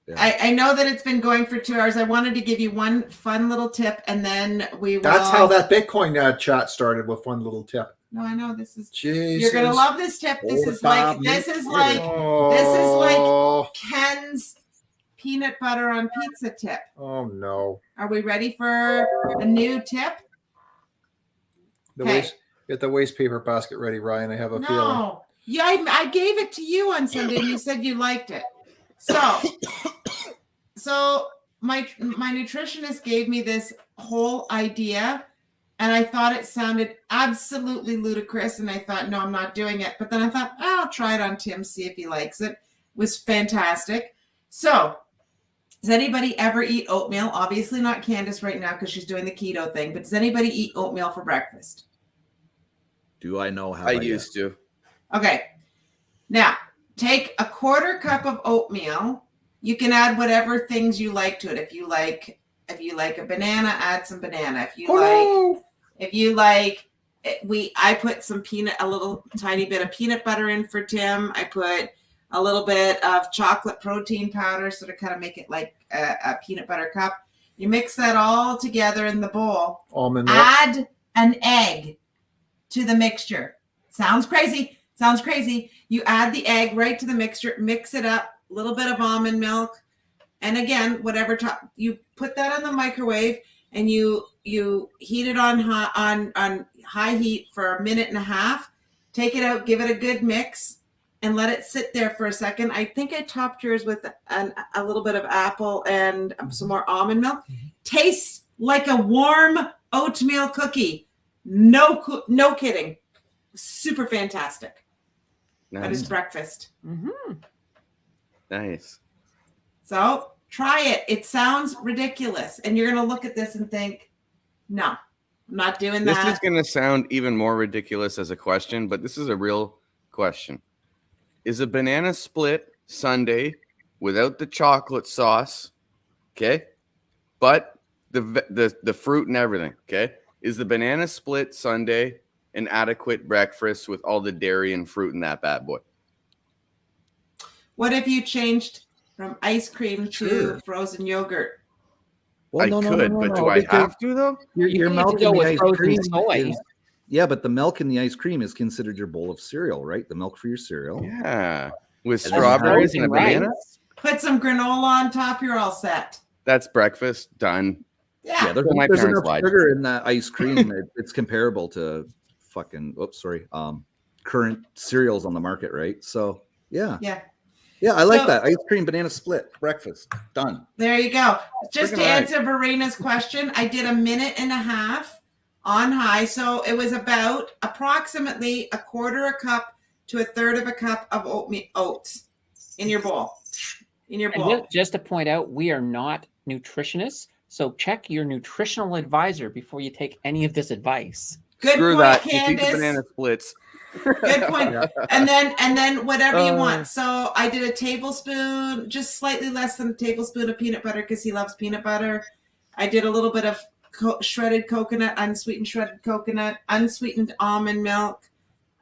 yeah. I know that it's been going for 2 hours. I wanted to give you one fun little tip, and then we will. That's how that Bitcoin chat started, with one little tip. No, I know this is. Jesus. You're gonna love this tip. This is like Ken's peanut butter on pizza tip. Oh no! Are we ready for a new tip? Get the waste paper basket ready, Ryan. I have a feeling. No, yeah, I gave it to you on Sunday, and you said you liked it. So my nutritionist gave me this whole idea, and I thought it sounded absolutely ludicrous, and I thought, no, I'm not doing it. But then I thought, I'll try it on Tim, see if he likes it. It was fantastic. So, does anybody ever eat oatmeal? Obviously not Candace right now because she's doing the keto thing, but does anybody eat oatmeal for breakfast? Do I know how? I used to. Okay. Now, take a 1/4 cup of oatmeal. You can add whatever things you like to it. If you like a banana, add some banana. I put a little tiny bit of peanut butter in for Tim. I put a little bit of chocolate protein powder, so to kind of make it like a peanut butter cup. You mix that all together in the bowl. Almond milk. Add an egg to the mixture. Sounds crazy. You add the egg right to the mixture, mix it up, a little bit of almond milk, and again, whatever you put that in the microwave, and you heat it on high heat for 1.5 minutes. Take it out, give it a good mix, and let it sit there for a second. I think I topped yours with a little bit of apple and some more almond milk. Tastes like a warm oatmeal cookie. No kidding. Super fantastic. Nice. That is breakfast. Mm-hmm. Nice. So try it. It sounds ridiculous. And you're going to look at this and think, no, I'm not doing that. This is going to sound even more ridiculous as a question, but this is a real question. Is a banana split sundae without the chocolate sauce, okay, but the fruit and everything, okay, is the banana split sundae an adequate breakfast with all the dairy and fruit in that bad boy? What if you changed from ice cream to frozen yogurt? Well, I could, but do I because have to though? Your You can milk go and the with ice frozen cream soy. is, yeah, but the milk and the ice cream is considered your bowl of cereal, right? The milk for your cereal. Yeah, with And then strawberries and a frozen banana. rice. Put some granola on top, you're all set. That's breakfast done. Yeah, Yeah. there's, My there's parents enough lied. sugar in that ice cream. It's comparable to fucking current cereals on the market, right? So yeah, Yeah. I like So- that ice cream banana split breakfast done. There you go. Just Freaking to right. answer Verena's question, I did 1.5 minutes on high. So it was about approximately 1/4 cup to 1/3 cup of oats in your bowl. In your And bowl. just to point out, we are not nutritionists, so check your nutritional advisor before you take any of this advice. Good Screw point, that. Just eat the Candace. banana splits. Good point. Yeah. And then whatever you want. So I did a tablespoon, just slightly less than a tablespoon of peanut butter because he loves peanut butter. I did a little bit of shredded coconut, unsweetened shredded coconut, unsweetened almond milk.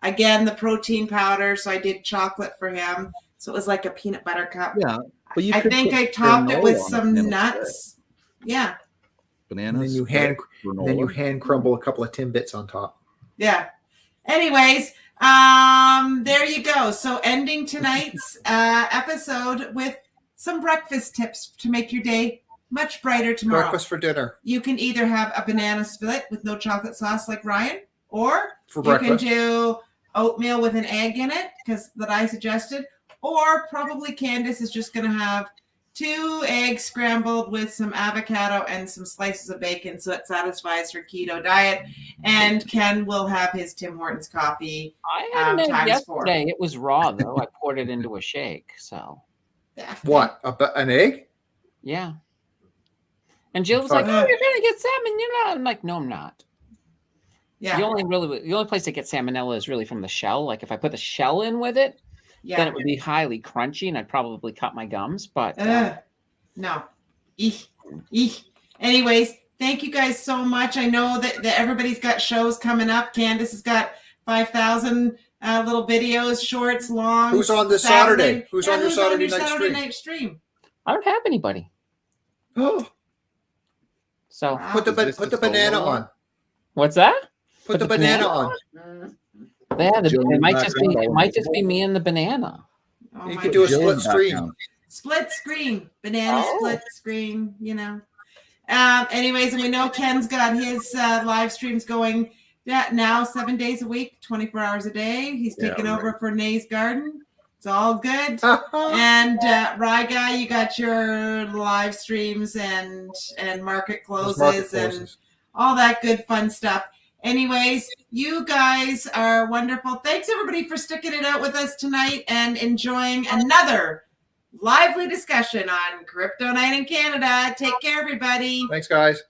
Again, the protein powder. So I did chocolate for him. So it was like a peanut butter cup. Yeah, but you I could think put I topped it with granola on some banana nuts. Yeah. split. And Bananas. then you hand crumble a couple of Timbits on top. Yeah. Anyways, there you go. So ending tonight's episode with some breakfast tips to make your day much brighter tomorrow. Breakfast for dinner. You can either have a banana split with no chocolate sauce like Ryan, or For you breakfast. can do oatmeal with an egg in it, because that I suggested, or probably Candace is just going to have 2 eggs scrambled with some avocado and some slices of bacon, so it satisfies her keto diet. And Ken will have his Tim Hortons coffee. I had an egg times yesterday. It was raw though. I poured it into a shake. So Yeah. What? An egg? yeah. And Jill was Fuck. like, "Oh, you're gonna get salmon. You're not." I'm like, "No, I'm not." Yeah. The only place to get salmonella is really from the shell. Like if I put the shell in with it, then Yeah. it would be highly crunchy, and I'd probably cut my gums. But No. Eek. Eek. Anyways, thank you guys so much. I know that everybody's got shows coming up. Candace has got 5,000 little videos, shorts, long. Who's on this Saturday? Who's on your Saturday night stream? stream? I don't have anybody. Oh, So Wow. put Is this the the banana solo on. what's that? Put the banana on. Yeah, Jill it might back just be out. it might just be me and the banana. Oh You my could do a Jill split in screen. background. split screen, banana Oh. split screen, you know. Anyways, and we know Ken's got his live streams going now 7 days a week, 24 hours a day. He's Yeah, taking right. over for Nay's Garden. It's all good. And Rye Guy, you got your live streams and market closes, Market and closes. all that good fun stuff. Anyways, you guys are wonderful. Thanks everybody for sticking it out with us tonight and enjoying another lively discussion on Crypto Night in Canada. Take care, everybody. Thanks, guys.